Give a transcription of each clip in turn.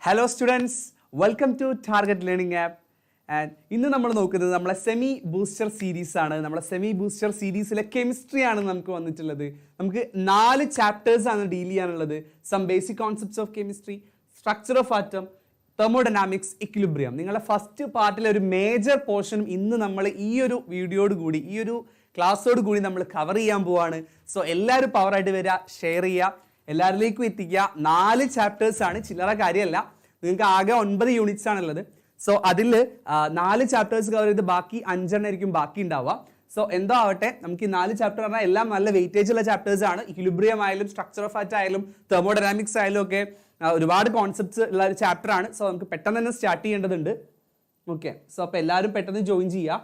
Hello students, welcome to Target Learning App. And ഇന്ന് നമ്മൾ നോക്കുന്നത് നമ്മളെ സെമി ബൂസ്റ്റർ സീരീസ് ആണ്. നമ്മളെ സെമി ബൂസ്റ്റർ സീരീസിലെ കെമിസ്ട്രി ആണ് നമുക്ക് വന്നിട്ടുള്ളത്. നമുക്ക് 4 ചാപ്റ്റേഴ്സ് ആണ് ഡീൽ ചെയ്യാനുള്ളത്. Some basic concepts of chemistry, structure of atom, thermodynamics, equilibrium. നിങ്ങളുടെ ഫസ്റ്റ് പാർട്ടിലെ ഒരു മേജർ പോർഷൻ ഇന്ന് നമ്മൾ ഈ ഒരു വീഡിയോയോട് കൂടി ഈ ഒരു ക്ലാസ്സോട് കൂടി നമ്മൾ കവർ ചെയ്യാൻ പോവാണ്. സോ എല്ലാവരും പവറായിട്ട് വരിക, ഷെയർ ചെയ്യുക, എല്ലാവരിലേക്കും എത്തിക്കുക. 4 ചാപ്റ്റേഴ്സ് ആണ്, ചില്ലറ കാര്യമല്ല. നിങ്ങൾക്ക് ആകെ 9 യൂണിറ്റ്സ് ആണുള്ളത്. സോ അതിൽ 4 ചാപ്റ്റേഴ്സ് കവർ ചെയ്ത് ബാക്കി 5 ആയിരിക്കും ബാക്കി ഉണ്ടാവുക. സോ എന്തോ ആവട്ടെ, നമുക്ക് ഈ 4 ചാപ്റ്റർ പറഞ്ഞാൽ എല്ലാം നല്ല വെയിറ്റേജ് ഉള്ള ചാപ്റ്റേഴ്സ് ആണ്. ഇക്വിലിബ്രിയം ആയാലും സ്ട്രക്ചർ ഓഫ് ആറ്റം ആയാലും തെർമോഡൈനാമിക്സ് ആയാലും ഒക്കെ ഒരുപാട് കോൺസെപ്റ്റ്സ് ഉള്ള ഒരു ചാപ്റ്റർ ആണ്. സോ നമുക്ക് പെട്ടെന്ന് തന്നെ സ്റ്റാർട്ട് ചെയ്യേണ്ടതുണ്ട്. ഓക്കെ, സോ അപ്പോൾ എല്ലാവരും പെട്ടെന്ന് ജോയിൻ ചെയ്യുക.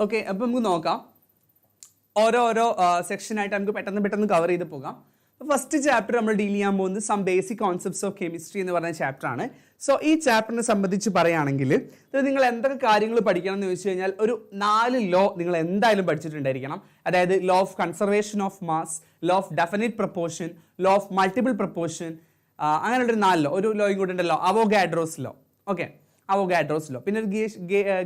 ഓക്കെ, അപ്പം നമുക്ക് നോക്കാം. ഓരോ സെക്ഷനായിട്ട് നമുക്ക് പെട്ടെന്ന് കവർ ചെയ്ത് പോകാം. ഫസ്റ്റ് ചാപ്റ്റർ നമ്മൾ ഡീൽ ചെയ്യാൻ പോകുന്നത് some basic concepts of chemistry എന്ന് പറയുന്ന ചാപ്റ്റർ ആണ്. സോ ഈ ചാപ്റ്ററിനെ സംബന്ധിച്ച് പറയുകയാണെങ്കിൽ നിങ്ങൾ എന്തൊക്കെ കാര്യങ്ങൾ പഠിക്കണം എന്ന് ചോദിച്ചു കഴിഞ്ഞാൽ ഒരു 4 ലോ നിങ്ങൾ എന്തായാലും പഠിച്ചിട്ടുണ്ടായിരിക്കണം. അതായത് law of conservation of mass, law of definite proportion, law of multiple proportion, അങ്ങനെയുള്ളൊരു 4 ലോ. ഒരു ലോയും കൂടെ ഉണ്ടല്ലോ, Avogadro's law. Okay, Avogadro's law. പിന്നെ ഒരു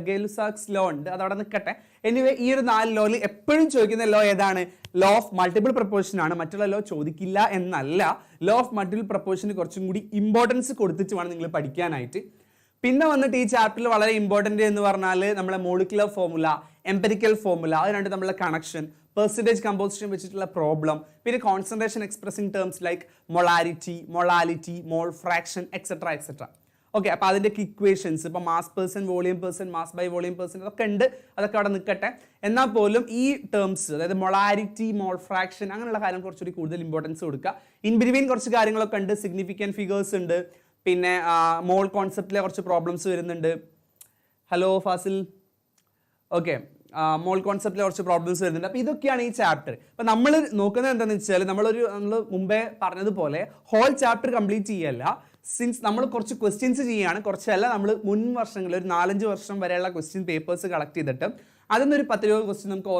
ഗെലുസാക്സ് ലോ ഉണ്ട്, അതവിടെ നിൽക്കട്ടെ. എനിവേ ഈ ഒരു 4 ലോയിൽ എപ്പോഴും ചോദിക്കുന്ന ലോ ഏതാണ്? ലോ ഓഫ് മൾട്ടിപ്പിൾ പ്രപ്പോർഷൻ ആണ്. മറ്റുള്ള ലോ ചോദിക്കില്ല എന്നല്ല, ലോ ഓഫ് മൾട്ടിപ്പിൾ പ്രപ്പോർഷന് കുറച്ചും കൂടി ഇമ്പോർട്ടൻസ് കൊടുത്തിട്ട് വേണം നിങ്ങൾ പഠിക്കാനായിട്ട്. പിന്നെ വന്നിട്ട് ഈ ചാപ്റ്ററിൽ വളരെ ഇമ്പോർട്ടൻ്റ് എന്ന് പറഞ്ഞാൽ നമ്മളെ മോളിക്കുലർ ഫോർമുല, എംപെരിക്കൽ ഫോർമുല, അതിനായിട്ട് നമ്മളെ കണക്ഷൻ, പെർസെൻറ്റേജ് കമ്പോസിഷൻ വെച്ചിട്ടുള്ള പ്രോബ്ലം, പിന്നെ concentration expressing terms like molarity, molality, mole fraction, etcetera etcetera. Okay, അപ്പോൾ അതിൻ്റെ ഇക്വേഷൻസ്, ഇപ്പോൾ mass percent, volume percent, mass by volume percent, അതൊക്കെ ഉണ്ട്. അതൊക്കെ അവിടെ നിൽക്കട്ടെ. എന്നാൽ പോലും ഈ ടേംസ്, അതായത് മൊളാരിറ്റി, മോൾ ഫ്രാക്ഷൻ, അങ്ങനെയുള്ള കാര്യം കുറച്ചുകൂടി കൂടുതൽ ഇമ്പോർട്ടൻസ് കൊടുക്കുക. ഇൻ ബിറ്റ്വീൻ കുറച്ച് കാര്യങ്ങളൊക്കെ ഉണ്ട്, സിഗ്നിഫിക്കൻറ്റ് ഫിഗേഴ്സ് ഉണ്ട്, പിന്നെ മോൾ കോൺസെപ്റ്റിലെ കുറച്ച് പ്രോബ്ലംസ് വരുന്നുണ്ട്. ഹലോ ഫാസിൽ. ഓക്കെ, മോൾ കോൺസെപ്റ്റിലെ കുറച്ച് പ്രോബ്ലംസ് വരുന്നുണ്ട്. അപ്പോൾ ഇതൊക്കെയാണ് ഈ ചാപ്റ്റർ. അപ്പോൾ നമ്മൾ നോക്കുന്നത് എന്താണെന്ന് വെച്ചാൽ നമ്മൾ മുമ്പേ പറഞ്ഞതുപോലെ ഹോൾ ചാപ്റ്റർ കംപ്ലീറ്റ് ചെയ്യല്ല. സിൻസ് നമ്മൾ കുറച്ച് ക്വസ്റ്റ്യൻസ് ചെയ്യുകയാണ്, കുറച്ചല്ല, നമ്മൾ മുൻ വർഷങ്ങളിൽ ഒരു 4-5 വർഷം വരെയുള്ള ക്വസ്റ്റ്യൻ പേപ്പേഴ്സ് കളക്ട് ചെയ്തിട്ട് അതിന്നൊരു 10-20 ക്വസ്റ്റ്യൻ നമുക്ക്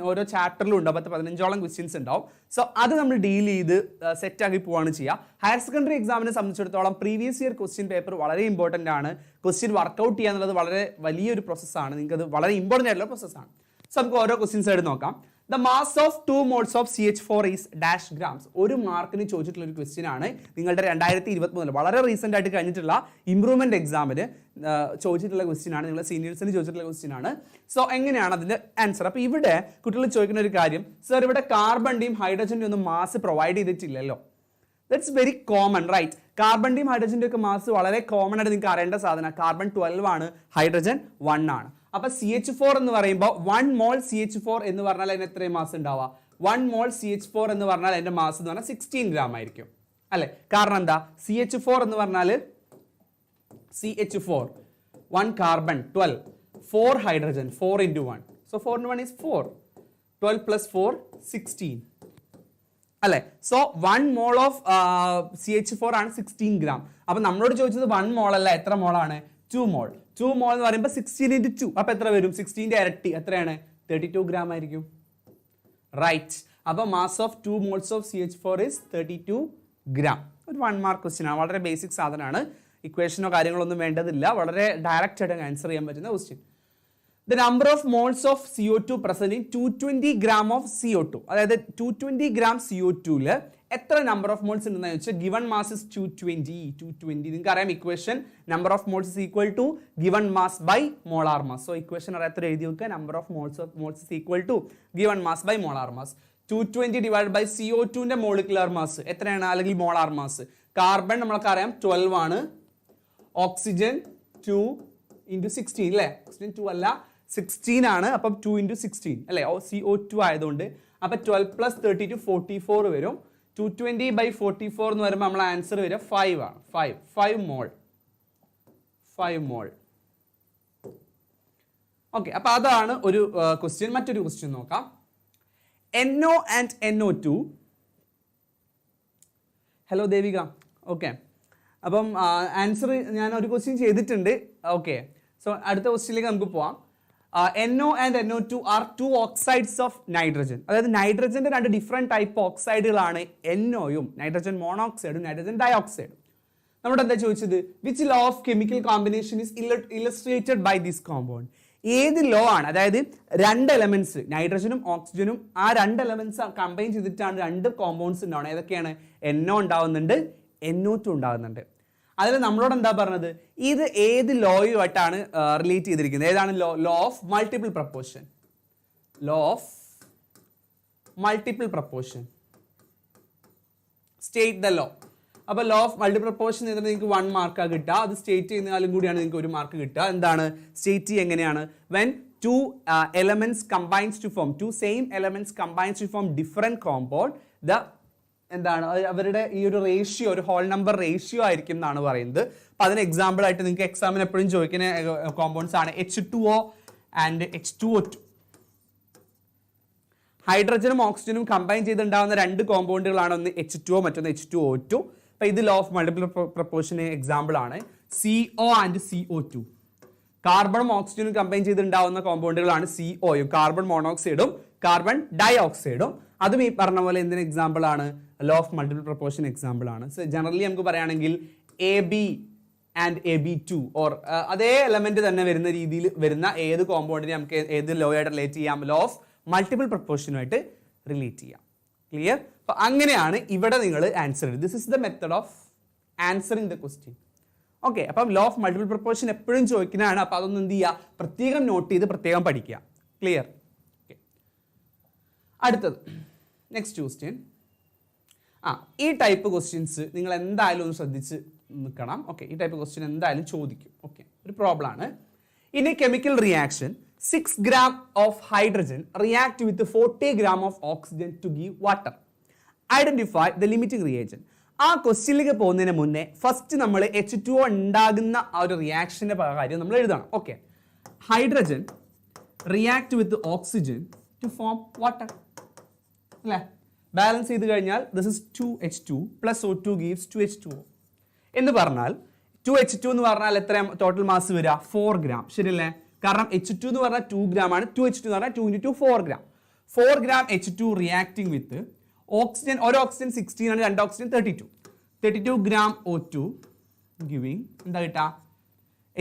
ഓരോ ചാപ്റ്ററിലും ഉണ്ടാവും. 10-15ഓളം ക്വസ്റ്റ്യൻസ് ഉണ്ടാവും. സോ അത് നമ്മൾ ഡീൽ ചെയ്ത് സെറ്റാക്കി പോവാണ് ചെയ്യുക. ഹയർ സെക്കൻഡറി എക്സാമിനെ സംബന്ധിച്ചിടത്തോളം പ്രീവിയസ് ഇയർ ക്വസ്റ്റ്യൻ പേപ്പർ വളരെ ഇമ്പോർട്ടൻ്റ് ആണ്. ക്വസ്റ്റ്യൻ വർക്കൗട്ട് ചെയ്യുക എന്നുള്ളത് വളരെ വലിയൊരു പ്രോസസ്സാണ്. നിങ്ങൾക്ക് അത് വളരെ ഇമ്പോർട്ടൻ്റ് ആയിട്ടുള്ള പ്രോസസ്സാണ്. സോ നമുക്ക് ഓരോ ക്വസ്റ്റ്യൻസ് ആയിട്ട് നോക്കാം. The mass of 2 moles of CH4 is dash grams. ഒരു മാർക്കിന് ചോദിച്ചിട്ടുള്ള ഒരു ക്വസ്റ്റ്യൻ ആണ്. നിങ്ങളുടെ 2023 വളരെ റീസെന്റ് ആയിട്ട് കഴിഞ്ഞിട്ടുള്ള ഇംപ്രൂവ്മെന്റ് എക്സാമിന് ചോദിച്ചിട്ടുള്ള ക്വസ്റ്റ്യൻ ആണ്. നിങ്ങളുടെ സീനിയേഴ്സിന് ചോദിച്ചിട്ടുള്ള ക്വസ്റ്റ്യൻ ആണ്. സോ എങ്ങനെയാണ് അതിന്റെ ആൻസർ? അപ്പോൾ ഇവിടെ കുട്ടികൾ ചോദിക്കുന്ന ഒരു കാര്യം, സർ ഇവിടെ കാർബണിന്റെയും ഹൈഡ്രജന്റെയും ഒന്നും മാസ് പ്രൊവൈഡ് ചെയ്തിട്ടില്ലല്ലോ. That's very common, right? കാർബണിന്റെയും ഹൈഡ്രജന്റെയും ഒക്കെ മാസ് വളരെ കോമൺ ആയിട്ട് നിങ്ങൾക്ക് അറിയേണ്ട സാധനം. കാർബൺ 12 ആണ്, ഹൈഡ്രജൻ 1 ആണ്. അപ്പൊ CH4 എന്ന് പറയുമ്പോൾ 1 മോൾ CH4 എന്ന് പറഞ്ഞാൽ അതിന് എത്രയും മാസ് ഉണ്ടാവുക? 1 മോൾ CH4 എന്ന് പറഞ്ഞാൽ അതിന്റെ മാസ് എന്ന് പറഞ്ഞാൽ 16 ഗ്രാം ആയിരിക്കും, അല്ലെ? കാരണം എന്താ? CH4 എന്ന് പറഞ്ഞാൽ CH4 1 carbon 12, 4 hydrogen, 4 into 1. So 4 into 1 is 4. 12 plus 4 16, അല്ലെ? സോ 1 മോൾ ഓഫ് CH4 ആണ് 16 ഗ്രാം. അപ്പൊ നമ്മളോട് ചോദിച്ചത് 1 മോൾ അല്ല, എത്ര മോളാണ്? 2 മോൾ. 2 മോൾ എന്ന് പറയുമ്പോൾ 16 into 2. അപ്പൊ എത്ര വരും? 16ന്റെ ഇരട്ടി എത്രയാണ്? 32 ഗ്രാം ആയിരിക്കും, റൈറ്റ്? അപ്പൊ mass of 2 moles of CH4 is 32 gram. ഒരു 1 മാർക്ക് ക്വസ്റ്റ്യൻ ആണ്, വളരെ ബേസിക് സാധനമാണ്. ഇക്വേഷനോ കാര്യങ്ങളോ ഒന്നും വേണ്ടതില്ല, വളരെ ഡയറക്റ്റ് ആയിട്ട് ആൻസർ ചെയ്യാൻ പറ്റുന്ന question. The number of moles of CO2 present in 220 gram of CO2. അതായത് 220 gram CO2 എത്ര നമ്പർ ഓഫ് മോൾസ് ഉണ്ടെന്ന് ചോദിച്ചാൽ ഗിവൺ മാസ് ഇസ് 220. നിങ്ങൾക്ക് അറിയാം equation, number of moles is equal to given mass by molar mass. So equation അറിയാത്ത എഴുതി വെക്കുക, number of moles is equal to given mass by molar mass. 220 divide by CO2ന്റെ molecular mass എത്രയാണ്, അല്ലെങ്കിൽ molar mass? Carbon നമ്മൾക്ക് അറിയാം 12 ആണ്, oxygen 2 into 16, അല്ലേ? ഓക്സിജൻ 2 അല്ല, 16 ആണ്. അപ്പം 2 into 16, അല്ലേ? CO2 ആയതുകൊണ്ട്. അപ്പം 12 plus 32 44 വരും. 220 by 44 എന്ന് വരുമ്പോൾ നമ്മളെ ആൻസർ വരിക 5 ആണ്. 5 മോൾ. ഓക്കെ, അപ്പോൾ അതാണ് ഒരു ക്വസ്റ്റ്യൻ. മറ്റൊരു ക്വസ്റ്റ്യൻ നോക്കാം. NO and NO2. Hello Devika. Okay, അപ്പം ആൻസർ ഞാൻ ഒരു ക്വസ്റ്റ്യൻ ചെയ്തിട്ടുണ്ട്. ഓക്കെ, സോ അടുത്ത ക്വസ്റ്റ്യനിലേക്ക് നമുക്ക് പോവാം. NO and NO2 are two oxides of nitrogen. അതായത് നൈട്രജന്റെ രണ്ട് ഡിഫറെൻറ്റ് ടൈപ്പ് ഓക്സൈഡുകളാണ് NOയും നൈട്രജൻ മോണോക്സൈഡും നൈട്രജൻ ഡയോക്സൈഡും. നമ്മുടെ എന്താ ചോദിച്ചത്? Which law of chemical combination is illustrated by this compound? ഏത് ലോ ആണ്? അതായത് രണ്ട് എലമെന്റ്സ് നൈട്രജനും ഓക്സിജനും ആ രണ്ട് എലമെന്റ്സ് കമ്പൈൻ ചെയ്തിട്ടാണ് രണ്ട് കോമ്പൗണ്ട്സ് ഉണ്ടാവുന്നത്. ഏതൊക്കെയാണ്? NO ഉണ്ടാവുന്നുണ്ട്, NO2 ഉണ്ടാകുന്നുണ്ട്. അതിൽ നമ്മളോട് എന്താ പറഞ്ഞത്? ഇത് ഏത് ലോയുമായിട്ടാണ് റിലേറ്റ് ചെയ്തിരിക്കുന്നത്? ഏതാണ് law? Law of multiple proportion. Law of multiple proportion. State the law. അപ്പോൾ ലോ ഓഫ് മൾട്ടിപ്പിൾ പ്രപ്പോർഷൻ ചെയ്തിട്ട് നിങ്ങൾക്ക് 1 മാർക്കാണ് കിട്ടുക. അത് സ്റ്റേറ്റ് ചെയ്യുന്നതിലും കൂടിയാണ് നിങ്ങൾക്ക് 1 മാർക്ക് കിട്ടുക. എന്താണ് സ്റ്റേറ്റ് എങ്ങനെയാണ്? When two elements combines to form, two same elements combines to form different compound, the എന്താണ് അവരുടെ ഈ ഒരു റേഷ്യോ ഒരു ഹോൾ നമ്പർ റേഷ്യോ ആയിരിക്കും എന്നാണ് പറയുന്നത്. അപ്പോൾ അതിന് എക്സാമ്പിൾ ആയിട്ട് നിങ്ങൾക്ക് എക്സാമിന് എപ്പോഴും ചോദിക്കുന്ന കോമ്പൗണ്ട്സ് ആണ് H2O ആൻഡ് H2O2. ഹൈഡ്രജനും ഓക്സിജനും കമ്പൈൻ ചെയ്തുണ്ടാവുന്ന രണ്ട് കോമ്പൗണ്ടുകളാണ്, ഒന്ന് H2O മറ്റൊന്ന് H2O2. അപ്പോൾ ഇത് law of multiple proportion example ആണ്. CO and CO2. കാർബണും ഓക്സിജനും കമ്പൈൻ ചെയ്തുണ്ടാവുന്ന കോമ്പൗണ്ടുകളാണ് COയും, കാർബൺ മോണോക്സൈഡും കാർബൺ ഡൈഓക്സൈഡും. അതും ഈ പറഞ്ഞ പോലെ എന്തിന് എക്സാമ്പിൾ ആണ്? Law of multiple proportion example ആണ്. സോ ജനറലി നമുക്ക് പറയുകയാണെങ്കിൽ AB ആൻഡ് AB2 ഓർ അതേ എലമെന്റ് തന്നെ വരുന്ന രീതിയിൽ വരുന്ന ഏത് കോമ്പൗണ്ടിനെ നമുക്ക് ഏത് ലോ ആയിട്ട് റിലേറ്റ് ചെയ്യാം? ലോ ഓഫ് മൾട്ടിപ്പിൾ പ്രപ്പോർഷനുമായിട്ട് റിലേറ്റ് ചെയ്യാം. ക്ലിയർ? അപ്പോൾ അങ്ങനെയാണ് ഇവിടെ നിങ്ങൾ answer. This is the method of answering the question. Okay, അപ്പം ലോ ഓഫ് മൾട്ടിപ്പിൾ പ്രപ്പോർഷൻ എപ്പോഴും ചോദിക്കുന്നതാണ്. അപ്പോൾ അതൊന്നും എന്ത് ചെയ്യുക? പ്രത്യേകം നോട്ട് ചെയ്ത് പ്രത്യേകം പഠിക്കുക. ക്ലിയർ? ഓക്കെ, അടുത്തത് നെക്സ്റ്റ് ക്വസ്റ്റ്യൻ. ഈ ടൈപ്പ് ക്വസ്റ്റ്യൻസ് നിങ്ങൾ എന്തായാലും ഒന്ന് ശ്രദ്ധിച്ച് നിൽക്കണം. ഓക്കെ, ഈ ടൈപ്പ് ക്വസ്റ്റ്യൻ എന്തായാലും ചോദിക്കും. ഓക്കെ, ഒരു പ്രോബ്ലം ആണ്. In a chemical reaction 6 gram of hydrogen react with 40 gram of oxygen to give water. Identify the limiting reagent. ആ ക്വസ്റ്റ്യനിലേക്ക് പോകുന്നതിന് മുന്നേ ഫസ്റ്റ് നമ്മൾ H2O ഉണ്ടാകുന്ന ആ ഒരു റിയാക്ഷന്റെ കാര്യം നമ്മൾ എഴുതണം. Okay, hydrogen react with oxygen to form water അല്ലേ? ബാലൻസ് ചെയ്ത് കഴിഞ്ഞാൽ this is 2H2 plus O2 gives 2H2O എന്ന് പറഞ്ഞാൽ 2H2 എന്ന് പറഞ്ഞാൽ എത്ര ടോട്ടൽ മാസ് വരിക? 4 gram. ശരിയല്ലേ? കാരണം H2 എന്ന് പറഞ്ഞാൽ 2 gram ആണ്. 2H2 എന്ന് പറഞ്ഞാൽ 2 into 2 4 gram. 4 gram H2 reacting with oxygen, ഒരു ഓക്സിജൻ 16 ആണ്, രണ്ട് ഓക്സിജൻ 32 gram O2 ഗിവിങ് എന്താ കിട്ടുക?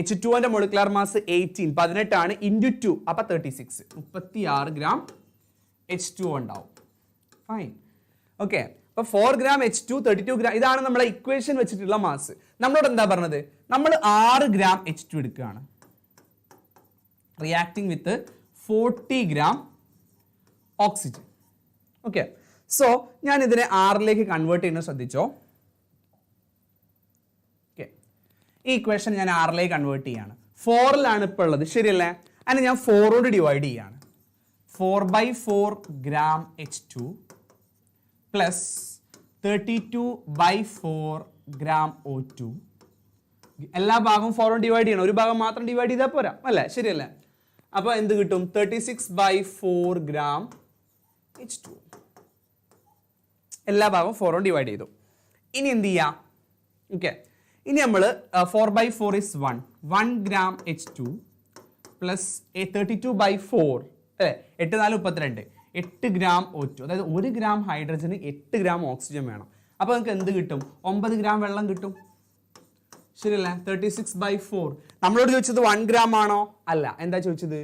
H2ന്റെ മോളിക്കുലർ മാസ് 18 ആണ്, ഇൻറ്റു 2 അപ്പോൾ 36 36 gram H2O ഉണ്ടാവും. ഫൈൻ. ഓക്കെ, അപ്പോൾ 4 gram H2 32 gram, ഇതാണ് നമ്മളെ ഇക്വേഷൻ വെച്ചിട്ടുള്ള മാസ്. നമ്മളോട് എന്താ പറഞ്ഞത്? നമ്മൾ 6 gram H2 എടുക്കുകയാണ് reacting with 40 gram oxygen. Okay, so ഞാൻ ഇതിനെ 6ലേക്ക് കൺവേർട്ട് ചെയ്യുന്നത് ശ്രദ്ധിച്ചോ. ഓക്കെ, ഈ ഇക്വേഷൻ ഞാൻ 6ലേക്ക് കൺവേർട്ട് ചെയ്യാണ്. 4ലാണ് ഇപ്പോൾ ഉള്ളത്, ശരിയല്ലേ? അതിന് ഞാൻ 4 കൊണ്ട് ഡിവൈഡ് ചെയ്യാണ്. 4/4 gram H2 plus 32/4 gram O2. എല്ലാ ഭാഗവും 4 കൊണ്ട് ഡിവൈഡ് ചെയ്യണം, ഒരു ഭാഗം മാത്രം ഡിവൈഡ് ചെയ്താൽ പോരാ അല്ലേ? ശരിയല്ലേ? അപ്പോൾ എന്ത് കിട്ടും? 36/4 gram H2. എല്ലാ ഭാഗവും 4 കൊണ്ട് ഡിവൈഡ് ചെയ്തു. ഇനി എന്ത് ചെയ്യാം? ഓക്കെ, ഇനി നമ്മൾ 4/4 is 1 gram H2 പ്ലസ് 32/4 അല്ലേ? 8 4 32 8 gram O2. അതായത് 1 gram ഹൈഡ്രജന് 8 gram ഓക്സിജൻ വേണം. അപ്പോൾ നമുക്ക് എന്ത് കിട്ടും? 9 gram വെള്ളം കിട്ടും. ശരിയല്ലേ? 36/4. നമ്മളോട് ചോദിച്ചത് 1 gram ആണോ? അല്ല. എന്താ ചോദിച്ചത്?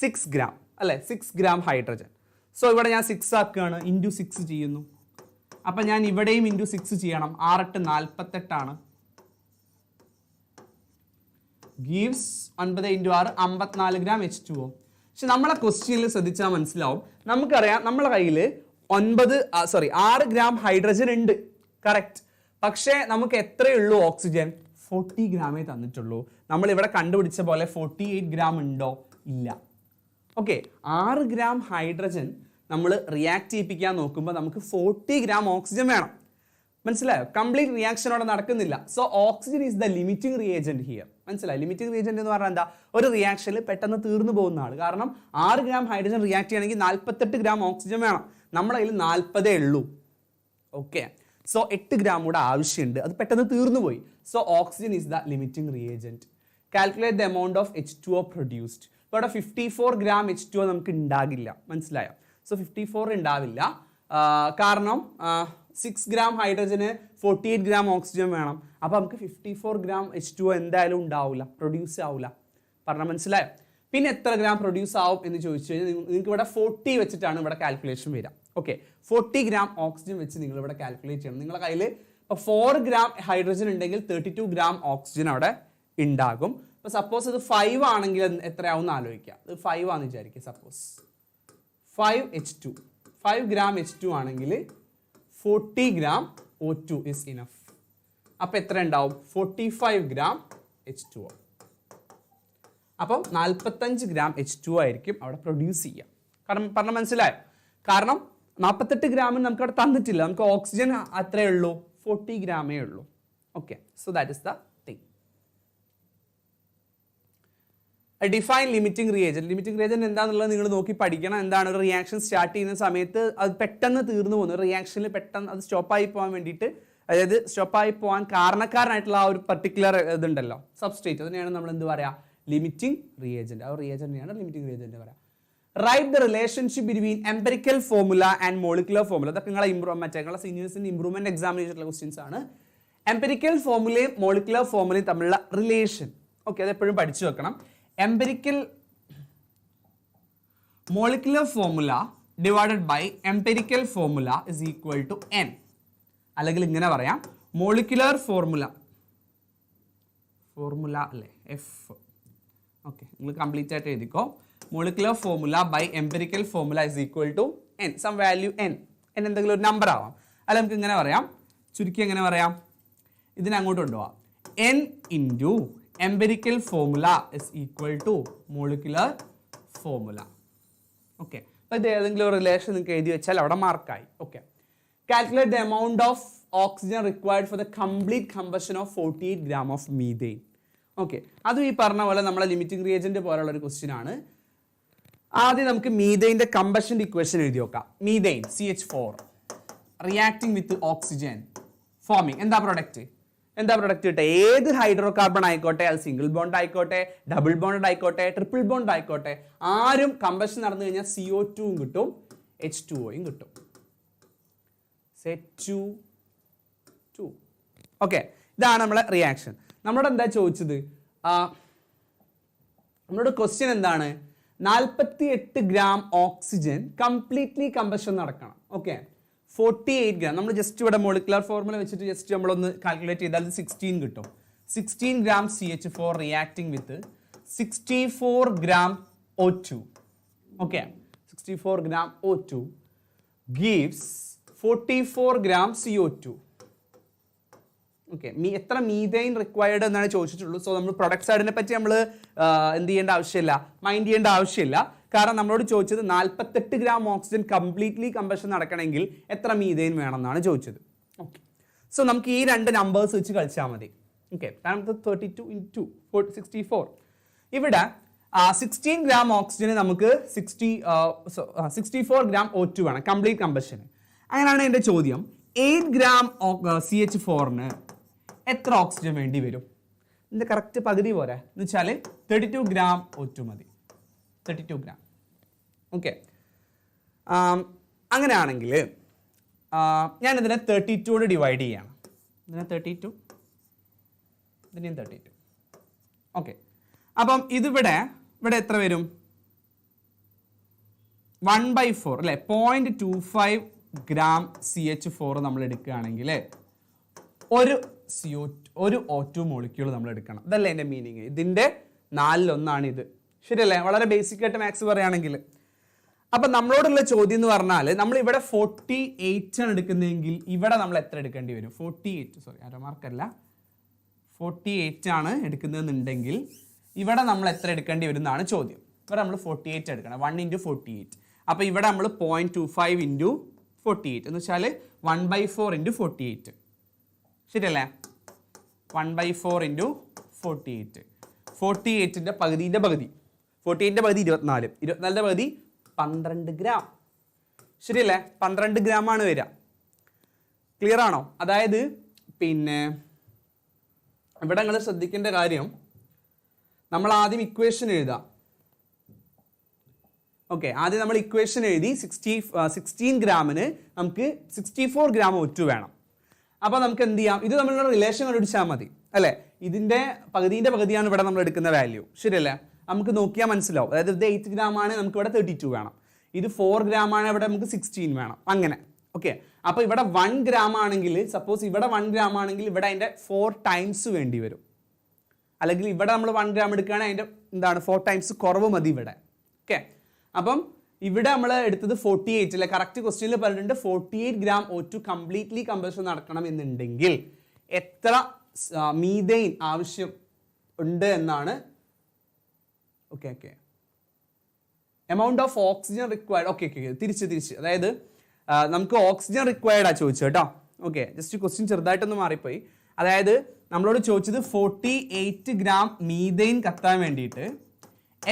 6 gram അല്ലേ? 6 gram ഹൈഡ്രജൻ. സോ ഇവിടെ ഞാൻ 6 ആക്കുകയാണ്, ഇൻറ്റു 6 ചെയ്യുന്നു. അപ്പം ഞാൻ ഇവിടെയും ഇൻറ്റു 6 ചെയ്യണം. 6 8 48 ആണ്. Gives 9 into 6 54 gram H2O. പക്ഷെ നമ്മളെ ക്വസ്റ്റ്യനിൽ ശ്രദ്ധിച്ചാൽ മനസ്സിലാവും, നമുക്കറിയാം നമ്മളെ കയ്യിൽ 6 gram ഹൈഡ്രജൻ ഉണ്ട്, കറക്റ്റ്. പക്ഷേ നമുക്ക് എത്രയുള്ളൂ ഓക്സിജൻ? 40 ഗ്രാമേ തന്നിട്ടുള്ളൂ. നമ്മൾ ഇവിടെ കണ്ടുപിടിച്ച പോലെ 48 gram ഉണ്ടോ? ഇല്ല. ഓക്കെ, 6 gram ഹൈഡ്രജൻ നമ്മൾ റിയാക്ട് ചെയ്യിപ്പിക്കാൻ നോക്കുമ്പോൾ നമുക്ക് 40 gram ഓക്സിജൻ വേണം. മനസ്സിലായോ? കംപ്ലീറ്റ് റിയാക്ഷൻ അവിടെ നടക്കുന്നില്ല. So oxygen is the limiting reagent here. മനസ്സിലായി? ലിമിറ്റിംഗ് റിയേജന്റ് എന്ന് പറഞ്ഞാൽ എന്താ? ഒരു റിയാക്ഷനിൽ പെട്ടെന്ന് തീർന്നു പോകുന്ന ആൾ. കാരണം 6 ഗ്രാം ഹൈഡ്രജൻ റിയാക്ട് ചെയ്യണമെങ്കിൽ 48 ഗ്രാം ഓക്സിജൻ വേണം. നമ്മുടെ കയ്യിൽ 40 ഉള്ളൂ. ഓക്കെ, സോ 8 ഗ്രാം കൂടെ ആവശ്യമുണ്ട്, അത് പെട്ടെന്ന് തീർന്നു പോയി. So oxygen is the limiting reagent. Calculate the amount of H2O produced. ഇവിടെ 54 ഗ്രാം H2O നമുക്ക് ഉണ്ടാകില്ല. മനസ്സിലായോ? സോ 54 ഉണ്ടാവില്ല, കാരണം 6 ഗ്രാം ഹൈഡ്രജന് 48 ഗ്രാം ഓക്സിജൻ വേണം. അപ്പോൾ നമുക്ക് 54 ഗ്രാം H2O എന്തായാലും ഉണ്ടാവില്ല, പ്രൊഡ്യൂസ് ആവില്ല. പറഞ്ഞാൽ മനസ്സിലായോ? പിന്നെ എത്ര ഗ്രാം പ്രൊഡ്യൂസ് ആവും എന്ന് ചോദിച്ചു കഴിഞ്ഞാൽ നിങ്ങൾക്ക് ഇവിടെ 40 വെച്ചിട്ടാണ് ഇവിടെ കാൽക്കുലേഷൻ വരിക. ഓക്കെ, 40 ഗ്രാം ഓക്സിജൻ വെച്ച് നിങ്ങൾ ഇവിടെ കാൽക്കുലേറ്റ് ചെയ്യണം. നിങ്ങളുടെ കയ്യിൽ ഇപ്പോൾ 4 ഗ്രാം ഹൈഡ്രജൻ ഉണ്ടെങ്കിൽ 32 ഗ്രാം ഓക്സിജൻ അവിടെ ഉണ്ടാകും. ഇപ്പോൾ സപ്പോസ് ഇത് 5 ആണെങ്കിൽ എത്രയാവും എന്ന് ആലോചിക്കുക. ഇത് 5 ആണെന്ന് വിചാരിക്കുക. സപ്പോസ് 5 ഗ്രാം H2 ആണെങ്കിൽ 40 ഗ്രാം O2 is enough. അപ്പോൾ എത്ര ഉണ്ടാവും? 45 ഗ്രാം H2O. അപ്പം 45 ഗ്രാം H2O ആയിരിക്കും അവിടെ പ്രൊഡ്യൂസ് ചെയ്യുക. കാരണം പറഞ്ഞാൽ മനസ്സിലായോ? കാരണം 48 ഗ്രാമിന് നമുക്ക് അവിടെ തന്നിട്ടില്ല, നമുക്ക് ഓക്സിജൻ അത്രയേ ഉള്ളൂ, 40 ഗ്രാമേ ഉള്ളൂ. Okay, so that is the thing. Define limiting reagent. Limiting reagent എന്താണെന്നുള്ളത് നിങ്ങൾ നോക്കി പഠിക്കണം. എന്താണ്? ഒരു റിയാക്ഷൻ സ്റ്റാർട്ട് ചെയ്യുന്ന സമയത്ത് അത് പെട്ടെന്ന് തീർന്നു പോകുന്നു, റിയാക്ഷനിൽ പെട്ടെന്ന് അത് സ്റ്റോപ്പായി പോകാൻ വേണ്ടിയിട്ട്, അതായത് സ്റ്റോപ്പായി പോകാൻ കാരണക്കാരനായിട്ടുള്ള ആ ഒരു പർട്ടിക്കുലർ ഇതുണ്ടല്ലോ, സബ്സ്ട്രേറ്റ്, അതിനെയാണ് നമ്മൾ എന്ത് പറയുക? Limiting reagent. ആ റിയേജന്റിനെയാണ് ലിമിറ്റിംഗ് റിയേജന്റ് പറയാം. Write the relationship between empirical formula and molecular formula. ഇതൊക്കെ നിങ്ങളെ സീനിയേഴ്സിന്റെ ഇംപ്രൂവ്മെന്റ് എക്സാമിന് ചെയ്തിട്ടുള്ള ക്വസ്റ്റ്യൻസ് ആണ്. എംപിരിക്കൽ ഫോർമുലയും മോളിക്കുലർ ഫോർമുലയും തമ്മിലുള്ള റിലേഷൻ. ഓക്കെ, അത് എപ്പോഴും പഠിച്ചു വെക്കണം. Empirical molecular formula divided by empirical formula is equal to n. അല്ലെങ്കിൽ ഇങ്ങനെ പറയാം, മോളിക്കുലർ ഫോർമുല അല്ലേ എഫ്. ഓക്കെ, നിങ്ങൾ കംപ്ലീറ്റ് ആയിട്ട് എഴുതിക്കോ. Molecular formula by empirical formula is equal to n, some value n എന്തെങ്കിലും ഒരു നമ്പർ ആവാം. അല്ല നമുക്ക് ഇങ്ങനെ പറയാം, ചുരുക്കി എങ്ങനെ പറയാം? ഇതിനെ അങ്ങോട്ട് കൊണ്ടുപോവാം. n into empirical formula is equal to molecular formula. Okay, അപ്പോൾ ഇത് ഏതെങ്കിലും റിലേഷൻ നിങ്ങൾക്ക് എഴുതി വെച്ചാൽ അവിടെ മാർക്കായി. Okay, calculate the amount of oxygen required for the complete combustion of 48 gram of methane. Okay, അതും ഈ പറഞ്ഞ പോലെ നമ്മളെ ലിമിറ്റിംഗ് റിയേജന്റ് പോലുള്ള ഒരു ക്വസ്റ്റ്യൻ ആണ്. ആദ്യം നമുക്ക് മീഥെയിൻ്റെ കമ്പഷൻ്റെ ഇക്വേഷൻ എഴുതി നോക്കാം. Methane CH4 reacting with oxygen forming എന്താ പ്രൊഡക്റ്റ് കിട്ടുക? ഏത് ഹൈഡ്രോ കാർബൺ ആയിക്കോട്ടെ, അത് സിംഗിൾ ബോണ്ട് ആയിക്കോട്ടെ, ഡബിൾ ബോണ്ട് ആയിക്കോട്ടെ, ട്രിപ്പിൾ ബോണ്ട് ആയിക്കോട്ടെ, ആരും കമ്പഷൻ നടന്നു കഴിഞ്ഞാൽ CO2 കിട്ടും, H2O കിട്ടും. ഓക്കെ, ഇതാണ് നമ്മളെ റിയാക്ഷൻ. നമ്മളോട് എന്താ ചോദിച്ചത്? നമ്മളോട് ക്വസ്റ്റ്യൻ എന്താണ്? 48 ഗ്രാം ഓക്സിജൻ കംപ്ലീറ്റ്ലി കമ്പഷൻ നടക്കണം. ഓക്കെ, 48 ഗ്രാം നമ്മൾ ജസ്റ്റ് ഇവിടെ മോളിക്കുലർ ഫോർമുല വെച്ചിട്ട് ജസ്റ്റ് നമ്മളൊന്ന് കാൽക്കുലേറ്റ് ചെയ്താൽ 16 കിട്ടും. 16 ഗ്രാം CH4 റിയാക്ടിങ് വിത്ത് 64 gram O2. Okay, 64 gram O2 gives 44 gram CO2. Okay, എത്ര മീഥെയിൻ റിക്വയർഡ് എന്നാണ് ചോദിച്ചിട്ടുള്ളൂ. സോ നമ്മൾ പ്രൊഡക്റ്റ് സൈഡിനെ പറ്റി നമ്മൾ എന്ത് ചെയ്യേണ്ട ആവശ്യമില്ല, മൈൻഡ് ചെയ്യേണ്ട ആവശ്യമില്ല. കാരണം നമ്മളോട് ചോദിച്ചത് 48 ഗ്രാം ഓക്സിജൻ കംപ്ലീറ്റ്ലി കമ്പഷൻ നടക്കണമെങ്കിൽ എത്ര മീഥെയിൻ വേണം എന്നാണ് ചോദിച്ചത്. ഓക്കെ, സോ നമുക്ക് ഈ രണ്ട് നമ്പേഴ്സ് വെച്ച് കളിച്ചാൽ മതി. ഓക്കെ, കാരണം 32 ഇൻറ്റു 64. ഇവിടെ 16 ഗ്രാം ഓക്സിജന് നമുക്ക് 64 ഗ്രാം O2 വേണം കംപ്ലീറ്റ് കമ്പഷന്. അങ്ങനെയാണ് എൻ്റെ ചോദ്യം. 8 ഗ്രാം CH4ന് എത്ര ഓക്സിജൻ വേണ്ടി വരും? ഇതിൻ്റെ കറക്റ്റ് പകുതി പോരാ എന്ന് വെച്ചാൽ 32 ഗ്രാം O2 മതി. 32 ഗ്രാം. ഓക്കെ, അങ്ങനെയാണെങ്കിൽ ഞാനിതിനെ 32 കൊണ്ട് ഡിവൈഡ് ചെയ്യണം. ഇതിനെ 32, ഇതിനെയും 32. ഓക്കെ, അപ്പം ഇതിവിടെ എത്ര വരും? 1/4 അല്ലേ, 0.25 ഗ്രാം CH4 നമ്മൾ എടുക്കുകയാണെങ്കിൽ ഒരു O2 മോളിക്യൂൾ നമ്മൾ എടുക്കണം. അതല്ലേ എൻ്റെ മീനിങ്. ഇതിൻ്റെ 4/1 ഇത്. ശരിയല്ലേ? വളരെ ബേസിക് ആയിട്ട് മാത്സ് പറയുകയാണെങ്കിൽ. അപ്പം നമ്മളോടുള്ള ചോദ്യം എന്ന് പറഞ്ഞാൽ നമ്മൾ ഇവിടെ 48 ആണ് എടുക്കുന്നതെങ്കിൽ ഇവിടെ നമ്മൾ എത്ര എടുക്കേണ്ടി വരും? 48 ആണ് എടുക്കുന്നതെന്നുണ്ടെങ്കിൽ ഇവിടെ നമ്മൾ എത്ര എടുക്കേണ്ടി വരും എന്നാണ് ചോദ്യം. ഇവിടെ നമ്മൾ 48 എടുക്കണം. 1 × 48. അപ്പോൾ ഇവിടെ നമ്മൾ 0.25 × 48 എന്ന് വെച്ചാൽ 1/4 × 48. ശരിയല്ലേ? 1/4 ഇൻറ്റു 48. 48ൻ്റെ പകുതിൻ്റെ പകുതി, 48ൻ്റെ പകുതി 24, 24ൻ്റെ പകുതി 12 ഗ്രാം. ശരിയല്ലേ? 12 ഗ്രാം ആണ് വരിക. ക്ലിയർ ആണോ? അതായത് പിന്നെ ഇവിടെ നിങ്ങൾ ശ്രദ്ധിക്കേണ്ട കാര്യം, നമ്മൾ ആദ്യം ഇക്വേഷൻ എഴുതാം. ഓക്കെ, ആദ്യം നമ്മൾ ഇക്വേഷൻ എഴുതി 16 ഗ്രാമിന് നമുക്ക് 64 ഗ്രാം O2 വേണം. അപ്പോൾ നമുക്ക് എന്ത് ചെയ്യാം? ഇത് നമ്മളുടെ റിലേഷൻ കണ്ടുപിടിച്ചാൽ മതി അല്ലേ? ഇതിൻ്റെ പകുതിൻ്റെ പകുതിയാണ് ഇവിടെ നമ്മൾ എടുക്കുന്ന വാല്യൂ. ശരിയല്ലേ? നമുക്ക് നോക്കിയാൽ മനസ്സിലാവും. അതായത് ഇത് 8 ഗ്രാം ആണ്, നമുക്ക് ഇവിടെ 32 വേണം. ഇത് 4 ഗ്രാം ആണ്, ഇവിടെ നമുക്ക് 16 വേണം. അങ്ങനെ. ഓക്കെ, അപ്പോൾ ഇവിടെ 1 ഗ്രാം ആണെങ്കിൽ, സപ്പോസ് ഇവിടെ 1 ഗ്രാം ആണെങ്കിൽ ഇവിടെ അതിൻ്റെ 4 ടൈംസ് വേണ്ടി വരും. അല്ലെങ്കിൽ ഇവിടെ നമ്മൾ 1 ഗ്രാം എടുക്കുകയാണെങ്കിൽ അതിൻ്റെ എന്താണ് 4 ടൈംസ് കുറവ് മതി ഇവിടെ. ഓക്കെ, അപ്പം ഇവിടെ നമ്മൾ എടുത്തത് 48 അല്ലെ? കറക്റ്റ് ക്വസ്റ്റ്യനിൽ പറഞ്ഞിട്ടുണ്ട് 48 ഗ്രാം O2 കംപ്ലീറ്റ്ലി കമ്പഷൻ നടക്കണം എന്നുണ്ടെങ്കിൽ എത്ര മീഥെയ്ൻ ആവശ്യം ഉണ്ട് എന്നാണ്. Okay okay, amount of oxygen required. Okay okay, തിരിച്ച് അതായത് നമുക്ക് ഓക്സിജൻ റിക്വയർഡാ ചോദിച്ചത് കേട്ടോ. ഓക്കെ, ജസ്റ്റ് ക്വസ്റ്റ്യൻ ചെറുതായിട്ടൊന്ന് മാറിപ്പോയി. അതായത് നമ്മളോട് ചോദിച്ചത് 48 ഗ്രാം മീഥെയ്ൻ കത്താൻ വേണ്ടിയിട്ട്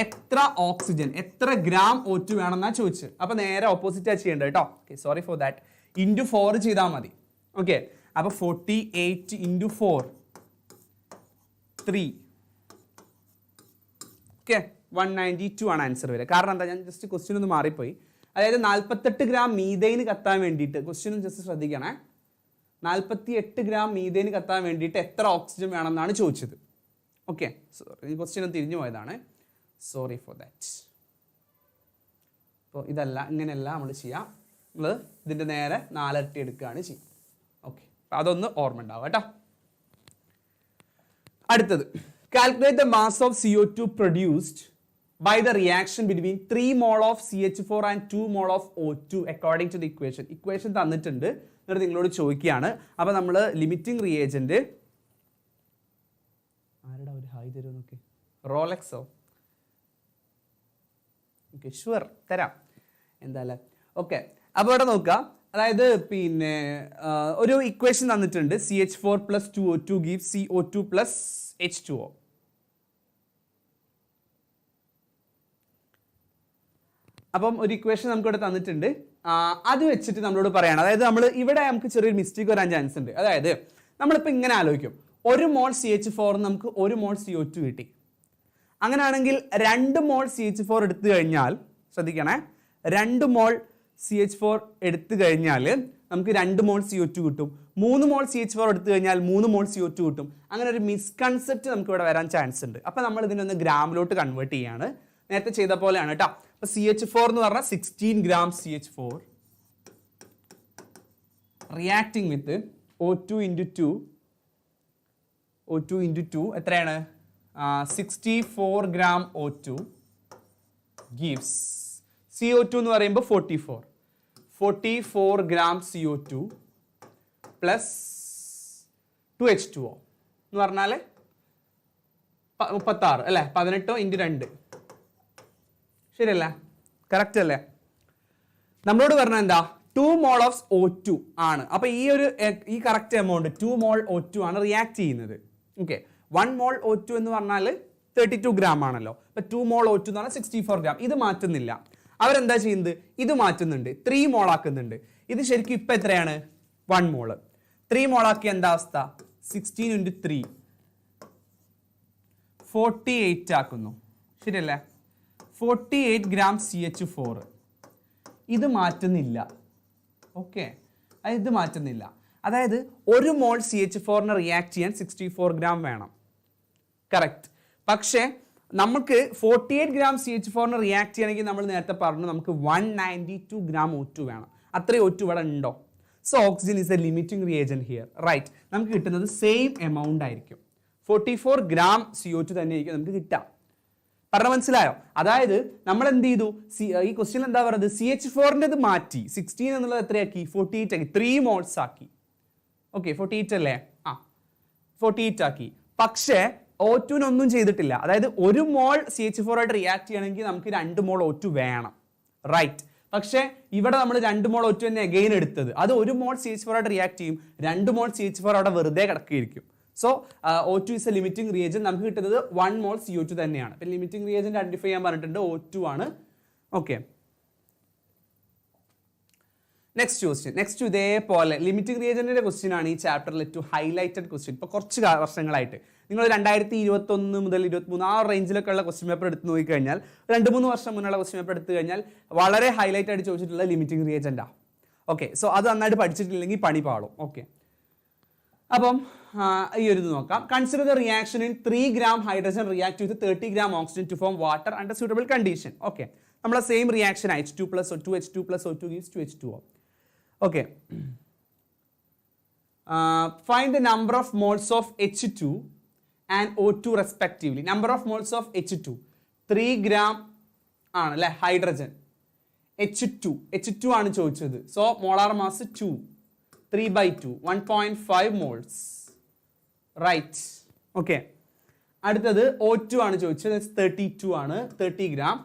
എത്ര ഓക്സിജൻ, എത്ര ഗ്രാം O2 വേണമെന്നാണ് ചോദിച്ചത്. അപ്പോൾ നേരെ ഓപ്പോസിറ്റാണ് ചെയ്യേണ്ടത് കേട്ടോ. Okay, sorry for that. Into 4 ചെയ്താൽ മതി. ഓക്കെ, അപ്പോൾ 48 ഇൻറ്റു 4 3. ഓക്കെ, 192 ആണ് ആൻസർ വരിക. കാരണം എന്താ, ഞാൻ ജസ്റ്റ് ക്വസ്റ്റ്യൻ ഒന്ന് മാറിപ്പോയി. അതായത് 48 ഗ്രാം മീഥെയ്ൻ കത്താൻ വേണ്ടിയിട്ട്, ക്വസ്റ്റ്യൻ ജസ്റ്റ് ശ്രദ്ധിക്കണേ, 48 ഗ്രാം മീഥെയ്ൻ കത്താൻ വേണ്ടിയിട്ട് എത്ര ഓക്സിജൻ വേണമെന്നാണ് ചോദിച്ചത്. ഓക്കെ, ഈ ക്വസ്റ്റ്യൻ തിരിഞ്ഞു പോയതാണ്, സോറി ഫോർ ദാറ്റ്. അപ്പോൾ ഇതല്ല, ഇങ്ങനെയല്ല നമ്മൾ ചെയ്യാം. നമ്മൾ ഇതിൻ്റെ നേരെ 4 ഇരട്ടി എടുക്കുകയാണ് ചെയ്യുക. ഓക്കെ, അപ്പോൾ അതൊന്ന് ഓർമ്മ ഉണ്ടാവുക കേട്ടോ. അടുത്തത്, calculate the mass of CO2 produced by the reaction between 3 mol of CH4 and 2 mol of O2 according to the equation. Equation തന്നിട്ടുണ്ട്, എന്നിട്ട് നിങ്ങളോട് ചോദിക്കുകയാണ്. അപ്പോൾ നമ്മൾ ലിമിറ്റിംഗ് റിയേജന്റ്, ആരുടെ ഒരു ഹായ് തരുമോ നോക്കി, റോളക്സോ? ഓക്കെ, ഷുവർ തരാം, എന്തായാലും. ഓക്കെ, അപ്പോൾ ഇവിടെ നോക്കുക. അതായത് പിന്നെ ഒരു ഇക്വേഷൻ തന്നിട്ടുണ്ട്, CH4 plus 2O2 gives CO2 plus H2O. അപ്പം ഒരു ഇക്വേഷൻ നമുക്ക് ഇവിടെ തന്നിട്ടുണ്ട്. അത് വെച്ചിട്ട് നമ്മളോട് പറയണം, അതായത് നമ്മൾ ഇവിടെ നമുക്ക് ചെറിയൊരു മിസ്റ്റേക്ക് വരാൻ ചാൻസ് ഉണ്ട്. അതായത് നമ്മളിപ്പോൾ ഇങ്ങനെ ആലോചിക്കും, 1 മോൾ CH4 നമുക്ക് 1 മോൾ CO2 കിട്ടി. അങ്ങനെയാണെങ്കിൽ 2 മോൾ CH4 എടുത്തു കഴിഞ്ഞാൽ, ശ്രദ്ധിക്കണേ, 2 മോൾ CH4 എടുത്തു കഴിഞ്ഞാൽ നമുക്ക് 2 മോൾ CO2 കിട്ടും. 3 മോൾ CH4 എടുത്തു കഴിഞ്ഞാൽ 3 മോൾ CO2 കിട്ടും. അങ്ങനെ ഒരു മിസ്കൺസെപ്റ്റ് നമുക്ക് ഇവിടെ വരാൻ ചാൻസ് ഉണ്ട്. അപ്പം നമ്മൾ ഇതിനൊന്ന് ഗ്രാമിലോട്ട് കൺവേർട്ട് ചെയ്യാണ്, നേരത്തെ ചെയ്ത പോലെയാണ് കേട്ടോ. അപ്പോൾ CH4 എന്ന് പറഞ്ഞാൽ 16 ഗ്രാം CH4 റിയാക്ടിങ് വിത്ത് O2 ഇൻറ്റു 2 എത്രയാണ്? 64 ഗ്രാം O2 ഗീവ്സ് CO2 എന്ന് പറയുമ്പോൾ 44 ഗ്രാം CO2 പ്ലസ് 2H2O എന്ന് പറഞ്ഞാൽ 36 അല്ലേ? 18 ഇൻറ്റു 2 ശരിയല്ലേ? കറക്റ്റ് അല്ലേ? നമ്മളോട് പറഞ്ഞാൽ എന്താ, 2 മോൾ ഓഫ് O2 ആണ്. അപ്പോൾ ഈ കറക്റ്റ് എമൗണ്ട് 2 മോൾ O2 ആണ് റിയാക്ട് ചെയ്യുന്നത്. ഓക്കെ, 1 മോൾ O2 എന്ന് പറഞ്ഞാൽ 32 ഗ്രാം ആണല്ലോ. അപ്പോൾ 2 മോൾ O2 എന്ന് പറഞ്ഞാൽ 64 ഗ്രാം. ഇത് മാറ്റുന്നില്ല, അവരെന്താ ചെയ്യുന്നത്, ഇത് മാറ്റുന്നുണ്ട്, 3 മോൾ ആക്കുന്നുണ്ട്. ഇത് ശരിക്കും ഇപ്പം എത്രയാണ്? 1 മോള്. 3 മോൾ ആക്കിയ എന്താ അവസ്ഥ? 16 ഇൻറ്റു 3 48 ആക്കുന്നു. ശരിയല്ലേ? 48 ഗ്രാം CH4. ഇത് മാറ്റുന്നില്ല. ഓക്കെ, ഇത് മാറ്റുന്നില്ല. അതായത് 1 മോൾ CH4നെ റിയാക്ട് ചെയ്യാൻ 64 ഗ്രാം വേണം. കറക്റ്റ്. പക്ഷേ നമുക്ക് 48 ഗ്രാം CH4നെ റിയാക്ട് ചെയ്യണമെങ്കിൽ നമ്മൾ നേരത്തെ പറഞ്ഞു നമുക്ക് 192 ഗ്രാം O2 വേണം. അത്രയും O2 ഇവിടെ ഉണ്ടോ? So oxygen is a limiting reagent here, right? നമുക്ക് കിട്ടുന്നത് സെയിം എമൗണ്ട് ആയിരിക്കും, 44 ഗ്രാം CO2 തന്നെ ആയിരിക്കും നമുക്ക് കിട്ടാം. പറഞ്ഞ മനസ്സിലായോ? അതായത് നമ്മൾ എന്ത് ചെയ്തു, ഈ ക്വസ്റ്റ്യൻ എന്താ പറയുന്നത്, CH4ൻ്റെത് മാറ്റി 16 എന്നുള്ളത് എത്രയാക്കി? 48 ആക്കി, 3 മോൾസ് ആക്കി. ഓക്കെ, 48 അല്ലേ? 48 ആക്കി. പക്ഷേ O2 ഒന്നും ചെയ്തിട്ടില്ല. അതായത് 1 മോൾ CH4 ആയിട്ട് റിയാക്ട് ചെയ്യണമെങ്കിൽ നമുക്ക് 2 മോൾ O2 വേണം, റൈറ്റ്? പക്ഷേ ഇവിടെ നമ്മൾ 2 മോൾ O2 തന്നെ അഗെയിൻ എടുത്തത്. അത് 1 മോൾ CH4 ആയിട്ട് റിയാക്ട് ചെയ്യും, 2 മോൾ CH4 അവിടെ വെറുതെ കിടക്കുകയായിരിക്കും. So O2 is a limiting reagent. നമുക്ക് കിട്ടുന്നത് 1 മോൾ CO2 തന്നെയാണ്. ഇപ്പം ലിമിറ്റിംഗ് റിയേജന്റ് ഐഡന്റിഫൈ ചെയ്യാൻ പറഞ്ഞിട്ടുണ്ട്, O2 ആണ്. Okay, next question. നെക്സ്റ്റ് ഇതേപോലെ ലിമിറ്റിംഗ് റിയേജന്റിന്റെ ക്വസ്റ്റ്യൻ ആണ് ഈ ചാപ്റ്ററിൽ ഏറ്റവും ഹൈലൈറ്റഡ് ക്വസ്റ്റ്യൻ. ഇപ്പോൾ കുറച്ച് വർഷങ്ങളായിട്ട് നിങ്ങൾ 2021 മുതൽ 23 ആ റേഞ്ചിലൊക്കെ ഉള്ള ക്വസ്റ്റ്യൻ പേപ്പർ എടുത്ത് നോക്കിക്കഴിഞ്ഞാൽ 2-3 വർഷം മുന്നുള്ള ക്വസ്റ്റ്യൻ പേപ്പർ എടുത്തു കഴിഞ്ഞാൽ വളരെ ഹൈലൈറ്റ് ആയിട്ട് ചോദിച്ചിട്ടുള്ള ലിമിറ്റിംഗ് റിയേജന്റാ. ഓക്കെ, സോ അത് നന്നായിട്ട് പഠിച്ചിട്ടില്ലെങ്കിൽ പണി പാളും. ഓക്കെ, അപ്പം ഈ ഒരു ഇത് നോക്കാം. Consider the reaction in 3 gram hydrogen react with 30 gram oxygen to form water under suitable condition. Okay, നമ്മളെ same reaction H2 plus O2, H2 plus O2 gives 2H2O. Okay, find the number of moles of H2 and O2 respectively. Number of moles of H2 3 gram ആണ് അല്ലേ hydrogen. H2 ആണ് ചോദിച്ചത്. So molar mass 2, 3/2, 1.5 moles. Right. Okay, അടുത്തത് O2 ആണ് ചോദിച്ചത്. 32 ആണ്, 30 gram,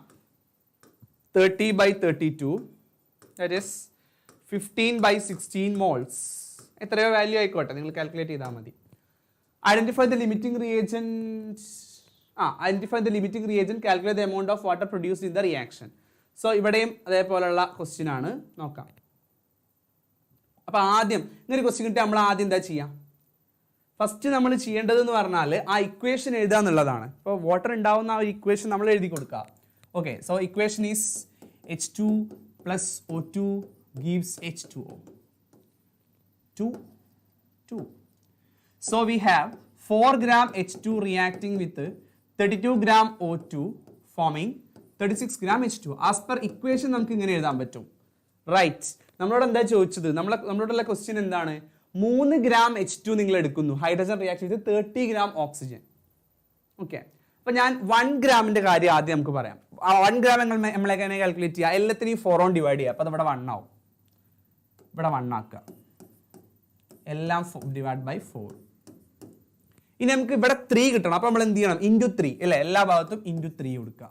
30/32, that is 15/16 moles. എത്രയോ value ആയിക്കോട്ടെ, നിങ്ങൾ കാൽക്കുലേറ്റ് ചെയ്താൽ മതി. Identify the limiting reagent. Identify the limiting reagent, calculate the amount of water produced in the reaction. So ഇവിടെയും അതേപോലുള്ള ക്വസ്റ്റ്യൻ ആണ്, നോക്കാം. അപ്പോൾ ആദ്യം ഇങ്ങനെ ക്വസ്റ്റ്യൻ കിട്ടിയാൽ നമ്മൾ ആദ്യം എന്താ ചെയ്യാം? ഫസ്റ്റ് നമ്മൾ ചെയ്യേണ്ടതെന്ന് പറഞ്ഞാൽ ആ ഇക്വേഷൻ എഴുതുക എന്നുള്ളതാണ്. ഇപ്പോൾ വാട്ടർ ഉണ്ടാവുന്ന ആ ഒരു ഇക്വേഷൻ നമ്മൾ എഴുതി കൊടുക്കുക. Okay, so equation is H2 plus O2 gives H2O. 2. So we have 4 gram H2 reacting with 32 gram O2 forming 36 gram H2. As per equation നമുക്ക് ഇങ്ങനെ എഴുതാൻ പറ്റും. റൈറ്റ്. നമ്മളോട് എന്താ ചോദിച്ചത്? നമ്മളോടുള്ള ക്വസ്റ്റ്യൻ എന്താണ്? 3 gram H2 നിങ്ങൾ എടുക്കുന്നു, ഹൈഡ്രജൻ റിയാക്ട് ചെയ്ത് 30 gram ഓക്സിജൻ. ഓക്കെ, അപ്പൊ ഞാൻ 1 ഗ്രാമിന്റെ കാര്യം ആദ്യം നമുക്ക് പറയാം. 1 gram നമ്മളെങ്ങനെ കാൽക്കുലേറ്റ് ചെയ്യുക? എല്ലാത്തിനെയും 4 കൊണ്ട് ഡിവൈഡ് ചെയ്യുക. അപ്പൊ അത് ഇവിടെ 1 ആവും. ഇവിടെ 1 ആക്കുക, എല്ലാം ഡിവൈഡ് ബൈ 4. ഇനി നമുക്ക് ഇവിടെ 3 കിട്ടണം. അപ്പൊ നമ്മൾ എന്ത് ചെയ്യണം? ഇൻറ്റു 3 അല്ലെ, എല്ലാ ഭാഗത്തും ഇൻറ്റു 3 കൊടുക്കുക.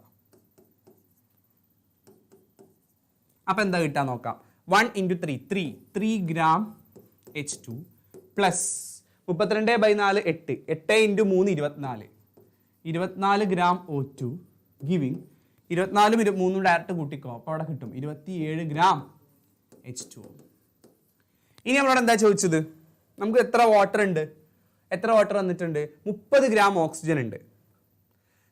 അപ്പൊ എന്താ കിട്ടാൻ നോക്കാം. 1 × 3, 3 gram H2 plus 32/4 8, 8 × 3 24, 24 gram O2 giving 24 3 direct കൂട്ടിക്കോ. അപ്പോൾ അവിടെ കിട്ടും 27 gram H2O. ഇനി നമ്മളോട് എന്താ ചോദിച്ചത്? നമുക്ക് എത്ര വാട്ടർ ഉണ്ട്? എത്ര വാട്ടർ വന്നിട്ടുണ്ട്? 30 gram ഓക്സിജൻ ഉണ്ട്.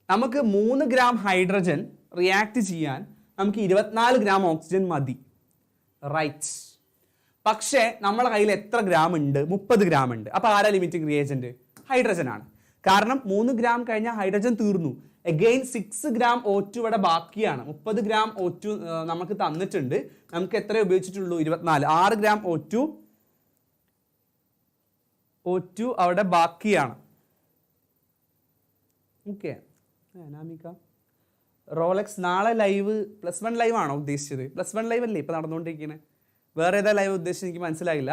നമുക്ക് 3 gram ഹൈഡ്രജൻ റിയാക്ട് ചെയ്യാൻ നമുക്ക് 24 gram ഓക്സിജൻ മതി. റൈറ്റ്. പക്ഷേ നമ്മളെ കയ്യിൽ എത്ര ഗ്രാം ഉണ്ട്? 30 gram ഉണ്ട്. അപ്പോൾ ആരാ ലിമിറ്റിംഗ് റിയേജന്റ്? ഹൈഡ്രജൻ ആണ്. കാരണം 3 gram കഴിഞ്ഞാൽ ഹൈഡ്രജൻ തീർന്നു. അഗെയിൻ 6 gram O2 ഇവിടെ ബാക്കിയാണ്. 30 gram O2 നമുക്ക് തന്നിട്ടുണ്ട്. നമുക്ക് എത്ര ഉപയോഗിച്ചിട്ടുള്ളൂ? 24. 6 gram O2 അവിടെ ബാക്കിയാണ്. ഓക്കെ, അനാമിക റോളക്സ് നാളെ ലൈവ് +1 ലൈവ് ആണോ ഉദ്ദേശിച്ചത്? +1 ലൈവ് അല്ലേ ഇപ്പൊ നടന്നുകൊണ്ടിരിക്കുന്നത്? വേറെ ഏതാ ലൈവ് ഉദ്ദേശിച്ചത് എനിക്ക് മനസ്സിലായില്ല.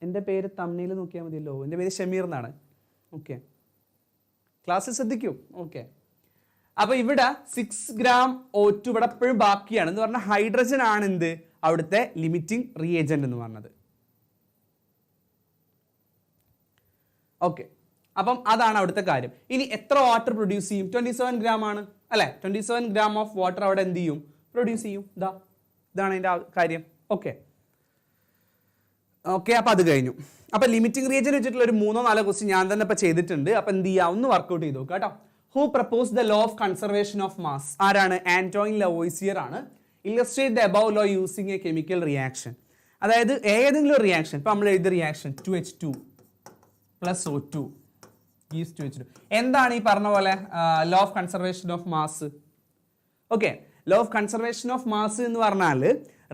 എൻ്റെ പേര് തമ്മിൽ നോക്കിയാൽ മതിയല്ലോ. എൻ്റെ പേര് ഷമീർ എന്നാണ്. ഓക്കെ, ക്ലാസ്സിൽ ശ്രദ്ധിക്കൂ. ഓക്കെ, അപ്പൊ ഇവിടെ 6 gram O2 ഇവിടെ എപ്പോഴും ബാക്കിയാണ് എന്ന് പറഞ്ഞാൽ ഹൈഡ്രജൻ ആണ് എന്ത് അവിടുത്തെ ലിമിറ്റിംഗ് റിയേജന്റ് എന്ന് പറഞ്ഞത്. ഓക്കെ, അപ്പം അതാണ് അവിടുത്തെ കാര്യം. ഇനി എത്ര വാട്ടർ പ്രൊഡ്യൂസ് ചെയ്യും? 27 gram ആണ് അല്ലെ. 27 gram ഓഫ് വാട്ടർ അവിടെ എന്ത് ചെയ്യും? പ്രൊഡ്യൂസ് ചെയ്യും. ഇതാണ് അതിന്റെ കാര്യം. ഓക്കെ, അപ്പൊ അത് കഴിഞ്ഞു. അപ്പൊ ലിമിറ്റിംഗ് റിയേജന്റ് വെച്ചിട്ടുള്ള ഒരു 3-4 ക്വസ്റ്റ്യൻ ഞാൻ തന്നെ ഇപ്പൊ ചെയ്തിട്ടുണ്ട്. അപ്പൊ എന്ത് ചെയ്യാം? ഒന്ന് വർക്ക്ഔട്ട് ചെയ്ത് നോക്കാം കേട്ടോ. Who propose the law of conservation of mass? ആരാണ്? ആന്റോയിൻ ലവോയിസിയർ ആണ്. Illustrate the above law using a chemical reaction. അതായത് ഏതെങ്കിലും ഒരു റിയാക്ഷൻ, ഇപ്പൊ നമ്മൾ എഴുതിയ reaction 2H2 + O2 gives 2H2. എന്താണ് ഈ പറഞ്ഞ പോലെ law of conservation of mass? Okay, law of conservation of mass എന്ന് പറഞ്ഞാൽ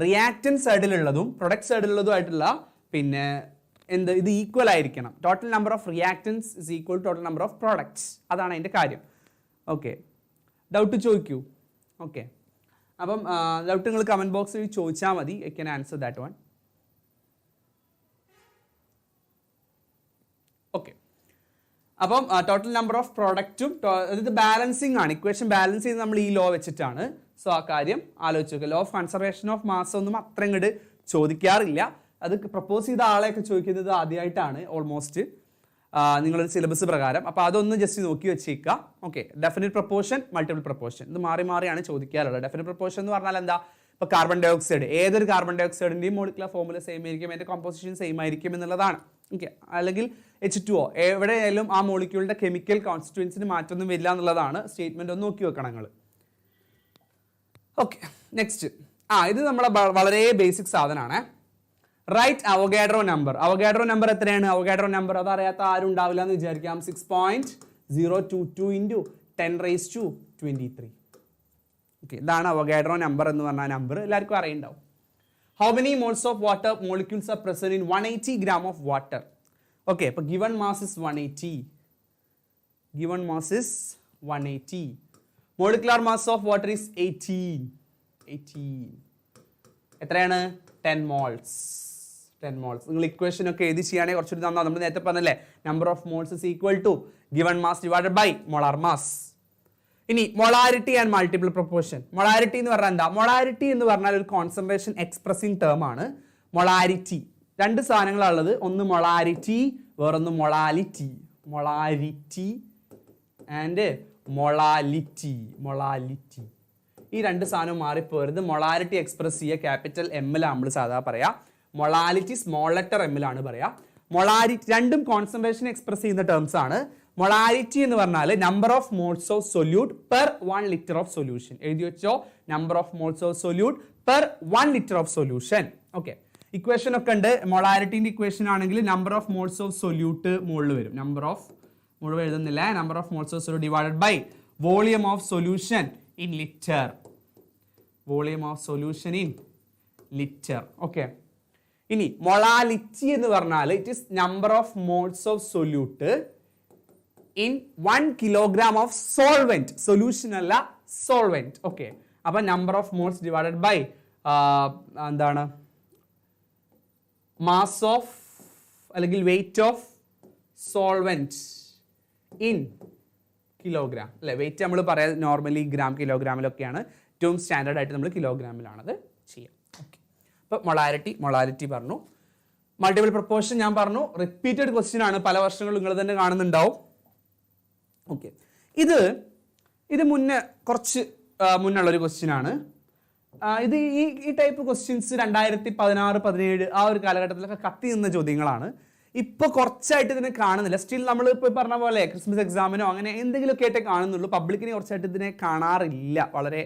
റിയാക്റ്റൻ സൈഡിലുള്ളതും പ്രൊഡക്റ്റ് സൈഡിലുള്ളതുമായിട്ടുള്ള പിന്നെ എന്ത് ഇത് ഈക്വൽ ആയിരിക്കണം. Total number of reactants is equal to total number of products. അതാണ് അതിൻ്റെ കാര്യം. ഓക്കെ, ഡൗട്ട് ചോദിക്കൂ. ഓക്കെ, അപ്പം ഡൗട്ട് നിങ്ങൾ കമൻറ്റ് ബോക്സിൽ ചോദിച്ചാൽ മതി. I can answer that one. Okay, അപ്പം ടോട്ടൽ നമ്പർ ഓഫ് പ്രോഡക്റ്റും ഇത് ബാലൻസിങ് ആണ്, ഇക്വേഷൻ ബാലൻസ് ചെയ്ത് നമ്മൾ ഈ ലോ വെച്ചിട്ടാണ്. സോ ആ കാര്യം ആലോചിച്ച് നോക്കുക. Law of conservation of mass ഒന്നും അത്ര ഇങ്ങോട്ട് ചോദിക്കാറില്ല. അത് പ്രപ്പോസ് ചെയ്ത ആളെയൊക്കെ ചോദിക്കുന്നത് ആദ്യമായിട്ടാണ് ഓൾമോസ്റ്റ് നിങ്ങളൊരു സിലബസ് പ്രകാരം. അപ്പോൾ അതൊന്ന് ജസ്റ്റ് നോക്കി വെച്ചേക്കുക. Okay, definite proportion, multiple proportion ഇത് മാറി മാറിയാണ് ചോദിക്കാറുള്ളത്. ഡെഫിനിറ്റ് പ്രപ്പോർഷൻ എന്ന് പറഞ്ഞാൽ എന്താ? ഇപ്പോൾ കാർബൺ ഡൈ ഓക്സൈഡ്, ഏതൊരു കാർബൺ ഡൈ ഓക്സൈഡിൻ്റെയും മോളിക്കുലർ ഫോർമുല സെയിം ആയിരിക്കും, അതിൻ്റെ കോമ്പോസിഷൻ സെയിം ആയിരിക്കും എന്നുള്ളതാണ്. ഓക്കെ, അല്ലെങ്കിൽ H2O എവിടെയായാലും ആ മോളിക്യൂളിൻ്റെ കെമിക്കൽ കോൺസ്റ്റിറ്റ്യുവൻസിന് മാറ്റമൊന്നും വരില്ല എന്നുള്ളതാണ് സ്റ്റേറ്റ്മെന്റ്. ഒന്ന് നോക്കി വെക്കണം നിങ്ങൾ. ഓക്കെ, നെക്സ്റ്റ് ഇത് നമ്മളെ വളരെ ബേസിക് സാധനമാണ്. Right Avogadro number. Avogadro number എത്രയാണ്? അവോഗാഡ്രോ നമ്പർ അതറിയാത്ത ആരും ഉണ്ടാവില്ല എന്ന് വിചാരിക്കാം. 6.022 × 10⁻23. ഓക്കെ, ഇതാണ് അവോഗാഡ്രോ നമ്പർ എന്ന് പറഞ്ഞ നമ്പർ എല്ലാവർക്കും അറിയുണ്ടാവും. How many moles of water molecules are present in 180 gram of water? Okay, അപ്പോൾ given mass is 180. Given mass is 180. Molecular mass of water is 18. എത്രയാണ്? 10 moles. 10 moles. നിങ്ങൾ ഇക്വേഷൻ ഒക്കെ എഴുതി ചെയ്യുകയാണെങ്കിൽ കുറച്ചുകൂടി നന്നാവും. നമ്മൾ നേരത്തെ പറഞ്ഞല്ലേ, number of moles is equal to given mass divided by molar mass. ഇനി molarity and multiple proportion. Molarity എന്ന് പറഞ്ഞാൽ എന്താ? മൊളാരിറ്റി എന്ന് പറഞ്ഞാൽ ഒരു കോൺസെൻട്രേഷൻ എക്സ്പ്രസിംഗ് ടേം ആണ്. മൊളാരിറ്റി രണ്ട് സാധനങ്ങളുള്ളത്, ഒന്ന് മൊളാരിറ്റി, വേറൊന്ന് molality. Molarity and molality. Molality ഈ രണ്ട് സാധനം മാറിപ്പോരുത്. മൊളാരിറ്റി എക്സ്പ്രസ് ചെയ്യുക ക്യാപിറ്റൽ എമ്മിലാണ് നമ്മൾ സാധാരണ പറയാ. മൊളാലിറ്റി സ്മോൾ ലെറ്റർ എമ്മിലാണ് പറയാ. മൊളാരിറ്റി രണ്ടും കോൺസെൻട്രേഷൻ എക്സ്പ്രസ് ചെയ്യുന്ന ടേംസ് ആണ്. മൊളാരിറ്റി എന്ന് പറഞ്ഞാൽ number of moles of solute per 1 liter of solution. എഴുതി വെച്ചോ, number of moles of solute per 1 liter of solution. Okay, equation ഒക്കെ ഉണ്ട്. മൊളാരിറ്റിന്റെ ഇക്വേഷൻ ആണെങ്കിൽ number of moles of solute മുകളിൽ വരും. നമ്പർ ഓഫ് മുഴുവൻ എഴുതുന്നില്ല. Number of moles of solute divided by volume of solution in litre. Volume of solution in litre. Okay, ഇനി molality എന്ന് പറഞ്ഞാൽ it is number of moles of solute in 1 kilogram of solvent. Solution അല്ല, solvent. Okay, അപ്പൊ number of moles divided by എന്താണ് mass of അല്ലെങ്കിൽ weight of solvent in kilogram അല്ലെ. Weight നമ്മൾ പറയാം നോർമലി ഗ്രാം കിലോഗ്രാമിലൊക്കെയാണ്. ഏറ്റവും സ്റ്റാൻഡേർഡ് ആയിട്ട് നമ്മൾ കിലോഗ്രാമിലാണത് ചെയ്യുക. ഓക്കെ, അപ്പോൾ മൊളാരിറ്റി പറഞ്ഞു. മൾട്ടിപ്പിൾ പ്രൊപ്പോർഷൻ ഞാൻ പറഞ്ഞു, റിപ്പീറ്റഡ് ക്വസ്റ്റ്യൻ ആണ്, പല വർഷങ്ങളും നിങ്ങൾ തന്നെ കാണുന്നുണ്ടാവും. ഓക്കെ, ഇത് മുന്നേ കുറച്ച് മുന്നുള്ളൊരു ക്വസ്റ്റ്യൻ ആണ്. ഇത് ഈ ടൈപ്പ് ക്വസ്റ്റ്യൻസ് 2016-17 ആ ഒരു കാലഘട്ടത്തിലൊക്കെ കത്തി നിന്ന ചോദ്യങ്ങളാണ്. ഇപ്പോൾ കുറച്ചായിട്ട് ഇതിനെ കാണുന്നില്ല. സ്റ്റിൽ നമ്മൾ ഇപ്പോൾ പറഞ്ഞ പോലെ ക്രിസ്മസ് എക്സാമിനോ അങ്ങനെ എന്തെങ്കിലുമൊക്കെ ആയിട്ടേ കാണുന്നുള്ളൂ. പബ്ലിക്കിനെ കുറച്ചായിട്ട് ഇതിനെ കാണാറില്ല. വളരെ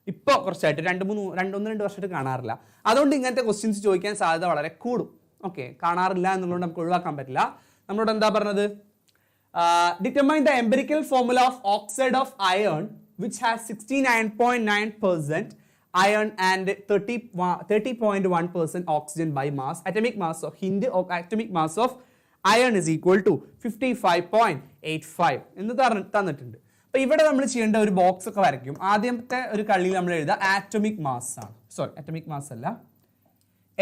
ഇപ്പോൾ കുറച്ചായിട്ട് 1-2 വർഷമായിട്ട് കാണാറില്ല. അതുകൊണ്ട് ഇങ്ങനത്തെ ക്വസ്റ്റ്യൻസ് ചോദിക്കാൻ സാധ്യത വളരെ കൂടും. ഓക്കെ, കാണാറില്ല എന്നുള്ളത് നമുക്ക് ഒഴിവാക്കാൻ പറ്റില്ല. നമ്മളോട് എന്താ പറഞ്ഞത്? Determine the empirical formula of oxide of iron which has 69.9% iron and 30.1% oxygen by mass. Atomic mass of atomic mass of iron is equal to 55.85 എന്ന് തന്നിട്ടുണ്ട്. അപ്പൊ ഇവിടെ നമ്മൾ ചെയ്യേണ്ട ഒരു ബോക്സ് ഒക്കെ വരയ്ക്കും. ആദ്യത്തെ ഒരു കളിയിൽ നമ്മൾ എഴുതുക ആറ്റോമിക് മാസ് ആണ്. സോറി, ആറ്റോമിക് മാസ് അല്ല,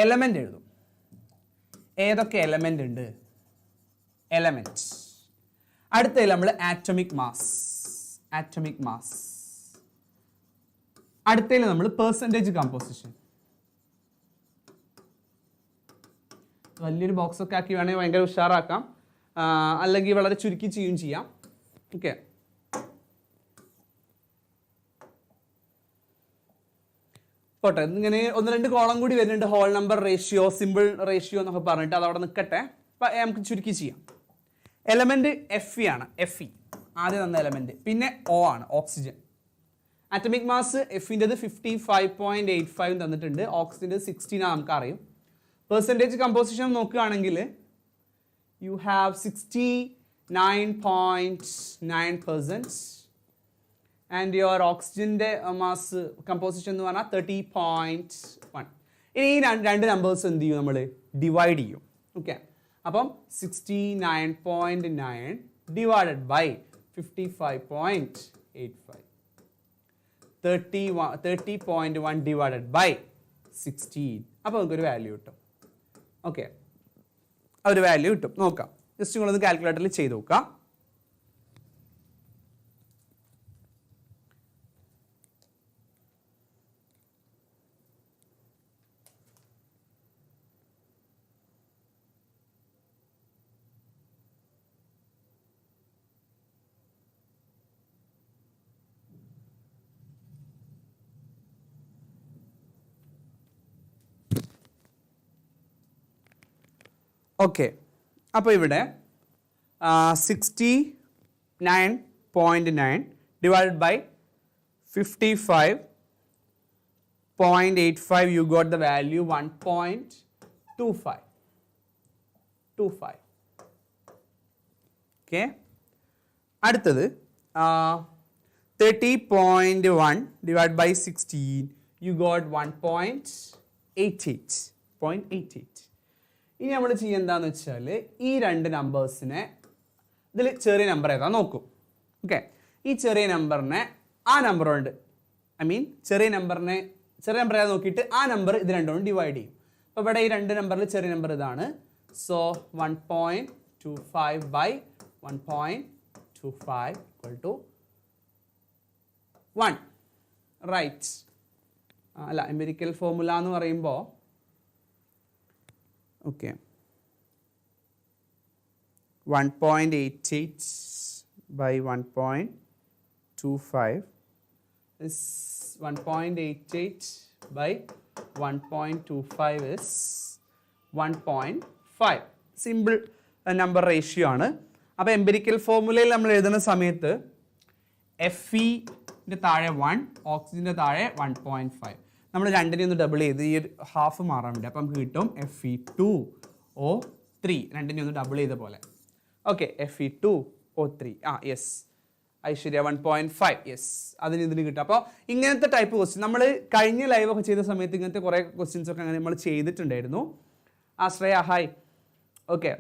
എലമെന്റ് എഴുതും. ഏതൊക്കെ എലമെന്റ് ഉണ്ട്? എലമെന്റ്. അടുത്തതിൽ നമ്മൾ ആറ്റോമിക് മാസ്. അടുത്തതിൽ നമ്മൾ പെർസെൻറ്റേജ് കമ്പോസിഷൻ. വലിയൊരു ബോക്സ് ഒക്കെ ആക്കി വേണമെങ്കിൽ ഭയങ്കര ഉഷാറാക്കാം, അല്ലെങ്കിൽ വളരെ ചുരുക്കി ചെയ്യുകയും ചെയ്യാം. ഓക്കെ, പോട്ടെ. ഇങ്ങനെ 1-2 കോളം കൂടി വരുന്നുണ്ട്. Whole number ratio, simple ratio എന്നൊക്കെ പറഞ്ഞിട്ട് അതവിടെ നിൽക്കട്ടെ. അപ്പം നമുക്ക് ചുരുക്കി ചെയ്യാം. എലമെന്റ് Fe ആണ്. Fe ആദ്യം തന്ന എലമെന്റ്. പിന്നെ O ആണ്, ഓക്സിജൻ. ആറ്റമിക് മാസ് എഫിൻ്റെത് 55.85 തന്നിട്ടുണ്ട്. ഓക്സിജൻ്റെ 16 നമുക്ക് അറിയും. പെർസെൻറ്റേജ് കമ്പോസിഷൻ നോക്കുകയാണെങ്കിൽ യു ഹാവ് 69.9% ആൻഡ് യുവർ ഓക്സിജൻ്റെ മാസ് കമ്പോസിഷൻ എന്ന് പറഞ്ഞാൽ 30.1. ഇനി ഈ രണ്ട് നമ്പേഴ്സ് എന്ത് ചെയ്യും? നമ്മൾ ഡിവൈഡ് ചെയ്യും. ഓക്കെ, അപ്പം 69.9 ഡിവൈഡഡ് ബൈ 55.85. 30.1 divided by 16. അപ്പോൾ നമുക്കൊരു വാല്യൂ കിട്ടും. ഓക്കെ, ഒരു വാല്യൂ കിട്ടും. നോക്കാം, ജസ്റ്റ് നിങ്ങളൊന്ന് കാൽക്കുലേറ്ററിൽ ചെയ്ത് നോക്കാം. ഓക്കെ, അപ്പോൾ ഇവിടെ 69.9 divided by 55.85, you got the value 1.25. Okay, അടുത്തത് 30.1 divided by 16, you got 1.88. ഇനി നമ്മൾ ചെയ്യുക എന്താന്ന് വെച്ചാൽ ഈ രണ്ട് നമ്പേഴ്സിനെ, ഇതിൽ ചെറിയ നമ്പർ ഏതാ നോക്കൂ. ഓക്കെ, ഈ ചെറിയ നമ്പറിനെ ആ നമ്പറുണ്ട്, ചെറിയ നമ്പർ ഏതാ നോക്കിയിട്ട് ആ നമ്പർ ഇത് രണ്ടും ഡിവൈഡ് ചെയ്യും. അപ്പോൾ ഇവിടെ ഈ രണ്ട് നമ്പറിൽ ചെറിയ നമ്പർ ഇതാണ്. So 1.25 by 1.25 equal to 1. Right. അല്ല, എംപിരിക്കൽ ഫോർമുല എന്ന് പറയുമ്പോൾ okay 1.88 by 1.25 is 1.88 by 1.25 is 1.5. Simple number ratio ആണ്. അപ്പോൾ എംപിരിക്കൽ ഫോർമുലയിൽ നമ്മൾ എഴുതുന്ന സമയത്ത് Fe താഴെ 1, ഓക്സിജൻ്റെ താഴെ 1.5. നമ്മൾ രണ്ടിനെ ഒന്ന് ഡബിൾ ചെയ്ത് ഈ ഒരു ഹാഫ് മാറാൻ വേണ്ടി അപ്പം നമുക്ക് കിട്ടും Fe2O3, രണ്ടിനെ ഒന്ന് ഡബിൾ ചെയ്ത പോലെ. Okay, Fe2O3, yes Aishwarya 1.5, yes, ഇതിന് കിട്ടും. അപ്പോൾ ഇങ്ങനത്തെ ടൈപ്പ് ക്വസ്റ്റ്യൻ നമ്മൾ കഴിഞ്ഞ ലൈവ് ഒക്കെ ചെയ്ത സമയത്ത് ഇങ്ങനത്തെ കുറേ ക്വസ്റ്റ്യൻസ് ഒക്കെ അങ്ങനെ നമ്മൾ ചെയ്തിട്ടുണ്ടായിരുന്നു. ആശ്രയ ഹായ്. ഓക്കെ,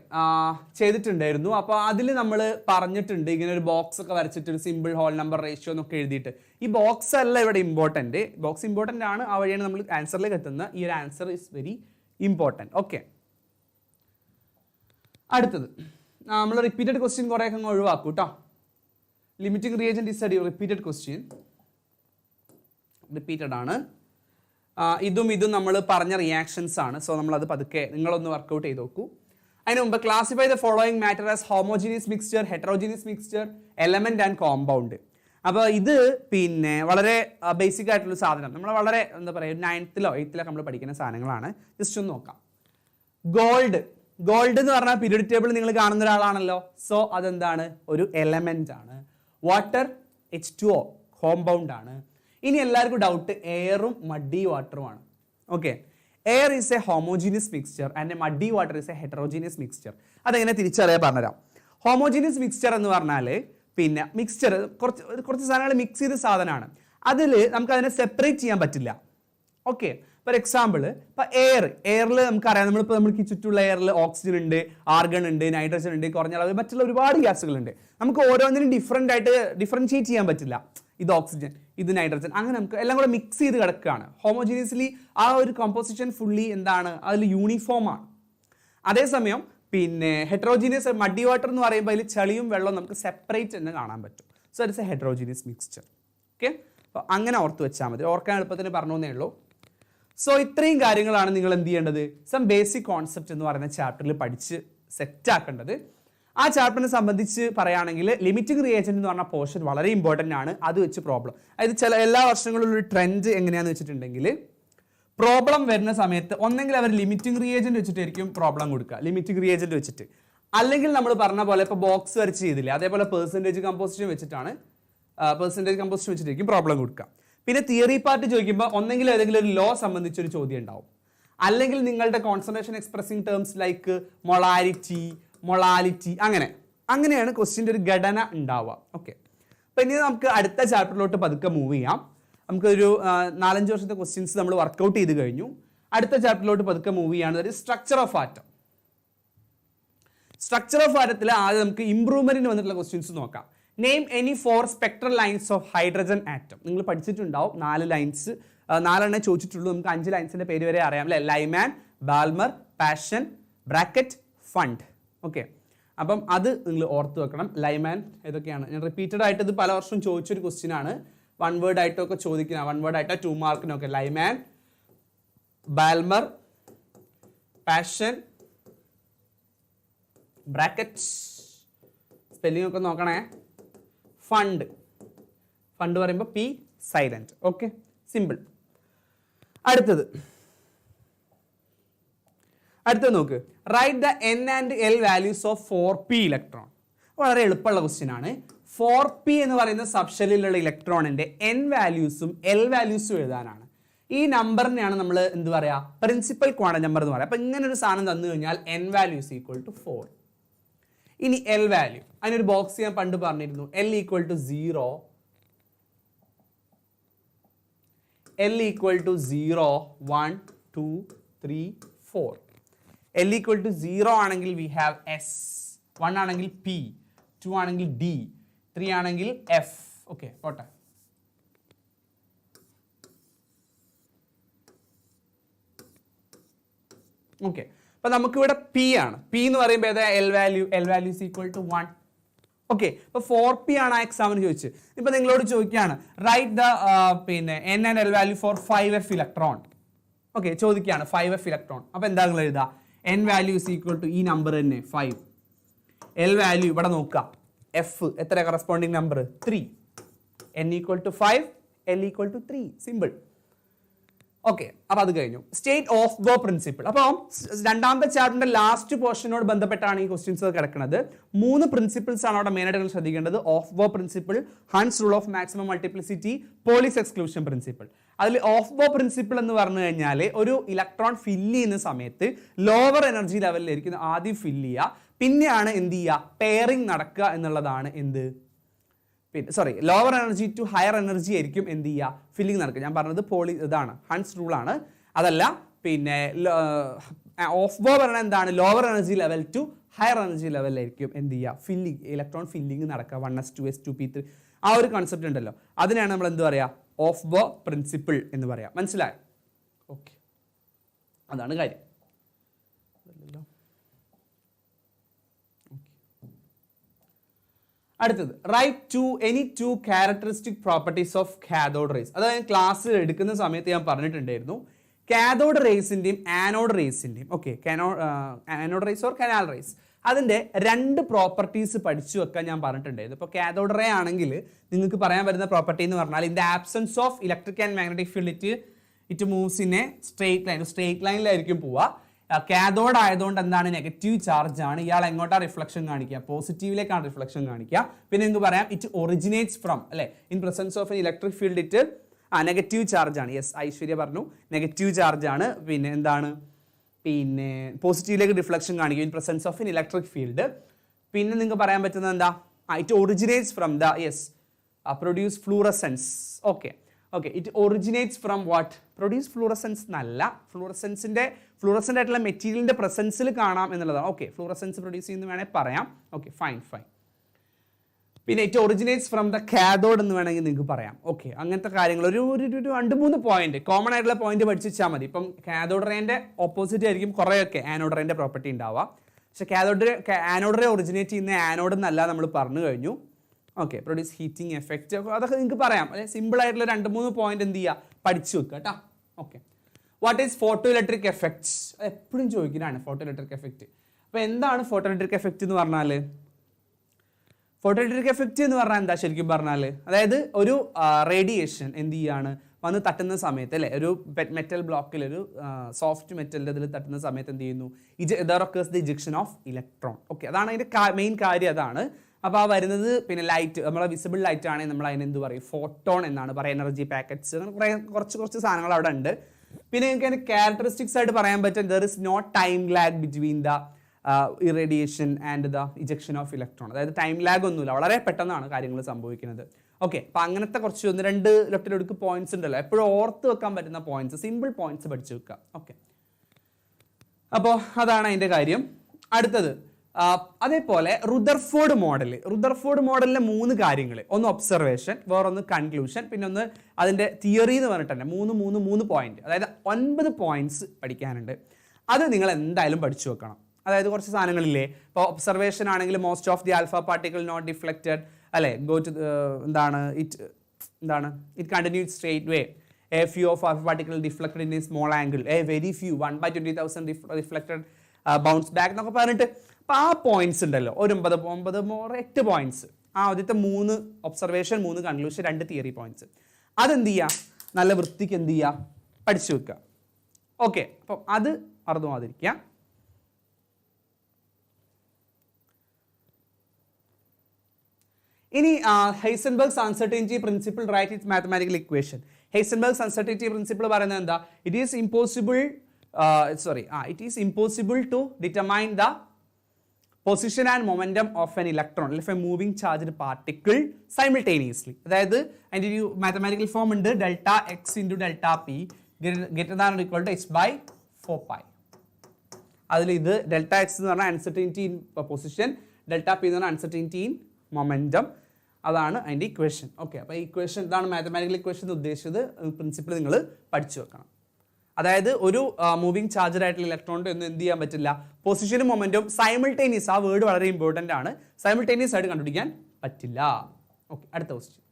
ചെയ്തിട്ടുണ്ടായിരുന്നു. അപ്പോൾ അതിൽ നമ്മൾ പറഞ്ഞിട്ടുണ്ട് ഇങ്ങനെ ഒരു ബോക്സ് ഒക്കെ വരച്ചിട്ട് ഒരു സിമ്പിൾ ഹോൾ നമ്പർ റേഷ്യോ എന്നൊക്കെ എഴുതിയിട്ട്. ഈ ബോക്സ് അല്ല ഇവിടെ ഇമ്പോർട്ടൻറ്റ്, ബോക്സ് ഇമ്പോർട്ടൻ്റ് ആണ്, ആ വഴിയാണ് നമ്മൾ ആൻസറിലേക്ക് എത്തുന്നത്. ഈ ഒരു answer is very important. Okay, അടുത്തത് നമ്മൾ റിപ്പീറ്റഡ് ക്വസ്റ്റ്യൻ കുറേയൊക്കെ അങ്ങ് ഒഴിവാക്കും കേട്ടോ. Limiting reagent is A repeated question, repeated ആണ്. ഇതും നമ്മൾ പറഞ്ഞ റിയാക്ഷൻസ് ആണ്. സോ നമ്മളത് പതുക്കെ നിങ്ങളൊന്ന് വർക്കൗട്ട് ചെയ്ത് നോക്കൂ. അതിന് മുമ്പ് classify the following matter as homogeneous mixture, heterogeneous mixture, element and compound. അപ്പോൾ ഇത് വളരെ ബേസിക് ആയിട്ടുള്ള സാധനം, നമ്മൾ വളരെ എന്താ പറയുക 9th-ലോ 8th-ലോ നമ്മൾ പഠിക്കുന്ന സാധനങ്ങളാണ്. ജസ്റ്റ് ഒന്ന് നോക്കാം. ഗോൾഡ് എന്ന് പറഞ്ഞാൽ പീരിയോഡിക് ടേബിൾ നിങ്ങൾ കാണുന്ന ഒരാളാണല്ലോ. സോ അതെന്താണ്? ഒരു എലമെന്റ് ആണ്. വാട്ടർ H2O കോമ്പൗണ്ട് ആണ്. ഇനി എല്ലാവർക്കും ഡൗട്ട് എയറും മഡി വാട്ടറുമാണ്. Okay, air is a homogeneous mixture and muddy water is a heterogeneous mixture. അതെങ്ങനെ തിരിച്ചറിയാൻ പറഞ്ഞുതരാം. ഹോമോജീനിയസ് മിക്സ്ചർ എന്ന് പറഞ്ഞാൽ മിക്സ്ചർ കുറച്ച് സാധനങ്ങൾ മിക്സ് ചെയ്ത സാധനമാണ്. അതിൽ നമുക്ക് അതിനെ സെപ്പറേറ്റ് ചെയ്യാൻ പറ്റില്ല. ഓക്കെ, ഫോർ എക്സാമ്പിൾ ഇപ്പം എയറിൽ നമുക്കറിയാം, നമുക്ക് ചുറ്റുള്ള എയറിൽ ഓക്സിജൻ ഉണ്ട്, ആർഗൺ ഉണ്ട്, നൈട്രജൻ ഉണ്ട്, കുറഞ്ഞ അളവ് മറ്റുള്ള ഒരുപാട് ഗ്യാസുകളുണ്ട്. നമുക്ക് ഓരോന്നിനും ഡിഫറൻഷിയേറ്റ് ചെയ്യാൻ പറ്റില്ല. ഇത് ഓക്സിജൻ, ഇത് നൈട്രജൻ, അങ്ങനെ നമുക്ക് എല്ലാം കൂടെ മിക്സ് ചെയ്ത് കിടക്കുകയാണ്. ഹോമോജീനിയസ്ലി ആ ഒരു കോമ്പോസിഷൻ ഫുള്ളി എന്താണ്, അതിൽ യൂണിഫോം ആണ്. അതേസമയം ഹെറ്ററോജീനിയസ് മഡി വാട്ടർ എന്ന് പറയുമ്പോൾ അതിൽ ചളിയും വെള്ളവും നമുക്ക് സെപ്പറേറ്റ് തന്നെ കാണാൻ പറ്റും. So it's A heterogeneous mixture. Okay, അപ്പോൾ അങ്ങനെ ഓർത്ത് വെച്ചാൽ മതി. ഓർക്കാൻ എളുപ്പത്തിന് പറഞ്ഞേ ഉള്ളൂ. സോ ഇത്രയും കാര്യങ്ങളാണ് നിങ്ങൾ എന്ത് ചെയ്യേണ്ടത്, സം ബേസിക് കോൺസെപ്റ്റ് എന്ന് പറയുന്ന ചാപ്റ്ററിൽ പഠിച്ച് സെറ്റ് ആക്കേണ്ടത്. ആ ചാപ്റ്ററിനെ സംബന്ധിച്ച് പറയുകയാണെങ്കിൽ ലിമിറ്റിംഗ് റിയേജന്റ് എന്ന് പറഞ്ഞ പോർഷൻ വളരെ ഇമ്പോർട്ടൻ്റ് ആണ്. അത് വെച്ച് പ്രോബ്ലം, അതായത് എല്ലാ വർഷങ്ങളിലും ഒരു ട്രെൻഡ് എങ്ങനെയാണെന്ന് വെച്ചിട്ടുണ്ടെങ്കിൽ പ്രോബ്ലം വരുന്ന സമയത്ത് ഒന്നെങ്കിൽ അവർ ലിമിറ്റിംഗ് റിയേജന്റ് വെച്ചിട്ടായിരിക്കും പ്രോബ്ലം കൊടുക്കുക, ലിമിറ്റിംഗ് റിയേജന്റ് വെച്ചിട്ട്, അല്ലെങ്കിൽ നമ്മൾ പറഞ്ഞ പോലെ ഇപ്പോൾ ബോക്സ് വരച്ച് ചെയ്തില്ലേ അതേപോലെ പെർസെൻറ്റേജ് കമ്പോസിഷൻ വെച്ചിട്ടായിരിക്കും പ്രോബ്ലം കൊടുക്കുക. പിന്നെ തിയറി പാർട്ട് ചോദിക്കുമ്പോൾ ഒന്നെങ്കിൽ ഏതെങ്കിലും ഒരു ലോ സംബന്ധിച്ചൊരു ചോദ്യം ഉണ്ടാവും, അല്ലെങ്കിൽ നിങ്ങളുടെ concentration expressing terms like molality അങ്ങനെയാണ് ക്വസ്റ്റ്യൻ്റെ ഒരു ഘടന ഉണ്ടാവുക. ഓക്കെ, അപ്പോൾ ഇനി നമുക്ക് അടുത്ത ചാപ്റ്ററിലോട്ട് പതുക്കെ മൂവ് ചെയ്യാം. നമുക്കൊരു 4-5 വർഷത്തെ ക്വസ്റ്റ്യൻസ് നമ്മൾ വർക്കൗട്ട് ചെയ്ത് കഴിഞ്ഞു. അടുത്ത ചാപ്റ്ററിലോട്ട് പതുക്കെ മൂവ് ചെയ്യാണ് structure of atom. Structure of ആറ്റത്തിൽ ആദ്യം നമുക്ക് ഇംപ്രൂവ്മെന്റിന് വന്നിട്ടുള്ള ക്വസ്റ്റ്യൻസ് നോക്കാം. Name any 4 spectral lines of hydrogen atom. നിങ്ങൾ പഠിച്ചിട്ടുണ്ടാവും 4 ലൈൻസ്, 4 ചോദിച്ചിട്ടുള്ളൂ. നമുക്ക് 5 ലൈൻസിന്റെ പേര് വരെ അറിയാം അല്ലേ? Lyman, Balmer, Paschen, Brackett, Pfund. Okay, അപ്പം അത് നിങ്ങൾ ഓർത്ത് വെക്കണം. ലൈമാൻ ഏതൊക്കെയാണ്? ഞാൻ റിപ്പീറ്റഡ് ആയിട്ട് ഇത് പല വർഷവും ചോദിച്ചൊരു ക്വസ്റ്റ്യൻ ആണ്. 1 വേർഡ് ആയിട്ടൊക്കെ ചോദിക്കുന്ന, 1 വേർഡ് ആയിട്ടോ 2 മാർക്കിനൊക്കെ. Lyman, Balmer, Paschen, Brackett, spelling ഒക്കെ നോക്കണേ. ഫണ്ട് പറയുമ്പോൾ പി സൈലന്റ്. Okay, simple. അടുത്ത നോക്ക്, write the n and l values of 4p electron. വളരെ എളുപ്പമുള്ള ക്വസ്റ്റ്യൻ ആണ്. 4p എന്ന് പറയുന്ന സബ്ഷെല്ലിലുള്ള ഇലക്ട്രോണിന്റെ n വാല്യൂസും l വാല്യൂസും എഴുതാനാണ്. ഈ നമ്പറിനെയാണ് നമ്മൾ എന്ത് പറയാ, പ്രിൻസിപ്പൽ ക്വാണ്ടം നമ്പർ എന്ന് പറയാം. അപ്പൊ ഇങ്ങനെ ഒരു സാധനം തന്നു കഴിഞ്ഞാൽ n വാല്യൂസ് ഈക്വൽ ടു 4. ഇനി l വാല്യൂ, അതിനൊരു ബോക്സ് ഞാൻ പണ്ട് പറഞ്ഞിരുന്നു. l equal to 0, l equal to 0 1 2 3 4. l equal to 0 ആണെങ്കിൽ വി ഹാവ് s, 1 ആണെങ്കിൽ p, 2 ആണെങ്കിൽ d, 3 ആണെങ്കിൽ f. ഓക്കെ, പോട്ടെ. ഓക്കെ, അപ്പൊ നമുക്ക് ഇവിടെ p ആണ്. p എന്ന് പറയുമ്പോൾ ഏതാ l value is equal to 1. Okay, അപ്പൊ 4p ആണ് ആ എക്സാമിന് ചോദിച്ചത്. ഇപ്പൊ നിങ്ങളോട് ചോദിക്കുകയാണ് റൈറ്റ് ദ പിന്നെ n and l value for 5f electron. Okay, ചോദിക്കുകയാണ് 5f ഇലക്ട്രോൺ. അപ്പൊ എന്താ നിങ്ങൾ എഴുതുക, n value is equal to ഈ നമ്പർ തന്നെ 5, l വാല്യൂ ഇവിടെ നോക്കുക f എത്ര corresponding number 3, n equal to 5, l equal to 3. Simple. Okay, അപ്പൊ അത് കഴിഞ്ഞു. സ്റ്റേറ്റ് ഓഫ് ബോ പ്രിൻസിപ്പിൾ. അപ്പൊ രണ്ടാമത്തെ ചാപ്റ്ററിന്റെ ലാസ്റ്റ് പോർഷനോട് ബന്ധപ്പെട്ടാണ് ഈ ക്വസ്റ്റ്യൻസ് കിടക്കുന്നത്. 3 പ്രിൻസിപ്പിൾസ് ആണ് അവിടെ മെയിനായിട്ട് നിങ്ങൾ ശ്രദ്ധിക്കേണ്ടത്. ഓഫ് ബോ principle, Hund's rule of maximum multiplicity, polis exclusion principle. അതിൽ ഓഫ് ബോ പ്രിൻസിപ്പിൾ എന്ന് പറഞ്ഞു കഴിഞ്ഞാൽ ഒരു ഇലക്ട്രോൺ ഫില്ല് ചെയ്യുന്ന സമയത്ത് ലോവർ എനർജി ലെവലിലായിരിക്കും ആദ്യം ഫില്ല് ചെയ്യുക, പിന്നെയാണ് എന്ത് ചെയ്യുക, പെയറിംഗ് നടക്കുക എന്നുള്ളതാണ്. എന്ത്, പിന്നെ sorry, lower energy to higher energy ആയിരിക്കും എന്ത് ചെയ്യുക, ഫില്ലിംഗ് നടക്കുക. ഞാൻ പറഞ്ഞത് ഇതാണ് ഹൺസ് റൂൾ ആണ്. അതല്ല പിന്നെ ഓഫ് ബോ പറഞ്ഞാൽ എന്താണ്, lower energy level to higher energy ലെവലിലായിരിക്കും എന്ത് ചെയ്യുക, ഫില്ലിംഗ്, ഇലക്ട്രോൺ ഫില്ലിംഗ് നടക്കുക. 1s 2s 2p3 ആ ഒരു കോൺസെപ്റ്റ് ഉണ്ടല്ലോ, അതിനാണ് നമ്മൾ എന്ത് പറയുക, ഓഫ് ബോ പ്രിൻസിപ്പിൾ എന്ന് പറയാം. മനസ്സിലായോ? ഓക്കെ, അതാണ് കാര്യം. അടുത്തത്, write to any 2 characteristic properties of cathode rays. അതായത് ക്ലാസ്സിൽ എടുക്കുന്ന സമയത്ത് ഞാൻ പറഞ്ഞിട്ടുണ്ടായിരുന്നു, കാഥോഡ് റേസിന്റെയും ആനോഡ് റേസിന്റെയും, okay, anode rays or canal rays, അതിന്റെ 2 പ്രോപ്പർട്ടീസ് പഠിച്ചു വെക്കാൻ ഞാൻ പറഞ്ഞിട്ടുണ്ടായിരുന്നു. ഇപ്പോൾ കാഥോഡ് റേ ആണെങ്കിൽ നിങ്ങൾക്ക് പറയാൻ വരുന്ന പ്രോപ്പർട്ടി എന്ന് പറഞ്ഞാൽ, in the absence of electric and magnetic field it moves in a straight ലൈനിലായിരിക്കും പോവുക. കാഥോഡ് ആയതുകൊണ്ട് എന്താണ്, നെഗറ്റീവ് ചാർജ് ആണ്. ഇയാൾ എങ്ങോട്ടാ റിഫ്ലക്ഷൻ കാണിക്കുക, പോസിറ്റീവിലേക്കാണ് റിഫ്ലക്ഷൻ കാണിക്കുക. പിന്നെ നിങ്ങൾക്ക് പറയാം ഇറ്റ് ഒറിജിനേറ്റ്സ് ഫ്രം, അല്ലെ, in presence of an electric field it negative charge ആണ്. യെസ്, ഐശ്വര്യ പറഞ്ഞു നെഗറ്റീവ് ചാർജ് ആണ്. പിന്നെ എന്താണ്, പിന്നെ പോസിറ്റീവിലേക്ക് റിഫ്ലക്ഷൻ കാണിക്കും in presence of an electric field. പിന്നെ നിങ്ങൾക്ക് പറയാൻ പറ്റുന്നത് എന്താ, it originates from the, yes, produce fluorescence. Okay, it originates from what, produce fluorescence എന്നല്ല, ഫ്ലൂറസെന്റ് ആയിട്ടുള്ള മെറ്റീരിയലിന്റെ പ്രസൻസിൽ കാണാം എന്നുള്ളതാണ്. ഓക്കെ, ഫ്ലൂറസെൻസ് പ്രൊഡ്യൂസ് ചെയ്യുന്ന വേണേൽ പറയാം. Okay, fine. പിന്നെ it originates from the cathode എന്ന് വേണമെങ്കിൽ നിങ്ങൾക്ക് പറയാം. ഓക്കെ, അങ്ങനത്തെ കാര്യങ്ങൾ ഒരു 2-3 പോയിന്റ്, കോമൺ ആയിട്ടുള്ള പോയിന്റ് പഠിച്ചു വെച്ചാൽ മതി. ഇപ്പം കാഥോഡ് റേന്റെ ഓപ്പോസിറ്റ് ആയിരിക്കും കുറേയൊക്കെ ആനോഡ് റേന്റെ പ്രോപ്പർട്ടി ഉണ്ടാവുക. പക്ഷെ ആനോഡ് റേ ഒറിജിനേറ്റ് ചെയ്യുന്ന ആനോഡ് എന്നല്ല നമ്മൾ പറഞ്ഞു കഴിഞ്ഞു. ഓക്കെ, പ്രൊഡ്യൂസ് ഹീറ്റിംഗ് എഫക്റ്റ്, അതൊക്കെ നിങ്ങൾക്ക് പറയാം. അല്ലെ, സിമ്പിൾ ആയിട്ടുള്ള 2-3 പോയിന്റ് എന്ത് ചെയ്യുക, പഠിച്ചു വെക്കുക കേട്ടോ. Okay, what is photo electric effect, എപ്പോഴും ചോദിക്കുന്നതാണ് ഫോട്ടോ ഇലക്ട്രിക് എഫക്റ്റ്. അപ്പോൾ എന്താണ് ഫോട്ടോ ഇലക്ട്രിക് എഫക്റ്റ് എന്ന് പറഞ്ഞാൽ, ഫോട്ടോ ഇലക്ട്രിക് എഫക്റ്റ് എന്ന് പറഞ്ഞാൽ എന്താ ശരിക്കും പറഞ്ഞാൽ, അതായത് ഒരു റേഡിയേഷൻ എന്ത് ചെയ്യാണ്, വന്ന് തട്ടുന്ന സമയത്ത്, അല്ലെ, ഒരു മെറ്റൽ ബ്ലോക്കിൽ, ഒരു സോഫ്റ്റ് മെറ്റലിൻ്റെ ഇതിൽ തട്ടുന്ന സമയത്ത് എന്ത് ചെയ്യുന്നു, there occurs the ejection of electron. Okay, അതാണ് അതിൻ്റെ മെയിൻ കാര്യം, അതാണ്. അപ്പോൾ ആ വരുന്നത് പിന്നെ ലൈറ്റ്, നമ്മളെ വിസിബിൾ ലൈറ്റ് ആണെങ്കിൽ നമ്മൾ അതിന് എന്ത് പറയും, ഫോട്ടോൺ എന്നാണ് പറയുക. എനർജി പാക്കറ്റ്സ്, അങ്ങനെ കുറച്ച് സാധനങ്ങൾ അവിടെ ഉണ്ട്. പിന്നെ നിങ്ങൾക്ക് അതിന് ക്യാരക്ടറിസ്റ്റിക്സ് ആയിട്ട് പറയാൻ പറ്റും, there is no time lag between the irradiation and the ejection of electron. അതായത് ടൈം ലാഗ് ഒന്നുമില്ല, വളരെ പെട്ടെന്നാണ് കാര്യങ്ങൾ സംഭവിക്കുന്നത്. ഓക്കെ, അപ്പോൾ അങ്ങനത്തെ കുറച്ച് 1-2 ലെഫ്റ്റിലെടുക്ക് പോയിന്റ്സ് ഉണ്ടല്ലോ, എപ്പോഴും ഓർത്ത് വെക്കാൻ പറ്റുന്ന പോയിന്റ്സ്, സിമ്പിൾ പോയിന്റ്സ് പഠിച്ചു വെക്കുക. ഓക്കെ, അപ്പോൾ അതാണ് അതിൻ്റെ കാര്യം. അടുത്തത്, അതേപോലെ റുദർഫോർഡ് മോഡലിലെ 3 കാര്യങ്ങൾ, ഒന്ന് ഒബ്സർവേഷൻ, വേറൊന്ന് കൺക്ലൂഷൻ, പിന്നെ ഒന്ന് അതിൻ്റെ തിയറി എന്ന് പറഞ്ഞിട്ട് തന്നെ 3 പോയിന്റ്, അതായത് 9 പോയിന്റ്സ് പഠിക്കാനുണ്ട്. അത് നിങ്ങൾ എന്തായാലും പഠിച്ചു വെക്കണം. അതായത് കുറച്ച് സാധനങ്ങളില്ലേ, ഇപ്പോൾ ഒബ്സർവേഷൻ ആണെങ്കിൽ most of the alpha particle not deflected, അല്ലെ, go to it continue straight way, a few of alpha particle deflected in a small angle, a very few 1/20,000 reflected bounce back എന്നൊക്കെ പറഞ്ഞിട്ട്. അപ്പോൾ ആ പോയിന്റ്സ് ഉണ്ടല്ലോ, 8 points, ആ ആദ്യത്തെ 3 observation, 3 conclusion, 2 theory points, അതെന്ത് ചെയ്യുക, നല്ല വൃത്തിക്ക് എന്ത് ചെയ്യുക, പഠിച്ചു വെക്കുക. ഓക്കെ, അപ്പം അത് മറന്നു പോകാതിരിക്കുക. ഇനി Heisenberg's uncertainty principle write its mathematical equation. Heisenberg's uncertainty principle പറയുന്നത് എന്താ? It is impossible to determine the position and momentum of an electron of a moving charged particle simultaneously. അതായത് അതിൻ്റെ ഒരു മാത്തമാറ്റിക്കൽ ഫോം ഉണ്ട്, delta x into delta p greater than or equal to h by 4π. അതിൽ ഇത് delta x എന്ന് പറഞ്ഞാൽ uncertainty in position, delta p എന്ന് പറഞ്ഞാൽ അൺസർട്ടനിറ്റി ഇൻ മൊമെന്റം. അതാണ് അതിൻ്റെ ഇക്വേഷൻ. ഓക്കെ, അപ്പോൾ ഈ ഇക്വേഷൻ ഇതാണ് മാത്തമാറ്റിക്കൽ ഇക്വേഷൻ ഉദ്ദേശിച്ചത്. പ്രിൻസിപ്പിൾ നിങ്ങൾ പഠിച്ചു വെക്കണം. അതായത് ഒരു മൂവിംഗ് ചാർജർ ആയിട്ടുള്ള ഇലക്ട്രോണിൻ്റെ ഒന്നും എന്ത് ചെയ്യാൻ പറ്റില്ല, പൊസിഷനും മൊമെന്റും സൈമിൾട്ടേനിയസ്, ആ വേർഡ് വളരെ ഇമ്പോർട്ടൻ്റ് ആണ്, സൈമിൾട്ടേനിയസ് ആയിട്ട് കണ്ടുപിടിക്കാൻ പറ്റില്ല. ഓക്കെ, അടുത്ത question.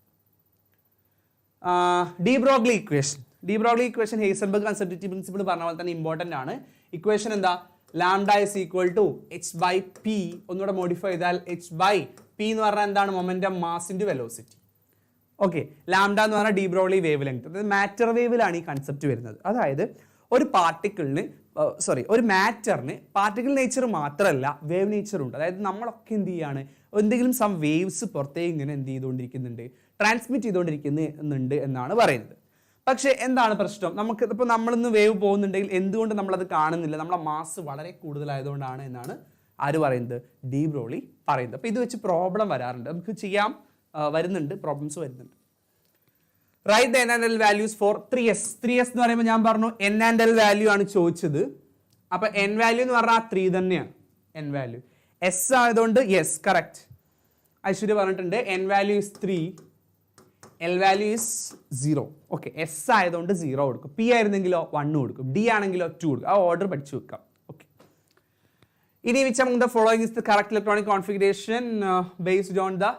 De Broglie equation. De Broglie equation Heisenberg uncertainty principle പറഞ്ഞ പോലെ തന്നെ ഇമ്പോർട്ടൻ്റ് ആണ്. ഇക്വേഷൻ എന്താ? Lambda is equal to h by p. ഒന്നുകൂടെ മോഡിഫൈ ചെയ്താൽ h by p എന്ന് പറഞ്ഞാൽ എന്താണ്? Momentum mass into velocity. Okay, lambda എന്ന് പറഞ്ഞാൽ ഡി ബ്രോഗ്ലി വേവ് ലെങ്ത്. അതായത് മാറ്റർ വേവിലാണ് ഈ കൺസെപ്റ്റ് വരുന്നത്. അതായത് ഒരു ഒരു മാറ്ററിന് പാർട്ടിക്കിൾ നേച്ചർ മാത്രമല്ല വേവ് നേച്ചർ ഉണ്ട്. അതായത് നമ്മളൊക്കെ എന്ത് ചെയ്യാണ്, എന്തെങ്കിലും സം വേവ്സ് പുറത്തേക്ക് ഇങ്ങനെ എന്ത് ചെയ്തുകൊണ്ടിരിക്കുന്നുണ്ട്, ട്രാൻസ്മിറ്റ് ചെയ്തുകൊണ്ടിരിക്കുന്നുണ്ട് എന്നാണ് പറയുന്നത്. പക്ഷേ എന്താണ് പ്രശ്നം? നമുക്ക് ഇപ്പോൾ നമ്മളിന്ന് വേവ് പോകുന്നുണ്ടെങ്കിൽ എന്തുകൊണ്ട് നമ്മളത് കാണുന്നില്ല? നമ്മളെ മാസ് വളരെ കൂടുതലായതുകൊണ്ടാണ് എന്നാണ് ആര് പറയുന്നത്? ഡി ബ്രോഗ്ലി പറയുന്നത്. അപ്പോൾ ഇത് വെച്ച് പ്രോബ്ലം വരാറുണ്ട്, നമുക്ക് ചെയ്യാം, വരുന്നുണ്ട്, പ്രോബ്ലംസ് വരുന്നുണ്ട്. Write the n and l values for 3s. 3s എന്ന് പറയുമ്പോൾ ഞാൻ പറഞ്ഞു n and l വാല്യൂ ആണ് ചോദിച്ചത്. അപ്പോൾ n വാല്യൂ എന്ന് പറഞ്ഞാൽ 3 തന്നെയാണ് n വാല്യൂ. s ആയതുകൊണ്ട് യെസ് കറക്റ്റ്, ഐശ്വര്യ പറഞ്ഞിട്ടുണ്ട് n value is 3, l value is 0. Okay, s ആയതുകൊണ്ട് 0 കൊടുക്കും, p ആയിരുന്നെങ്കിലോ 1 കൊടുക്കും, d ആണെങ്കിലോ 2 കൊടുക്കും. ആ ഓർഡർ പഠിച്ചു വെക്കാം. ഓക്കെ, ഇനി which among the following is the correct electronic configuration based on the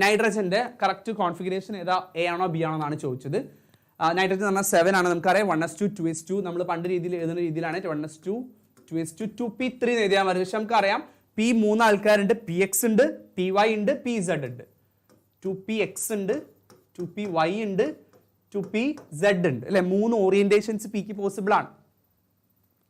നൈട്രജന്റെ കറക്റ്റ് കോൺഫിഗറേഷൻ ഏതാ? എ ആണോ ബി ആണോ എന്നാണ് ചോദിച്ചത്. നൈട്രജൻ എന്ന് പറഞ്ഞാൽ 7 ആണ്, നമുക്കറിയാം. 1s2 2s2 നമ്മൾ പണ്ട് രീതിയിൽ എഴുതുന്ന രീതിയിലാണ് 1s2 2s2 2p3 എന്ന് എഴുതിയാൽ മതി. പക്ഷെ നമുക്കറിയാം പി 3 ആൾക്കാരുണ്ട്, px ഉണ്ട്, py ഉണ്ട്, pz ഉണ്ട്. 2px ഉണ്ട്, 2py ഉണ്ട്, 2pz ഉണ്ട് അല്ലെ. 3 ഓറിയന്റേഷൻസ് പിക്ക് പോസിബിൾ ആണ്.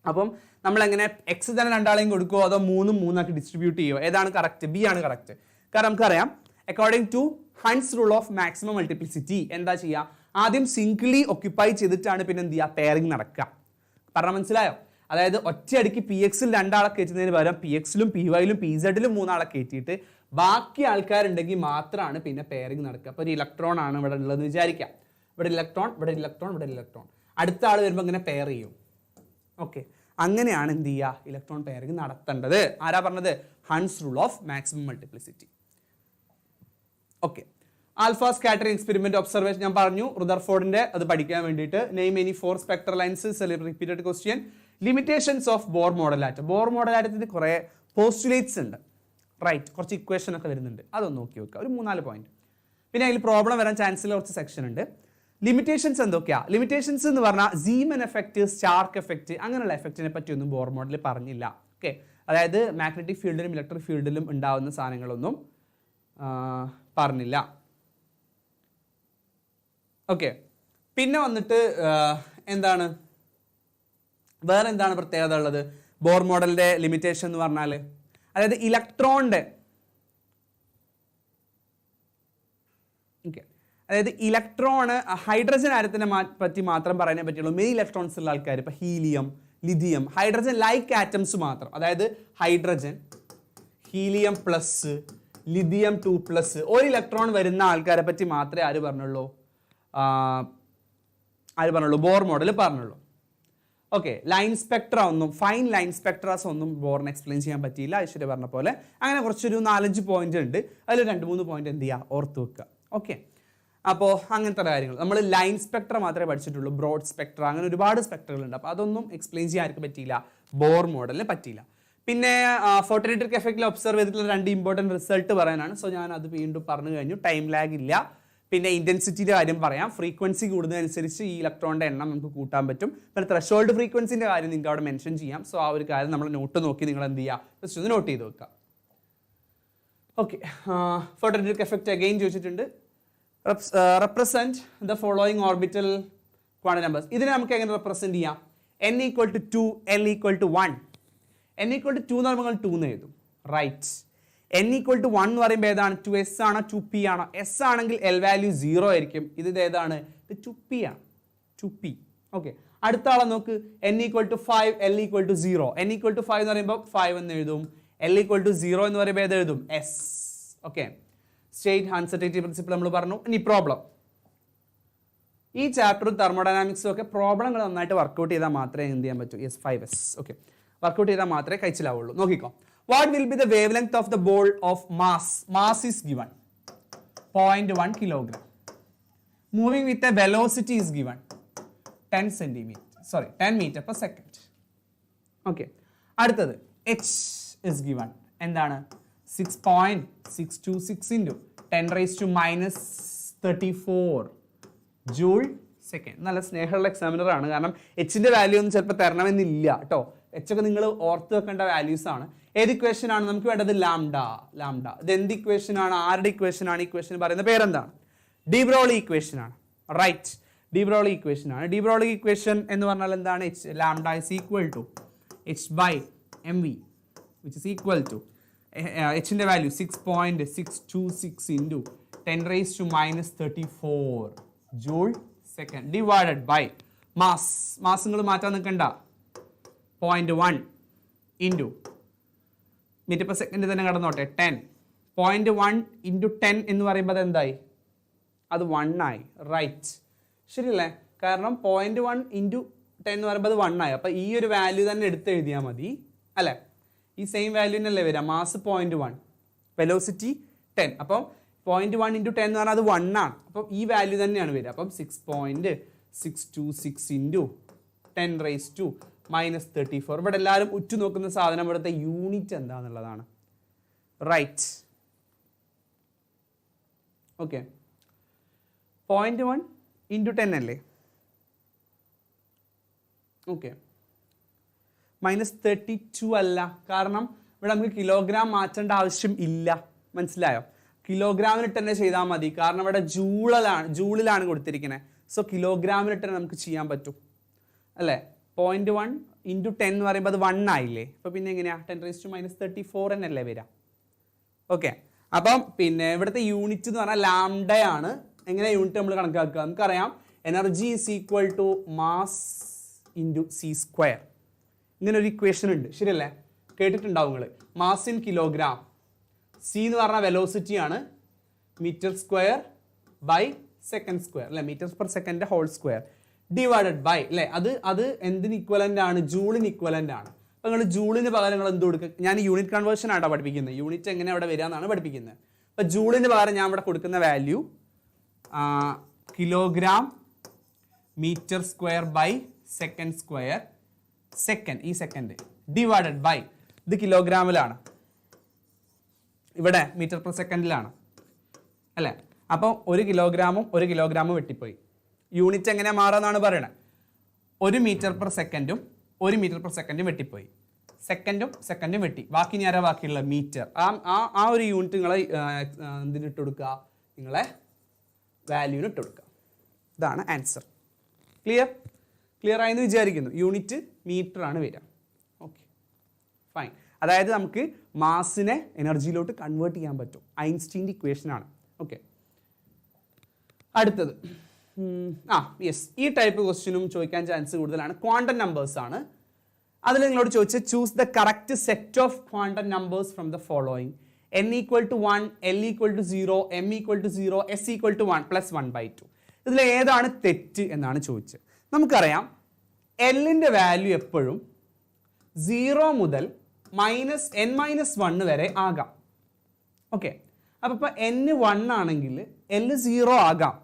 അപ്പം നമ്മൾ എങ്ങനെ എക്സ് തന്നെ രണ്ടാളെയും കൊടുക്കുമോ അതോ 3 ആക്കി ഡിസ്ട്രിബ്യൂട്ട് ചെയ്യുമോ? ഏതാണ് കറക്റ്റ്? ബി ആണ് കറക്റ്റ്. കാരണം നമുക്കറിയാം according to Hund's rule of maximum multiplicity എന്താ ചെയ്യുക? ആദ്യം സിംഗിളി ഒക്യുപ്പൈ ചെയ്തിട്ടാണ് പിന്നെ എന്ത് ചെയ്യുക? പെയറിംഗ് നടക്കുക. പറഞ്ഞാൽ മനസ്സിലായോ? അതായത് ഒറ്റയടിക്ക് പി എക്സിൽ 2 ആളെ കയറ്റുന്നതിന് പകരം പി എക്സിലും പി വൈയിലും പി സെഡിലും 3 ആളെ കയറ്റിയിട്ട് ബാക്കി ആൾക്കാരുണ്ടെങ്കിൽ മാത്രമാണ് പിന്നെ പെയറിംഗ് നടക്കുക. അപ്പോൾ ഒരു ഇലക്ട്രോൺ ആണ് ഇവിടെ ഉള്ളതെന്ന് വിചാരിക്കാം. ഇവിടെ ഇലക്ട്രോൺ, ഇവിടെ ഇലക്ട്രോൺ, ഇവിടെ ഇലക്ട്രോൺ. അടുത്ത ആൾ വരുമ്പോൾ ഇങ്ങനെ പെയർ ചെയ്യും. ഓക്കെ, അങ്ങനെയാണ് എന്ത് ചെയ്യുക? ഇലക്ട്രോൺ പെയറിംഗ് നടത്തേണ്ടത്. ആരാ പറഞ്ഞത്? Hund's rule of maximum multiplicity. Okay, alpha scattering experiment observation ഞാൻ പറഞ്ഞു, റുദർഫോർഡിന്റെ, അത് പഠിക്കാൻ വേണ്ടിയിട്ട്. Name any 4 spectral lines, repeated question. Limitations of Bohr model atom. Bohr model ആറ്റത്തിന് കുറേ പോസ്റ്റുലേറ്റ്സ് ഉണ്ട്, റൈറ്റ്, കുറച്ച് ഇക്വേഷൻ ഒക്കെ വരുന്നുണ്ട്, അതൊന്ന് നോക്കി വെക്കുക, ഒരു 3-4 പോയിന്റ്. പിന്നെ അതിൽ പ്രോബ്ലം വരാൻ ചാൻസുള്ള കുറച്ച് സെക്ഷൻ ഉണ്ട്. ലിമിറ്റേഷൻസ് എന്തൊക്കെയാണ്? ലിമിറ്റേഷൻസ് എന്ന് പറഞ്ഞാൽ സീമൻ എഫക്റ്റ്, സ്റ്റാർക്ക് എഫക്റ്റ്, അങ്ങനെയുള്ള എഫക്റ്റിനെ പറ്റിയൊന്നും ബോർ മോഡലിൽ പറഞ്ഞില്ല. ഓക്കെ, അതായത് മാഗ്നറ്റിക് ഫീൽഡിലും ഇലക്ട്രിക് ഫീൽഡിലും ഉണ്ടാകുന്ന സാധനങ്ങളൊന്നും പറഞ്ഞില്ല. ഓക്കെ, പിന്നെ വന്നിട്ട് എന്താണ് വേറെ എന്താണ് പ്രത്യേകത ഉള്ളത് ബോർ മോഡലിന്റെ ലിമിറ്റേഷൻ എന്ന് പറഞ്ഞാൽ? അതായത് ഇലക്ട്രോണിന്റെ, അതായത് ഇലക്ട്രോണ് ഹൈഡ്രജൻ ആരത്തിനെ പറ്റി മാത്രം പറയാനേ പറ്റുള്ളൂ. മെയിൻ ഇലക്ട്രോൺസ് ഉള്ള ആൾക്കാർ, ഇപ്പൊ helium, lithium, hydrogen like atoms മാത്രം. അതായത് ഹൈഡ്രജൻ, ഹീലിയം പ്ലസ്, ലിഥിയം 2+, ഒരു ഇലക്ട്രോൺ വരുന്ന ആൾക്കാരെ പറ്റി മാത്രമേ ആര് പറഞ്ഞുള്ളൂ? ബോർ മോഡൽ പറഞ്ഞുള്ളൂ. ഓക്കെ, ലൈൻ സ്പെക്ട്ര ഒന്നും, ഫൈൻ ലൈൻ സ്പെക്ട്രാസ് ഒന്നും ബോറിന് എക്സ്പ്ലെയിൻ ചെയ്യാൻ പറ്റിയില്ല, ഐശ്വര്യ പറഞ്ഞ പോലെ. അങ്ങനെ കുറച്ചൊരു 4-5 പോയിന്റ് ഉണ്ട്, അതിൽ 2-3 പോയിന്റ് എന്ത് ചെയ്യുക? ഓർത്ത് വെക്കുക. ഓക്കെ, അപ്പോൾ അങ്ങനത്തെ കാര്യങ്ങൾ നമ്മൾ ലൈൻ സ്പെക്ട്ര മാത്രമേ പഠിച്ചിട്ടുള്ളൂ. ബ്രോഡ് സ്പെക്ട്ര, അങ്ങനെ ഒരുപാട് സ്പെക്ട്രകളുണ്ട്. അപ്പോൾ അതൊന്നും എക്സ്പ്ലെയിൻ ചെയ്യാൻ ആർക്ക് പറ്റിയില്ല? ബോർ മോഡലിന് പറ്റിയില്ല. പിന്നെ ഫോട്ടോഇലക്ട്രിക് എഫക്റ്റിൽ ഒബ്സർവ് ചെയ്തിട്ടുള്ള 2 ഇമ്പോർട്ടൻറ്റ് റിസൾട്ട് പറയാനാണ്. സോ ഞാൻ അത് വീണ്ടും പറഞ്ഞു കഴിഞ്ഞു, ടൈം ലാഗ് ഇല്ല. പിന്നെ ഇന്റൻസിറ്റിയുടെ കാര്യം പറയാം. ഫ്രീക്വൻസി കൂടുന്നതനുസരിച്ച് ഈ ഇലക്ട്രോണിന്റെ എണ്ണം നമുക്ക് കൂട്ടാൻ പറ്റും. പിന്നെ ത്രെഷോൾഡ് ഫ്രീക്വൻസിന്റെ കാര്യം നിങ്ങൾക്ക് അവിടെ മെൻഷൻ ചെയ്യാം. സോ ആ ഒരു കാര്യം നമ്മൾ നോട്ട് നോക്കി നിങ്ങൾ എന്ത് ചെയ്യുക? ജസ്റ്റ് ഒന്ന് നോട്ട് ചെയ്ത് വെക്കുക. ഓക്കെ, ഫോട്ടോഇലക്ട്രിക് എഫക്റ്റ് അഗെയിൻ ചോദിച്ചിട്ടുണ്ട്. Represent the following orbital quantum numbers. ഇതിനെ നമുക്ക് എങ്ങനെ റെപ്രസെന്റ് ചെയ്യാം? n = 2, l = 1. n = 2 എന്ന് പറയുമ്പോൾ 2 എന്ന് എഴുതും, റൈറ്റ്. n ഈക്വൽ ടു 1 എന്ന് പറയുമ്പോൾ ഏതാണ് 2s ആണോ 2p ആണോ? s ആണെങ്കിൽ l വാല്യൂ 0 ആയിരിക്കും. ഇത് ഏതാണ്? ഇത് 2p ആണ്. 2p. ഓക്കെ, അടുത്ത ആളെ നോക്ക്. n equal to 5 l equal to 0. n equal to 5 എന്ന് പറയുമ്പോൾ 5 എന്ന് എഴുതും. l ഈക്വൽ ടു 0 എന്ന് പറയുമ്പോൾ ഏത് എഴുതും? s. Okay, state uncertainty principle നമ്മൾ പറഞ്ഞു. ഇനി പ്രോബ്ലം. ഈ ചാപ്റ്ററും തെർമോഡൈനാമിക്സും ഒക്കെ പ്രോബ്ലങ്ങൾ നന്നായിട്ട് വർക്കൗട്ട് ചെയ്താൽ മാത്രമേ എന്ത് ചെയ്യാൻ പറ്റൂ? Yes, 5s. ഓക്കെ, വർക്കൗട്ട് ചെയ്താൽ മാത്രമേ കഴിച്ചിലാവുള്ളൂ. നോക്കിക്കോ. What will be the wavelength of the ball of mass? Mass is given 0.1 kilogram. Moving with a velocity is given 10 metre per second. Okay, അടുത്തത് h ഇസ് ഗിവൺ. എന്താണ്? 6.626 into 10 raised to minus 34 joule second. നല്ല സ്നേഹമുള്ള examiner ആണ്, കാരണം എച്ചിന്റെ value ഒന്നും ചിലപ്പോൾ തരണമെന്നില്ല കേട്ടോ. H ഒക്കെ നിങ്ങൾ ഓർത്ത് വെക്കേണ്ട വാല്യൂസ് ആണ്. ഏത് ഇക്വേഷൻ ആണ് നമുക്ക് വേണ്ടത്? ലാംഡ. ലാംഡ ഇത് എന്ത് ഇക്വേഷൻ ആണ്? ആരുടെ ഇക്വേഷൻ ആണ്? ഇക്വേഷൻ പറയുന്ന പേരെന്താണ്? ഡി ബ്രോളി ഇക്വേഷൻ ആണ്. റൈറ്റ്, ഡി ബ്രോളി ഇക്വേഷൻ ആണ്. ഡി ബ്രോളി ഇക്വേഷൻ എന്ന് പറഞ്ഞാൽ എന്താണ്? Lambda is equal to h by mv which is equal to hന്റെ value 6.626 into 10 raised to minus 34 joule second divided by mass. Mass നിങ്ങൾ മാറ്റാൻ നിൽക്കണ്ട. 0.1 into metre per second തന്നെ കടന്നോട്ടെ 10. 0.1 into 10 എന്ന് പറയുമ്പോൾ അത് എന്തായി? അത് 1 ആയി. റൈറ്റ്, ശരിയല്ലേ? കാരണം 0.1 ഇൻറ്റു 10 എന്ന് പറയുമ്പോൾ അത് 1 ആയി. അപ്പോൾ ഈ ഒരു വാല്യൂ തന്നെ എടുത്ത് എഴുതിയാൽ മതി അല്ലേ? ഈ സെയിം വാല്യൂനല്ലേ വരിക? Mass 0.1, velocity 10. അപ്പം 0.1 ഇൻറ്റു 10 എന്ന് പറഞ്ഞാൽ അത് 1 ആണ്. അപ്പം ഈ വാല്യൂ തന്നെയാണ് വരിക. അപ്പം 6.626 ഇൻറ്റു 10 റേസ് ടു മൈനസ് 34. ഇവിടെ എല്ലാവരും ഉറ്റു നോക്കുന്ന സാധനം ഇവിടുത്തെ യൂണിറ്റ് എന്താണെന്നുള്ളതാണ്. Right, okay. 0.1 ഇൻറ്റു 10 അല്ലേ? ഓക്കെ, മൈനസ് 32 അല്ല, കാരണം ഇവിടെ നമുക്ക് കിലോഗ്രാം മാറ്റേണ്ട ആവശ്യം ഇല്ല. മനസ്സിലായോ? കിലോഗ്രാമിനിട്ട് തന്നെ ചെയ്താൽ മതി, കാരണം ഇവിടെ ജൂളിലാണ് കൊടുത്തിരിക്കുന്നത്. സോ കിലോഗ്രാമിനിട്ട് തന്നെ നമുക്ക് ചെയ്യാൻ പറ്റും അല്ലേ? 0.1 ഇൻറ്റു 10 എന്ന് പറയുമ്പോൾ അത് 1 ആയില്ലേ? അപ്പോൾ പിന്നെ എങ്ങനെയാണ്? 10 റേസ് ടു മൈനസ് 34 എന്നല്ലേ വരിക? ഓക്കെ, അപ്പം പിന്നെ ഇവിടുത്തെ യൂണിറ്റ് എന്ന് പറഞ്ഞാൽ ലാംഡയാണ്. എങ്ങനെ യൂണിറ്റ് നമ്മൾ കണക്കാക്കുക? നമുക്കറിയാം, energy is equal to mass into C square. ഇങ്ങനെ ഒരു ഇക്വേഷൻ ഉണ്ട്, ശരിയല്ലേ? കേട്ടിട്ടുണ്ടാവും നിങ്ങൾ. മാസ് ഇൻ കിലോഗ്രാം, സി എന്ന് പറഞ്ഞാൽ വെലോസിറ്റി ആണ്, metre square by second square അല്ലെ? Metre per second whole square divided by അല്ലേ? അത് എന്തിന് ഇക്വലന്റ് ആണ്? ജൂളിന് ഇക്വലന്റ് ആണ്. അപ്പോൾ നിങ്ങൾ ജൂളിന് പകരം നിങ്ങൾ എന്ത് കൊടുക്കുക? ഞാൻ യൂണിറ്റ് കൺവേർഷൻ ആണോ പഠിപ്പിക്കുന്നത്? യൂണിറ്റ് എങ്ങനെ അവിടെ വരിക എന്നാണ് പഠിപ്പിക്കുന്നത്. അപ്പോൾ ജൂളിന് പകരം ഞാൻ ഇവിടെ കൊടുക്കുന്ന value kilogram metre square by second square. Second, ഈ സെക്കൻഡ് ഡിവൈഡഡ് ബൈ, ഇത് കിലോഗ്രാമിലാണ്, ഇവിടെ മീറ്റർ പെർ സെക്കൻഡിലാണ് അല്ലേ? അപ്പോൾ ഒരു കിലോഗ്രാമും വെട്ടിപ്പോയി. യൂണിറ്റ് എങ്ങനെ മാറാന്നാണ് പറയണത്? 1 മീറ്റർ പെർ സെക്കൻഡും 1 മീറ്റർ പെർ സെക്കൻഡും വെട്ടിപ്പോയി. സെക്കൻഡും വെട്ടി. ബാക്കി ഞാൻ ബാക്കിയുള്ള മീറ്റർ. ആ ഒരു യൂണിറ്റ് നിങ്ങളെ എന്തിനിട്ട് കൊടുക്കുക? നിങ്ങളെ വാല്യൂന് ഇട്ട് കൊടുക്കുക. ഇതാണ് ആൻസർ. ക്ലിയർ ആയെന്ന് വിചാരിക്കുന്നു. യൂണിറ്റ് മീറ്റർ ആണ് വരിക. Okay, fine. അതായത് നമുക്ക് മാസിനെ എനർജിയിലോട്ട് കൺവേർട്ട് ചെയ്യാൻ പറ്റും. ഐൻസ്റ്റീൻ്റെ ഇക്വേഷൻ ആണ്. ഓക്കെ, അടുത്തത് യെസ്, ഈ ടൈപ്പ് ക്വസ്റ്റ്യനും ചോദിക്കാൻ ചാൻസ് കൂടുതലാണ്. ക്വാണ്ടം നമ്പേഴ്സ് ആണ്. അതിൽ നിങ്ങളോട് ചോദിച്ചത് choose the correct set of quantum numbers from the following: n equal to 1, l equal to 0, m equal to 0, s equal to 1 plus 1/2. ഇതിൽ ഏതാണ് തെറ്റ് എന്നാണ് ചോദിച്ചത്. നമുക്കറിയാം, എല്ലിൻ്റെ വാല്യൂ എപ്പോഴും 0 മുതൽ n-1 വരെ ആകാം. ഓക്കെ, അപ്പോൾ n 1 ആണെങ്കിൽ l 0 ആകാം.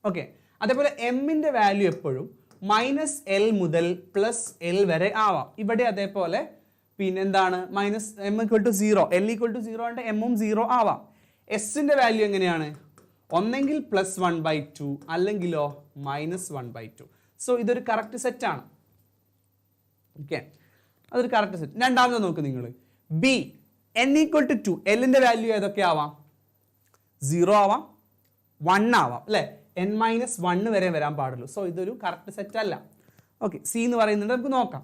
ഓക്കെ, അതേപോലെ എമ്മിൻ്റെ വാല്യൂ എപ്പോഴും -l മുതൽ +l വരെ ആവാം. ഇവിടെ അതേപോലെ പിന്നെന്താണ്? -m = 0, l = 0 ആണ്ട് എമ്മും 0 ആവാം. എസിൻ്റെ വാല്യൂ എങ്ങനെയാണ്? ഒന്നെങ്കിൽ +1/2 അല്ലെങ്കിലോ -1/2. സോ ഇതൊരു കറക്റ്റ് സെറ്റാണ്. ഓക്കെ, അതൊരു കറക്റ്റ് സെറ്റ്. രണ്ടാമത് നോക്ക് നിങ്ങൾ. ബി, n = 2, എല്ലിൻ്റെ വാല്യൂ ഏതൊക്കെ ആവാം? 0 ആവാം, 1 ആവാം അല്ലേ? n-1 വരെ വരാൻ പാടുള്ളൂ. സോ ഇതൊരു കറക്റ്റ് സെറ്റ് അല്ല. ഓക്കെ, സി എന്ന് പറയുന്നുണ്ട്. നമുക്ക് നോക്കാം.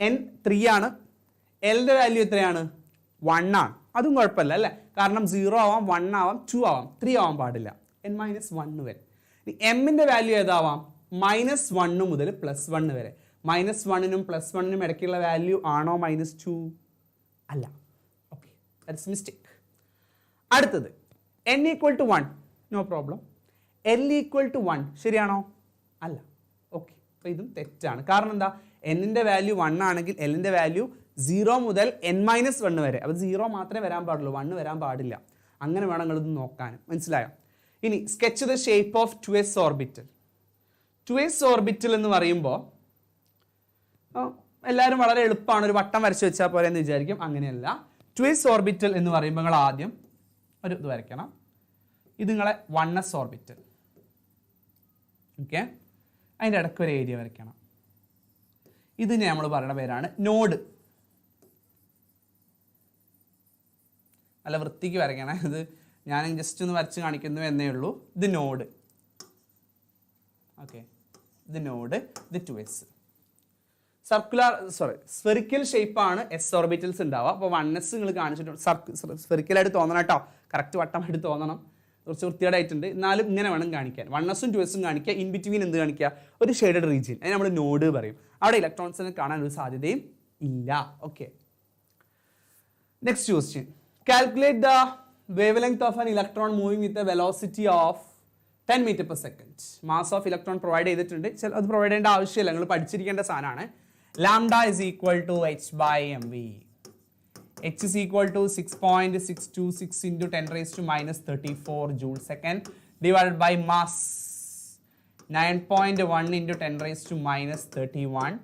n 3 ആണ്, എല്ലിൻ്റെ വാല്യൂ എത്രയാണ്? 1 ആണ്. അതും കുഴപ്പമില്ല അല്ലേ, കാരണം 0 ആവാം, 1 ആവാം, 2 ആവാം, 3 ആവാൻ പാടില്ല, n-1 വരെ. എമ്മിൻ്റെ വാല്യൂ ഏതാവാം, -1 മുതൽ +1 വരെ. -1നും +1നും ഇടയ്ക്കുള്ള വാല്യൂ ആണോ -2? അല്ല. Okay, that's mistake. അടുത്തത് n=1, നോ പ്രോബ്ലം. l=1 ശരിയാണോ? അല്ല. ഓക്കെ, അപ്പോൾ ഇതും തെറ്റാണ്. കാരണം എന്താ, എന്നിൻ്റെ വാല്യൂ 1 ആണെങ്കിൽ എല്ലിൻ്റെ വാല്യൂ 0 മുതൽ n-1 വരെ. അപ്പോൾ 0 മാത്രമേ വരാൻ പാടുള്ളൂ, 1 വരാൻ പാടില്ല. അങ്ങനെ വേണം നിങ്ങളിത് നോക്കാൻ. മനസ്സിലായോ? ഇനി sketch the shape of 2s orbital. 2s orbital എന്ന് പറയുമ്പോൾ എല്ലാവരും വളരെ എളുപ്പമാണ്, ഒരു വട്ടം വരച്ച് വെച്ചാൽ പോലെ എന്ന് വിചാരിക്കും. അങ്ങനെയല്ല. 2s ഓർബിറ്റൽ എന്ന് പറയുമ്പോൾ നിങ്ങൾ ആദ്യം ഒരു ഇത് വരയ്ക്കണം. ഇത് നിങ്ങളെ 1s ഓർബിറ്റൽ. ഓക്കെ, അതിൻ്റെ ഇടയ്ക്ക് ഒരു ഏരിയ വരയ്ക്കണം. ഇതിനെ നമ്മൾ പറയുന്ന പേരാണ് നോഡ്. നല്ല വൃത്തിക്ക് വരയ്ക്കണേ, ഇത് ഞാൻ ജസ്റ്റ് ഒന്ന് വരച്ച് കാണിക്കുന്നു എന്നേ ഉള്ളൂ. ഇത് നോഡ്. ഓക്കെ, ഇത് നോഡ്, ഇത് 2s. സ്ഫെറിക്കൽ ഷേപ്പാണ് എസ് ഓർബിറ്റൽസ് ഉണ്ടാവുക. അപ്പോൾ 1s നിങ്ങൾ കാണിച്ചിട്ടുണ്ട്, സ്ഫെറിക്കലായിട്ട് തോന്നണം കേട്ടോ, കറക്റ്റ് വട്ടമായിട്ട് തോന്നണം. കുറച്ച് വൃത്തികേടായിട്ടുണ്ട്, എന്നാലും ഇങ്ങനെ വേണം കാണിക്കാൻ. 1s ഉം 2s ഉം കാണിക്കുക, ഇൻ ബിറ്റ്വീൻ എന്ത് കാണിക്കുക, ഒരു ഷെയ്ഡഡ് റീജിയൻ, അതിന് നമ്മൾ നോഡ് പറയും. അവിടെ ഇലക്ട്രോൺസിനെ കാണാൻ ഒരു സാധ്യതയും ഇല്ല. Okay, next question. Calculate the wavelength of an electron moving with a velocity of 10 meter per second. Mass of electron provide ചെയ്തിട്ടുണ്ട്. അത് പ്രൊവൈഡ് ചെയ്യേണ്ട ആവശ്യമില്ല, നിങ്ങൾ പഠിച്ചിരിക്കേണ്ട സാധനമാണ്. Lambda is equal to h/mv. h is equal to 6.626 into 10 raised to -34 joule second divided by mass 9.1 into 10 raised to -31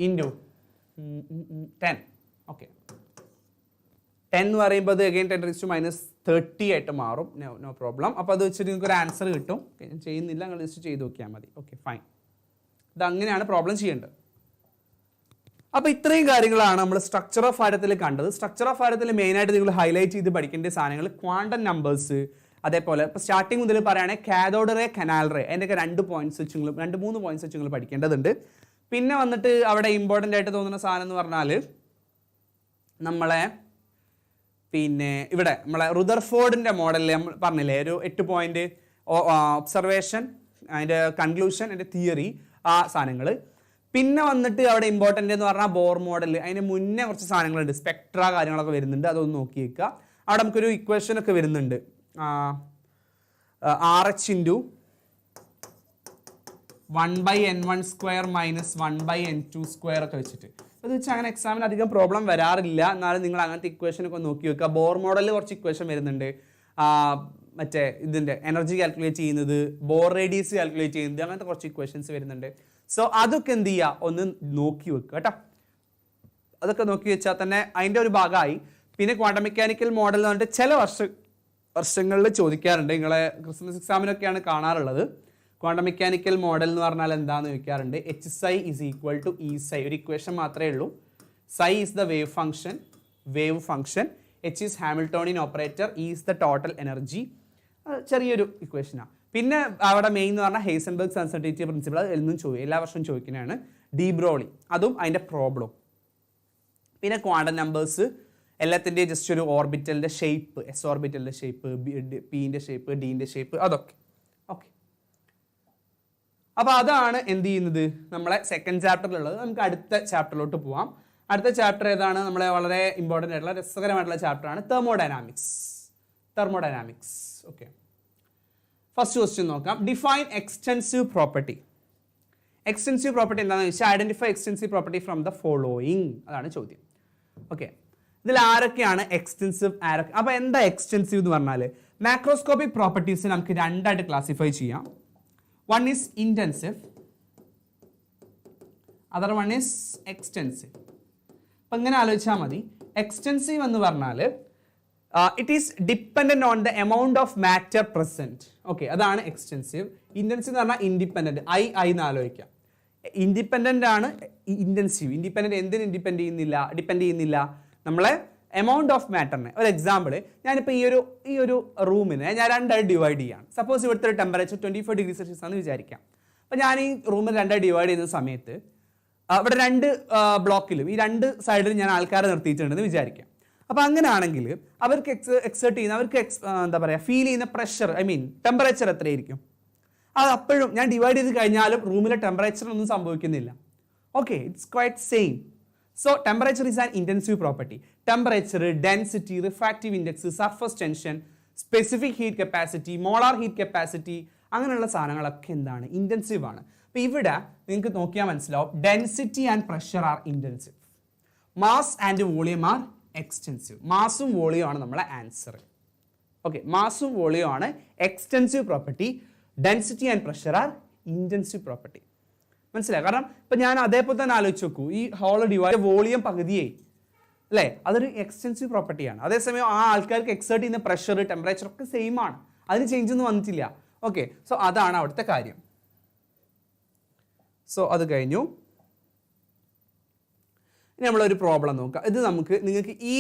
into 10. Okay, 10 എന്ന് പറയുമ്പോൾ അത് അഗൈൻ 10 raised to -30 ആയിട്ട് മാറും. No problem. അപ്പോൾ അത് വെച്ചിട്ട് നിങ്ങൾക്ക് ഒരു ആൻസർ കിട്ടും. ഞാൻ ചെയ്യുന്നില്ല, നിങ്ങൾ ജസ്റ്റ് ചെയ്ത് നോക്കിയാൽ മതി. Okay, fine. ഇത് അങ്ങനെയാണ് പ്രോബ്ലം ചെയ്യേണ്ടത്. അപ്പോൾ ഇത്രയും കാര്യങ്ങളാണ് നമ്മൾ സ്ട്രക്ചർ ഓഫ് ആറ്റത്തിൽ കണ്ടത്. സ്ട്രക്ചർ ഓഫ് ആറ്റത്തിൽ മെയിനായിട്ട് നിങ്ങൾ ഹൈലൈറ്റ് ചെയ്ത് പഠിക്കേണ്ട സാധനങ്ങൾ ക്വാണ്ടം നമ്പേഴ്സ്, അതേപോലെ ഇപ്പോൾ സ്റ്റാർട്ടിങ് മുതൽ പറയുകയാണെങ്കിൽ കാഥോഡ് റേ, കനാൽ റേ, അതിൻ്റെയൊക്കെ 2 പോയിന്റ്സ് വെച്ച് നിങ്ങൾ 2-3 പോയിന്റ്സ് വെച്ച് നിങ്ങൾ പഠിക്കേണ്ടതുണ്ട്. പിന്നെ വന്നിട്ട് അവിടെ ഇമ്പോർട്ടൻ്റ് ആയിട്ട് തോന്നുന്ന സാധനം എന്ന് പറഞ്ഞാൽ നമ്മളെ ഇവിടെ നമ്മളെ റുദർഫോർഡിൻ്റെ മോഡലിൽ നമ്മൾ പറഞ്ഞില്ലേ, ഒരു 8 പോയിന്റ് ഒബ്സർവേഷൻ, അതിൻ്റെ കൺക്ലൂഷൻ, അതിൻ്റെ തിയറി, ആ സാധനങ്ങൾ. പിന്നെ വന്നിട്ട് അവിടെ ഇമ്പോർട്ടൻ്റ് എന്ന് പറഞ്ഞാൽ ബോർ മോഡൽ, അതിന് മുന്നേ കുറച്ച് സാധനങ്ങളുണ്ട്, സ്പെക്ട്ര കാര്യങ്ങളൊക്കെ വരുന്നുണ്ട്, അതൊന്ന് നോക്കി വെക്കുക. അവിടെ നമുക്കൊരു ഇക്വേഷൻ ഒക്കെ വരുന്നുണ്ട്, RH × 1/n1² - 1/n2² ഒക്കെ വെച്ചിട്ട്. അത് വെച്ച് അങ്ങനെ എക്സാമിന് അധികം പ്രോബ്ലം വരാറില്ല. എന്നാലും നിങ്ങൾ അങ്ങനത്തെ ഇക്വേഷനൊക്കെ നോക്കി വെക്കുക. ബോർ മോഡലിൽ കുറച്ച് ഇക്വേഷൻ വരുന്നുണ്ട്, മറ്റേ ഇതിൻ്റെ എനർജി കാൽക്കുലേറ്റ് ചെയ്യുന്നത്, ബോർ റേഡിയസ് കാൽക്കുലേറ്റ് ചെയ്യുന്നത്, അങ്ങനത്തെ കുറച്ച് ഇക്വേഷൻസ് വരുന്നുണ്ട്. സോ അതൊക്കെ എന്ത് ചെയ്യുക, ഒന്ന് നോക്കി വെക്കുക കേട്ടോ. അതൊക്കെ നോക്കി വെച്ചാൽ തന്നെ അതിൻ്റെ ഒരു ഭാഗമായി. പിന്നെ ക്വാണ്ടം മെക്കാനിക്കൽ മോഡൽ എന്ന് പറഞ്ഞിട്ട് ചില വർഷങ്ങളിൽ ചോദിക്കാറുണ്ട്, നിങ്ങളെ ക്രിസ്മസ് എക്സാമിനൊക്കെയാണ് കാണാറുള്ളത്. ക്വാണ്ടം മെക്കാനിക്കൽ മോഡൽ എന്ന് പറഞ്ഞാൽ എന്താണെന്ന് ചോദിക്കാറുണ്ട്. Hψ is equal to Eψ, ഒരു ഇക്വേഷൻ മാത്രമേ ഉള്ളൂ. Ψ is the wave function, H is Hamiltonian operator, E is the total energy. ചെറിയൊരു ഇക്വേഷനാണ്. പിന്നെ അവിടെ മെയിൻ എന്ന് പറഞ്ഞാൽ ഹെയ്സൻബർഗ്സ് അൺസർട്ടിനിറ്റി പ്രിൻസിപ്പിൾ, അത് എല്ലാ വർഷവും ചോദിക്കുന്നതാണ്. ഡി ബ്രോളി, അതും അതിൻ്റെ പ്രോബ്ലം. പിന്നെ ക്വാണ്ടം നമ്പേഴ്സ്, എല്ലാത്തിൻ്റെയും ജസ്റ്റ് ഒരു ഓർബിറ്റലിൻ്റെ ഷേപ്പ്, എസ് ഓർബിറ്റലിൻ്റെ ഷേപ്പ്, പിൻ്റെ ഷേപ്പ്, ഡിൻ്റെ ഷേപ്പ്, അതൊക്കെ. ഓക്കെ, അപ്പോൾ അതാണ് എന്ത് ചെയ്യുന്നത് നമ്മളെ സെക്കൻഡ് ചാപ്റ്ററിലുള്ളത്. നമുക്ക് അടുത്ത ചാപ്റ്ററിലോട്ട് പോവാം. അടുത്ത ചാപ്റ്റർ ഏതാണ്? നമ്മളെ വളരെ ഇമ്പോർട്ടൻ്റ് ആയിട്ടുള്ള രസകരമായിട്ടുള്ള ചാപ്റ്ററാണ് തെർമോഡൈനാമിക്സ്. ഓക്കെ, ഫസ്റ്റ് ക്വസ്റ്റ്യൻ നോക്കാം. Define extensive property. Extensive property എന്താണെന്ന് വെച്ചാൽ identify extensive property from the following, അതാണ് ചോദ്യം. ഓക്കെ, ഇതിൽ ആരൊക്കെയാണ് എക്സ്റ്റെൻസീവ്, ആരൊക്കെ? അപ്പോൾ എന്താ എക്സ്റ്റെൻസീവ് എന്ന് പറഞ്ഞാൽ മാക്രോസ്കോപ്പിക് പ്രോപ്പർട്ടീസ് നമുക്ക് രണ്ടായിട്ട് ക്ലാസിഫൈ ചെയ്യാം. One is intensive, other one is extensive. അപ്പം ഇങ്ങനെ ആലോചിച്ചാൽ മതി. എക്സ്റ്റെൻസീവ് എന്ന് പറഞ്ഞാൽ it is dependent on the amount of matter present. Okay, അതാണ് എക്സ്റ്റെൻസീവ്. ഇൻറ്റൻസീവ് എന്ന് പറഞ്ഞാൽ ഇൻഡിപെൻഡൻറ്റ്, ഐ എന്ന് ആലോചിക്കാം. ഇൻഡിപെൻഡൻ്റ് ആണ് ഇൻറ്റൻസീവ്. ഇൻഡിപെൻഡൻറ്റ് എന്തിന് ഡിപ്പെൻഡ് ചെയ്യുന്നില്ല നമ്മളെ എമൗണ്ട് ഓഫ് മാറ്ററിനെ. ഒരു എക്സാമ്പിൾ, ഞാനിപ്പോൾ ഈ ഒരു റൂമിനെ ഞാൻ രണ്ടായി ഡിവൈഡ് ചെയ്യാണ്. സപ്പോസ് ഇവിടുത്തെ ഒരു ടെമ്പറേച്ചർ 24 ഡിഗ്രി സെൽഷ്യസ് ആണെന്ന് വിചാരിക്കാം. അപ്പോൾ ഞാൻ ഈ റൂമിൽ രണ്ടായി ഡിവൈഡ് ചെയ്യുന്ന സമയത്ത് ഇവിടെ 2 ബ്ലോക്കിലും ഈ 2 സൈഡിലും ഞാൻ ആൾക്കാരെ നിർത്തിയിട്ടുണ്ടെന്ന് വിചാരിക്കാം. അപ്പോൾ അങ്ങനെയാണെങ്കിൽ അവർക്ക് എക്സേർട്ട് ചെയ്യുന്ന അവർക്ക് എന്താ പറയുക ഫീൽ ചെയ്യുന്ന പ്രഷർ ടെമ്പറേച്ചർ എത്രയായിരിക്കും? അത് അപ്പോഴും ഞാൻ ഡിവൈഡ് ചെയ്ത് കഴിഞ്ഞാലും റൂമിലെ ടെമ്പറേച്ചറിനൊന്നും സംഭവിക്കുന്നില്ല. Okay, it's quite same. So temperature is an intensive property. Temperature, density, refractive index, surface tension, specific heat capacity, molar heat capacity, അങ്ങനെയുള്ള സാധനങ്ങളൊക്കെ എന്താണ്? ഇൻറ്റൻസീവ് ആണ്. അപ്പോൾ ഇവിടെ നിങ്ങൾക്ക് നോക്കിയാൽ മനസ്സിലാവും density and pressure are intensive, mass and volume are extensive. മാസും വോളിയം ആണ് നമ്മളെ ആൻസർ. ഓക്കെ, മാസും വോളിയം ആണ് extensive property, density and pressure are intensive property. മനസ്സിലായി? കാരണം ഇപ്പം ഞാൻ അതേപോലെ തന്നെ ആലോചിച്ച് നോക്കൂ, ഈ ഹോൾ ഡിവൈഡ് വോളിയം പകുതിയായി അല്ലേ, അതൊരു എക്സ്റ്റെൻസീവ് പ്രോപ്പർട്ടിയാണ്. അതേസമയം ആ ആൾക്കാർക്ക് എക്സേർട്ട് ചെയ്യുന്ന പ്രഷർ, ടെമ്പറേച്ചർ ഒക്കെ സെയിം ആണ്, അതിന് ചേഞ്ച് ഒന്നും വന്നിട്ടില്ല. ഓക്കെ, സോ അതാണ് അവിടുത്തെ കാര്യം. സോ അത് കഴിഞ്ഞു. ഇനി നമ്മളൊരു പ്രോബ്ലം നോക്കാം. ഇത് നിങ്ങൾക്ക് ഈ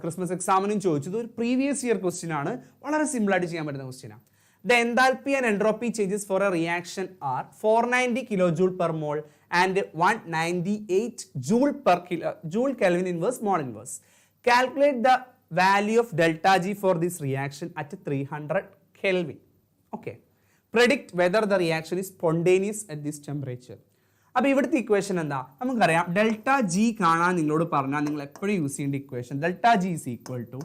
ക്രിസ്മസ് എക്സാമിനും ചോദിച്ചത് ഒരു പ്രീവിയസ് ഇയർ ക്വസ്റ്റ്യൻ ആണ്. വളരെ സിമ്പിളായിട്ട് ചെയ്യാൻ പറ്റുന്ന ക്വസ്റ്റ്യനാണ്. The enthalpy and entropy changes for a reaction are 490 kilojoule per mole and 198 joule Kelvin inverse mole inverse. Calculate the value of delta G for this reaction at 300 Kelvin. Okay. Predict whether the reaction is spontaneous at this temperature. അപ്പോൾ ഇവിടുത്തെ equation എന്താ? നമുക്കറിയാം delta G കാണാൻ നിങ്ങളോട് പറഞ്ഞാൽ നിങ്ങൾ എപ്പോഴും use ചെയ്യേണ്ട equation delta G is equal to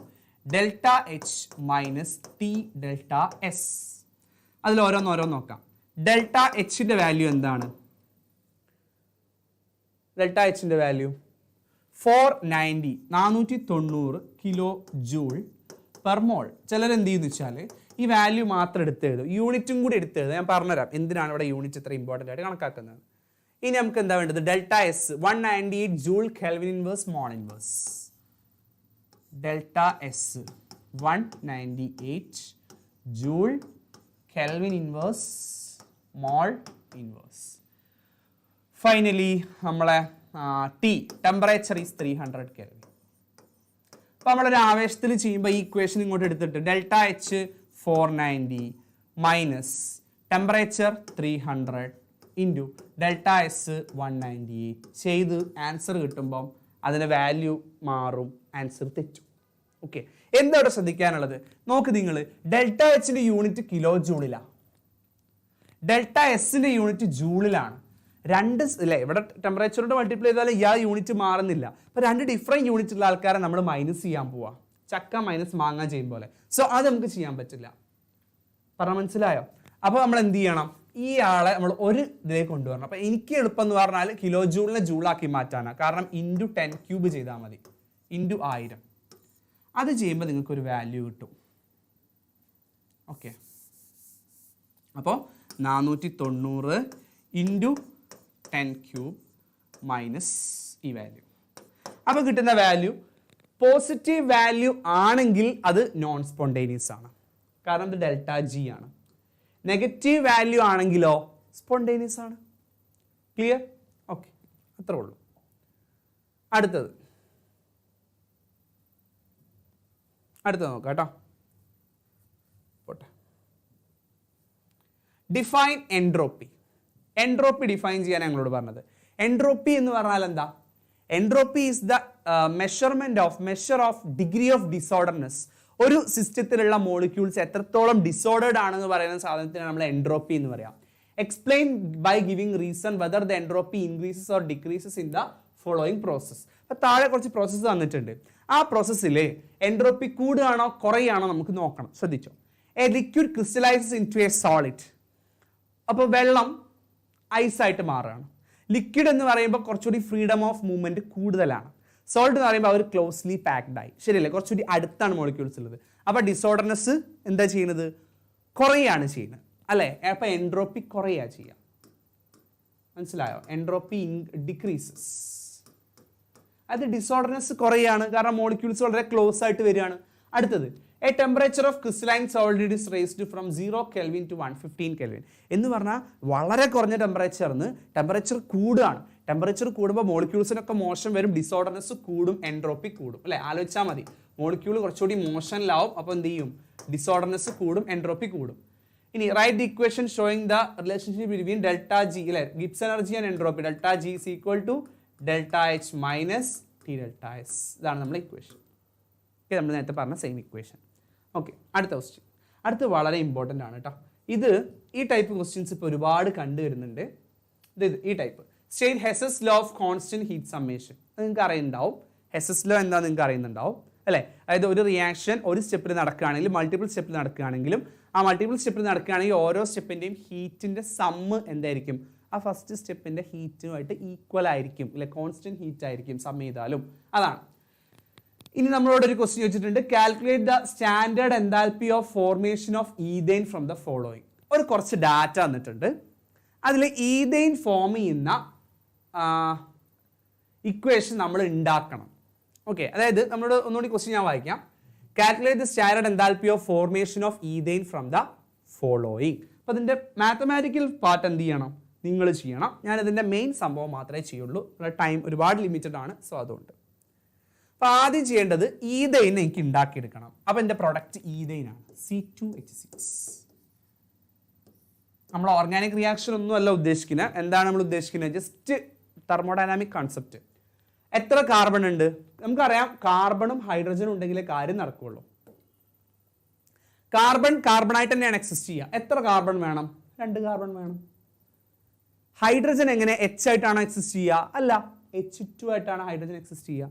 delta H minus T delta S. അതിൽ ഓരോന്നോരോന്ന് നോക്കാം. ഡെൽറ്റ എച്ചിൻ്റെ വാല്യൂ എന്താണ്? ഡെൽറ്റ എച്ചിൻ്റെ value 490 kilo joule per mole. ചിലരെന്ത് ചെയ്യുന്നു വെച്ചാൽ ഈ വാല്യൂ മാത്രം എടുത്തെഴുതും, യൂണിറ്റും കൂടി എടുത്തെഴുതും. ഞാൻ പറഞ്ഞുതരാം എന്തിനാണ് ഇവിടെ യൂണിറ്റ് ഇത്ര ഇമ്പോർട്ടൻ്റ് ആയിട്ട് കണക്കാക്കുന്നത്. ഇനി നമുക്ക് എന്താ വേണ്ടത്? Delta S 198 joule kelvin inverse mole inverse. Delta S 198 joule kelvin inverse mole inverse. Finally നമ്മളെ ടി ടെമ്പറേച്ചർ ഈസ് 300 കെൽവിൻ. അപ്പോൾ നമ്മളൊരു ആവേശത്തിൽ ചെയ്യുമ്പോൾ ഈ ഇക്വേഷൻ ഇങ്ങോട്ട് എടുത്തിട്ട് delta H 490 minus temperature 300 into delta S 198 ചെയ്ത് ആൻസർ കിട്ടുമ്പം അതിൻ്റെ വാല്യൂ മാറും, ആൻസർ തെറ്റും. ഓക്കെ, എന്താ ഇവിടെ ശ്രദ്ധിക്കാനുള്ളത്? നോക്ക് നിങ്ങൾ, ഡെൽറ്റ എച്ചിൻ്റെ യൂണിറ്റ് കിലോ ജൂളിലാണ്, ഡെൽറ്റ എസിൻ്റെ യൂണിറ്റ് ജൂളിലാണ്. രണ്ട് അല്ലേ, ഇവിടെ ടെമ്പറേച്ചറോട് മൾട്ടിപ്ലൈ ചെയ്താൽ ഈ യൂണിറ്റ് മാറുന്നില്ല. അപ്പോൾ രണ്ട് ഡിഫറെൻറ്റ് യൂണിറ്റ് ഉള്ള ആൾക്കാരെ നമ്മൾ മൈനസ് ചെയ്യാൻ പോവാം, ചക്ക മൈനസ് മാങ്ങ ചെയ്യും പോലെ. സോ അത് നമുക്ക് ചെയ്യാൻ പറ്റില്ല. പറഞ്ഞാൽ മനസ്സിലായോ? അപ്പോൾ നമ്മൾ എന്ത് ചെയ്യണം? ഈ ആളെ നമ്മൾ ഒരു ഇതിലേക്ക് കൊണ്ടുവരണം. അപ്പോൾ എനിക്ക് എളുപ്പം എന്ന് പറഞ്ഞാൽ കിലോ ജൂളിനെ ജൂളാക്കി മാറ്റാനാണ്. കാരണം ഇൻറ്റു 10 ക്യൂബ് ചെയ്താൽ മതി, ഇൻറ്റു 1000. അത് ചെയ്യുമ്പോൾ നിങ്ങൾക്കൊരു വാല്യൂ കിട്ടും. ഓക്കെ, അപ്പോൾ 490 ഇൻറ്റു 10 ക്യൂബ് മൈനസ് ഈ വാല്യൂ. അപ്പോൾ കിട്ടുന്ന വാല്യൂ പോസിറ്റീവ് വാല്യൂ ആണെങ്കിൽ അത് നോൺ സ്പോണ്ടേനിയസ് ആണ്, കാരണം ഇത് ഡെൽറ്റ ജി ആണ്. നെഗറ്റീവ് വാല്യൂ ആണെങ്കിലോ സ്പോണ്ടേനിയസ് ആണ്. ക്ലിയർ? ഓക്കെ, അത്രേ ഉള്ളൂ. അടുത്തത് നോക്കാം കേട്ടോ. പോട്ടെ. Define entropy. എൻട്രോപ്പി ഡിഫൈൻ ചെയ്യാൻ ഞങ്ങളോട് പറഞ്ഞത്. എൻട്രോപ്പി എന്ന് പറഞ്ഞാൽ എന്താ? Entropy is the measure of degree of disorderness. ഒരു സിസ്റ്റത്തിലുള്ള മോളിക്യൂൾസ് എത്രത്തോളം ഡിസോർഡേഡ് ആണെന്ന് പറയുന്ന സാധനത്തിനാണ് നമ്മൾ എൻട്രോപ്പി എന്ന് പറയാം. Explain by giving reason whether the entropy increases or decreases in the following process. അപ്പോൾ താഴെ കുറച്ച് പ്രോസസ്സ് തന്നിട്ടുണ്ട്. ആ പ്രോസസ്സിൽ എൻട്രോപ്പി കൂടുകയാണോ കുറയുകയാണോ നമുക്ക് നോക്കണം. ശ്രദ്ധിച്ചോ. A liquid crystallises into a solid. അപ്പോൾ വെള്ളം ഐസായിട്ട് മാറുകയാണ്. ലിക്വിഡ് എന്ന് പറയുമ്പോൾ കുറച്ചുകൂടി ഫ്രീഡം ഓഫ് മൂവ്മെൻറ്റ് കൂടുതലാണ്. സോൾട്ട് എന്ന് പറയുമ്പോൾ അവർ ക്ലോസ്ലി പാക്ഡ് ആയി, ശരിയല്ലേ, കുറച്ചുകൂടി അടുത്താണ് മോളിക്യൂൾസ് ഉള്ളത്. അപ്പോൾ ഡിസോർഡർനെസ് എന്താ ചെയ്യുന്നത്? കുറയാണ് ചെയ്യുന്നത് അല്ലേ. അപ്പോൾ എൻട്രോപ്പി കുറയുക ചെയ്യാം. മനസ്സിലായോ? Entropy decreases. അത് ഡിസോർഡർനെസ് കുറയാണ്, കാരണം മോളിക്യൂൾസ് വളരെ ക്ലോസ് ആയിട്ട് വരികയാണ്. അടുത്തത്, a temperature of crystalline solid is raised from 0 kelvin to 115 kelvin. എന്ന് പറഞ്ഞാൽ വളരെ കുറഞ്ഞ ടെമ്പറേച്ചർ കൂടുകയാണ്. ടെമ്പറേച്ചർ കൂടുമ്പോൾ മോളിക്യൂൾസിനൊക്കെ മോഷൻ വരും, ഡിസോർഡർനെസ് കൂടും, എൻട്രോപ്പി കൂടും അല്ലേ. ആലോചിച്ചാൽ മതി, മോളിക്യൂൾ കുറച്ചുകൂടി മോഷനിലാവും, അപ്പോൾ എന്ത് ചെയ്യും? ഡിസോർഡർനെസ് കൂടും, എൻട്രോപ്പി കൂടും. ഇനി write the equation showing the relationship between delta G അല്ലേ, Gibbs energy and entropy. Delta G is equal to delta H minus T delta S. ഇതാണ് നമ്മുടെ ഇക്വേഷൻ. ഇത് നമ്മൾ നേരത്തെ പറഞ്ഞ സെയിം ഇക്വേഷൻ. ഓക്കെ, അടുത്ത ക്വസ്റ്റ്യൻ. അടുത്ത് വളരെ ഇമ്പോർട്ടൻ്റ് ആണ് കേട്ടോ. ഈ ടൈപ്പ് ക്വസ്റ്റ്യൻസ് ഇപ്പോൾ ഒരുപാട് കണ്ടുവരുന്നുണ്ട്. ഈ type state Hess's law of constant heat summation. അത് നിങ്ങൾക്ക് അറിയുന്നുണ്ടാവും. ഹെസസ് ലോ എന്താ നിങ്ങൾക്ക് അറിയുന്നുണ്ടാവും അല്ലേ? അതായത് ഒരു റിയാക്ഷൻ ഒരു സ്റ്റെപ്പിൽ നടക്കുകയാണെങ്കിലും മൾട്ടിപ്പിൾ സ്റ്റെപ്പിൽ നടക്കുകയാണെങ്കിലും ആ മൾട്ടിപ്പിൾ സ്റ്റെപ്പിൽ നടക്കുകയാണെങ്കിൽ ഓരോ സ്റ്റെപ്പിൻ്റെയും ഹീറ്റിൻ്റെ സമ്മ് എന്തായിരിക്കും? ആ ഫസ്റ്റ് സ്റ്റെപ്പിൻ്റെ ഹീറ്റുമായിട്ട് ഈക്വൽ ആയിരിക്കും അല്ലെ? കോൺസ്റ്റന്റ് ഹീറ്റ് ആയിരിക്കും സം ചെയ്താലും. അതാണ്. ഇനി നമ്മളോട് ഒരു ക്വസ്റ്റ്യൻ ചോദിച്ചിട്ടുണ്ട്, calculate the standard enthalpy of formation of ethane from the following. ഒരു കുറച്ച് ഡാറ്റ തന്നിട്ടുണ്ട്. അതിൽ ഈഥെയ്ൻ ഫോം ചെയ്യുന്ന ഇക്വേഷൻ നമ്മൾ ഉണ്ടാക്കണം. ഓക്കെ, അതായത് നമ്മളോട് ഒന്നുകൂടി ക്വസ്റ്റ്യൻ ഞാൻ വായിക്കാം. Calculate the standard enthalpy of formation of ethane from the following. അപ്പോൾ അതിൻ്റെ മാത്തമാറ്റിക്കൽ പാർട്ട് എന്ത് ചെയ്യണം? നിങ്ങൾ ചെയ്യണം. ഞാനിതിൻ്റെ മെയിൻ സംഭവം മാത്രമേ ചെയ്യുള്ളൂ. ടൈം ഒരുപാട് ലിമിറ്റഡ് ആണ്. സോ അതുകൊണ്ട് അപ്പോൾ ആദ്യം ചെയ്യേണ്ടത് ഈഥെയ്ൻ എനിക്ക് ഉണ്ടാക്കിയെടുക്കണം. അപ്പോൾ എൻ്റെ പ്രൊഡക്റ്റ് ഈഥെയ്ൻ ആണ്, C2H6. നമ്മൾ ഓർഗാനിക് റിയാക്ഷൻ ഒന്നും അല്ല ഉദ്ദേശിക്കുന്നത്. എന്താണ് നമ്മൾ ഉദ്ദേശിക്കുന്നത്? Just thermodynamic concept. എത്ര കാർബൺ ഉണ്ട്? നമുക്കറിയാം കാർബണും ഹൈഡ്രജനും ഉണ്ടെങ്കിലേ കാര്യം നടക്കുകയുള്ളൂ. കാർബണായിട്ട് തന്നെയാണ് എക്സിസ്റ്റ് ചെയ്യുക. എത്ര കാർബൺ വേണം? 2 കാർബൺ വേണം. ഹൈഡ്രജൻ എങ്ങനെ H ആയിട്ടാണോ എക്സിസ്റ്റ് ചെയ്യുക? അല്ല, H2 ആയിട്ടാണ് ഹൈഡ്രജൻ എക്സിസ്റ്റ് ചെയ്യുക.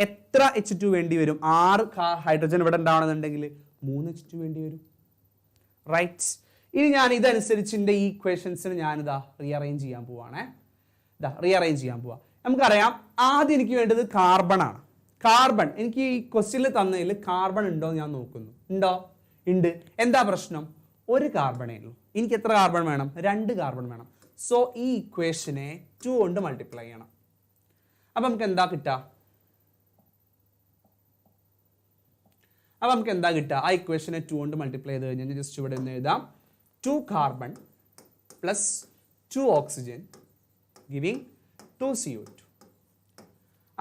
എത്ര H2 വേണ്ടി വരും? 6 ഹൈഡ്രജൻ ഇവിടെ ഉണ്ടാവണമെന്നുണ്ടെങ്കിൽ 3 H2 വേണ്ടി വരും. റൈറ്റ്. ഇനി ഞാൻ ഇതനുസരിച്ച് എൻ്റെ ഈ ഇക്വേഷൻസിന് ഞാനിതാ റീഅറേഞ്ച് ചെയ്യാൻ പോവാണേ. റീഅറേഞ്ച് ചെയ്യാൻ പോവാ. നമുക്കറിയാം ആദ്യം എനിക്ക് വേണ്ടത് കാർബൺ ആണ്. കാർബൺ എനിക്ക് ഈ ക്വസ്റ്റ്യനിൽ തന്നതിൽ കാർബൺ ഉണ്ടോ എന്ന് ഞാൻ നോക്കുന്നു. ഉണ്ടോ? ഉണ്ട്. എന്താ പ്രശ്നം? 1 കാർബണേ ഉള്ളൂ. എനിക്ക് എത്ര കാർബൺ വേണം? 2 കാർബൺ വേണം. സോ ഈ ഇക്വേഷനെ 2 കൊണ്ട് മൾട്ടിപ്ലൈ ചെയ്യണം. അപ്പം നമുക്ക് എന്താ കിട്ടുക? ആ ഇക്വേഷനെ 2 കൊണ്ട് മൾട്ടിപ്ലൈ ചെയ്ത് കഴിഞ്ഞാൽ ജസ്റ്റ് ഇവിടെ നിന്ന് എഴുതാം 2 carbon plus 2 oxygen giving 2 CO2.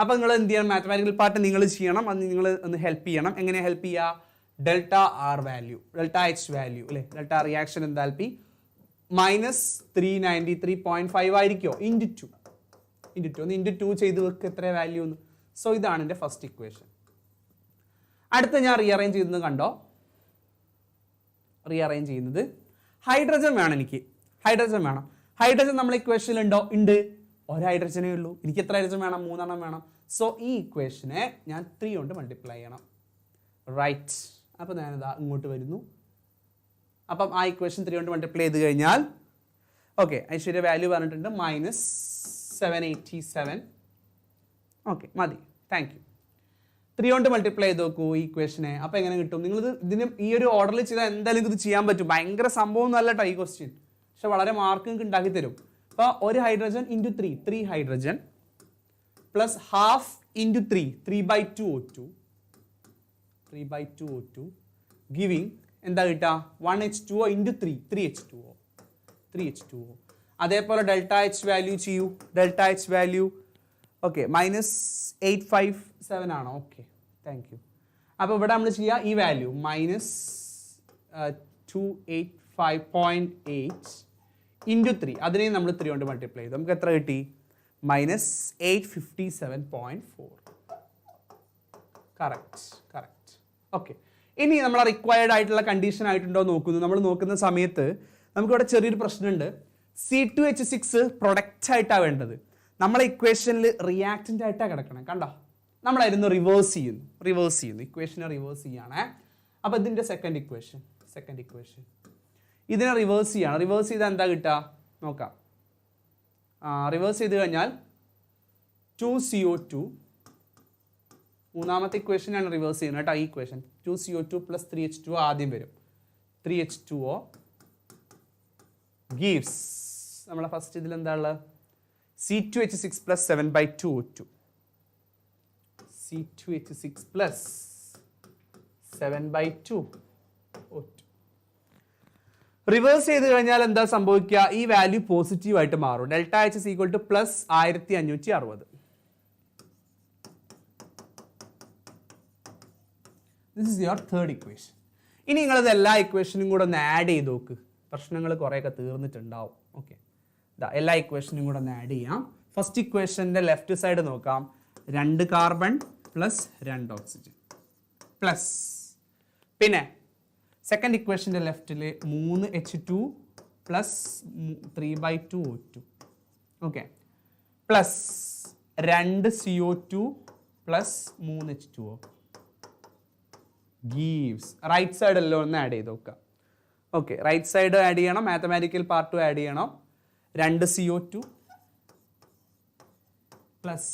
അപ്പോൾ നിങ്ങൾ എന്ത് ചെയ്യണം? മാത്തമാറ്റിക്കൽ പാർട്ട് നിങ്ങൾ ചെയ്യണം. അത് നിങ്ങൾ ഒന്ന് ഹെൽപ്പ് ചെയ്യണം. എങ്ങനെ ഹെൽപ്പ് ചെയ്യുക? Delta R value, delta H value അല്ലേ? ഡെൽറ്റ റിയാക്ഷൻ എന്താൽപ്പി -393.5 ആയിരിക്കുമോ? ഇൻറ്റു 2 ചെയ്ത് വെക്ക് എത്ര വാല്യൂ എന്ന്. സോ ഇതാണ് എൻ്റെ ഫസ്റ്റ് ഇക്വേഷൻ. അടുത്ത ഞാൻ റീഅറേഞ്ച് ചെയ്യുന്നത് കണ്ടോ? റീഅറേഞ്ച് ചെയ്യുന്നത് ഹൈഡ്രജൻ വേണം. എനിക്ക് ഹൈഡ്രജൻ വേണം. ഹൈഡ്രജൻ നമ്മളെ ഇക്വേഷനിൽ ഉണ്ടോ? ഉണ്ട്. 1 ഹൈഡ്രജനേ ഉള്ളൂ. എനിക്ക് എത്ര ഹൈഡ്രജൻ വേണം? 3 എണ്ണം വേണം. സോ ഈ ഇക്വേഷനെ ഞാൻ 3 കൊണ്ട് മൾട്ടിപ്ലൈ ചെയ്യണം. റൈറ്റ്. അപ്പോൾ ഞാനിതാ ഇങ്ങോട്ട് വരുന്നു. അപ്പം ആ ഇക്വേഷൻ 3 കൊണ്ട് മൾട്ടിപ്ലൈ ചെയ്ത് കഴിഞ്ഞാൽ ഓക്കെ, ഐശ്വര്യ വാല്യൂ പറഞ്ഞിട്ടുണ്ട് -787. ഓക്കെ, മതി. Thank you. 3 കൊണ്ട് മൾട്ടിപ്ലൈ ചെയ്ത് നോക്കൂ ഈ ഇക്വേഷനെ. അപ്പോൾ എങ്ങനെ കിട്ടും? നിങ്ങളിത് ഇതിന് ഈ ഒരു ഓർഡറിൽ ചെയ്താൽ എന്തായാലും ഇത് ചെയ്യാൻ പറ്റും. ഭയങ്കര സംഭവം ഒന്നും അല്ല കേട്ടോ ഈ ക്വസ്റ്റ്യൻ, പക്ഷെ വളരെ മാർക്ക് നിങ്ങൾക്ക് ഉണ്ടാക്കി തരും. അപ്പോൾ 1 hydrogen into 3 hydrogen plus half into 3/2 O2 giving എന്താ കിട്ടുക? 1 H2O ഇൻറ്റു 3 H2O. അതേപോലെ ഡെൽറ്റ എച്ച് വാല്യൂ ചെയ്യൂ. ഡെൽറ്റ എച്ച് വാല്യൂ ഓക്കെ -857 ആണോ? Okay, thank you. അപ്പോൾ ഇവിടെ നമ്മൾ ചെയ്യുക ഈ വാല്യൂ -285.8 ഇൻറ്റു 3. അതിനെ നമ്മൾ 3 കൊണ്ട് മൾട്ടിപ്ലൈ ചെയ്തു. നമുക്ക് എത്ര കിട്ടി? -857.4. കറക്റ്റ്. ഓക്കെ, ഇനി നമ്മൾ റിക്വയർഡ് ആയിട്ടുള്ള കണ്ടീഷൻ ആയിട്ടുണ്ടോ നോക്കുന്നു. നമ്മൾ നോക്കുന്ന സമയത്ത് നമുക്കിവിടെ ചെറിയൊരു പ്രശ്നമുണ്ട്. C2H6 പ്രൊഡക്റ്റ് ആയിട്ടാണ് വേണ്ടത്. നമ്മളെ ഇക്വേഷനിൽ റിയാക്റ്റൻ്റ് ആയിട്ടാണ് കിടക്കണം. കണ്ടോ? നമ്മളായിരുന്നു റിവേഴ്സ് ചെയ്യുന്നു. ഇക്വേഷനെ റിവേഴ്സ് ചെയ്യുകയാണേ. അപ്പോൾ ഇതിൻ്റെ സെക്കൻഡ് ഇക്വേഷൻ ഇതിനെ റിവേഴ്സ് ചെയ്യണം. റിവേഴ്സ് ചെയ്താൽ എന്താ കിട്ടുക? നോക്കാം. റിവേഴ്സ് ചെയ്ത് കഴിഞ്ഞാൽ 2 CO2. മൂന്നാമത്തെ ഇക്വേഷനാണ് റിവേഴ്സ് ചെയ്യുന്നത് കേട്ടോ. ഈ ഇക്വേഷൻ 2 CO2 പ്ലസ് 3 H2O ആദ്യം വരും. 3 H2O ഗീവ്സ് നമ്മളെ ഫസ്റ്റ് ഇതിൽ എന്താ ഉള്ളത്? C2H6 plus 7/2 O2. C2H6 plus 7/2 O2. Reverse ചെയ്ത് കഴിഞ്ഞാൽ എന്താ സംഭവിക്കുക? ഈ വാല്യൂ പോസിറ്റീവ് ആയിട്ട് മാറും. Delta H is equal two plus 1560. This is your third equation. ഇനി നിങ്ങളത് എല്ലാ ഇക്വേഷനും കൂടെ ഒന്ന് ആഡ് ചെയ്ത് നോക്ക്. പ്രശ്നങ്ങൾ കുറേയൊക്കെ തീർന്നിട്ടുണ്ടാവും. ഓക്കെ, എല്ലാ ഇക്വേഷനും കൂടെ ഒന്ന് ആഡ് ചെയ്യാം. ഫസ്റ്റ് ഇക്വേഷൻ്റെ ലെഫ്റ്റ് സൈഡ് നോക്കാം. 2 കാർബൺ പ്ലസ് 2 ഓക്സിജൻ പ്ലസ് പിന്നെ സെക്കൻഡ് ഇക്വേഷൻ്റെ ലെഫ്റ്റിൽ 3H2 plus 3/2 O2 okay plus 2 CO2 plus 3H2O gives right side എല്ലാം ഒന്ന് ആഡ് ചെയ്ത് നോക്കുക. ഓക്കെ റൈറ്റ് സൈഡ് ആഡ് ചെയ്യണം, മാത്തമാറ്റിക്കൽ പാർട്ടും ആഡ് ചെയ്യണം. 2 CO2 plus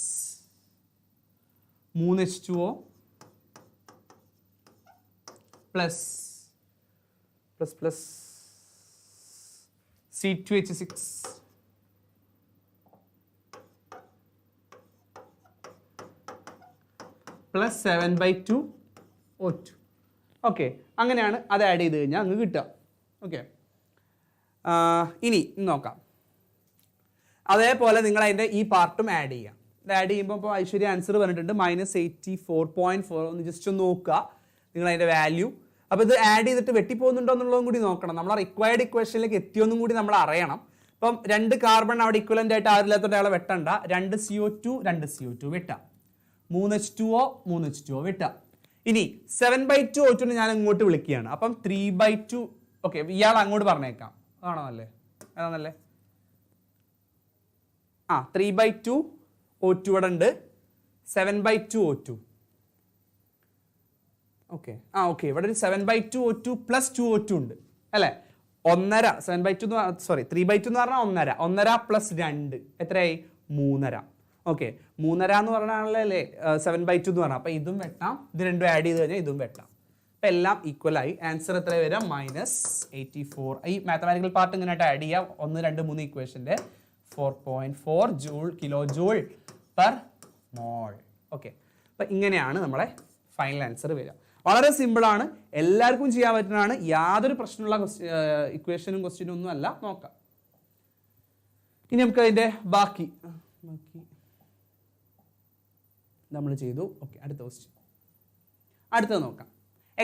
3H2O plus plus plus C2H6 plus 7/2 O2 okay അങ്ങനെയാണ് അത് ആഡ് ചെയ്ത് കഴിഞ്ഞാൽ അങ്ങ് കിട്ടുക. ഓക്കെ ഇനി നോക്കാം. അതേപോലെ നിങ്ങൾ അതിൻ്റെ ഈ പാർട്ടും ആഡ് ചെയ്യാം. ഇത് ആഡ് ചെയ്യുമ്പോൾ ഇപ്പോൾ ഐശ്വര്യ ആൻസർ പറഞ്ഞിട്ടുണ്ട് -84.4. ഒന്ന് ജസ്റ്റ് ഒന്ന് നോക്കുക നിങ്ങൾ അതിൻ്റെ വാല്യൂ. അപ്പോൾ ഇത് ആഡ് ചെയ്തിട്ട് വെട്ടിപ്പോകുന്നുണ്ടോ എന്നുള്ളതും കൂടി നോക്കണം. നമ്മൾ റിക്വയർഡ് ഇക്വേഷനിലേക്ക് എത്തിയൊന്നും കൂടി നമ്മൾ അറിയണം. ഇപ്പം 2 കാർബൺ അവിടെ ഇക്വലൻ്റ് ആയിട്ട് ആരില്ലാത്തോണ്ട് അയാളെ വെട്ടണ്ട. 2 CO2 വെട്ടാം. 3H2O വെട്ടാം. ഇനി 7/2 O2 ഞാൻ ഇങ്ങോട്ട് വിളിക്കുകയാണ്. അപ്പം 3/2 ഓക്കെ ഇയാൾ അങ്ങോട്ട് പറഞ്ഞേക്കാം. ആണോ അല്ലേ? അതാണല്ലേ? 3/2 O2 ഇവിടെ ഉണ്ട്. 7/2 O2 ഓക്കെ ഓക്കെ ഇവിടെ ഒരു 7/2 O2 പ്ലസ് 2 O2 ഉണ്ട് അല്ലേ? 1.5 7/2 സോറി 3/2 എന്ന് പറഞ്ഞാൽ 1.5 പ്ലസ് 2 എത്രയായി? 3.5 ഓക്കെ 3.5 എന്ന് പറഞ്ഞാലല്ലേ 7/2 എന്ന് പറഞ്ഞാൽ. അപ്പം ഇതും വെട്ടാം, ഇത് രണ്ടും ആഡ് ചെയ്ത് കഴിഞ്ഞാൽ ഇതും വെട്ടാം. അപ്പം എല്ലാം ഈക്വൽ ആയി. ആൻസർ എത്ര വരാം? -84. ഈ മാത്തമാറ്റിക്കൽ പാർട്ട് ഇങ്ങനെയായിട്ട് ആഡ് ചെയ്യാം. 1 2 3 ഇക്വേഷൻ്റെ 4.4 കിലോ ജൂൾ പെർ മോൾ. ഓക്കെ അപ്പം ഇങ്ങനെയാണ് നമ്മളെ ഫൈനൽ ആൻസർ വരിക. വളരെ സിമ്പിളാണ്, എല്ലാവർക്കും ചെയ്യാൻ പറ്റുന്നതാണ്. യാതൊരു പ്രശ്നമുള്ള ഇക്വേഷനും ക്വസ്റ്റ്യനും ഒന്നും അല്ല. നോക്കാം ഇനി നമുക്ക് അതിൻ്റെ ബാക്കി നമ്മൾ ചെയ്തു. ഓക്കെ അടുത്ത ക്വസ്റ്റ്യൻ അടുത്തത് നോക്കാം.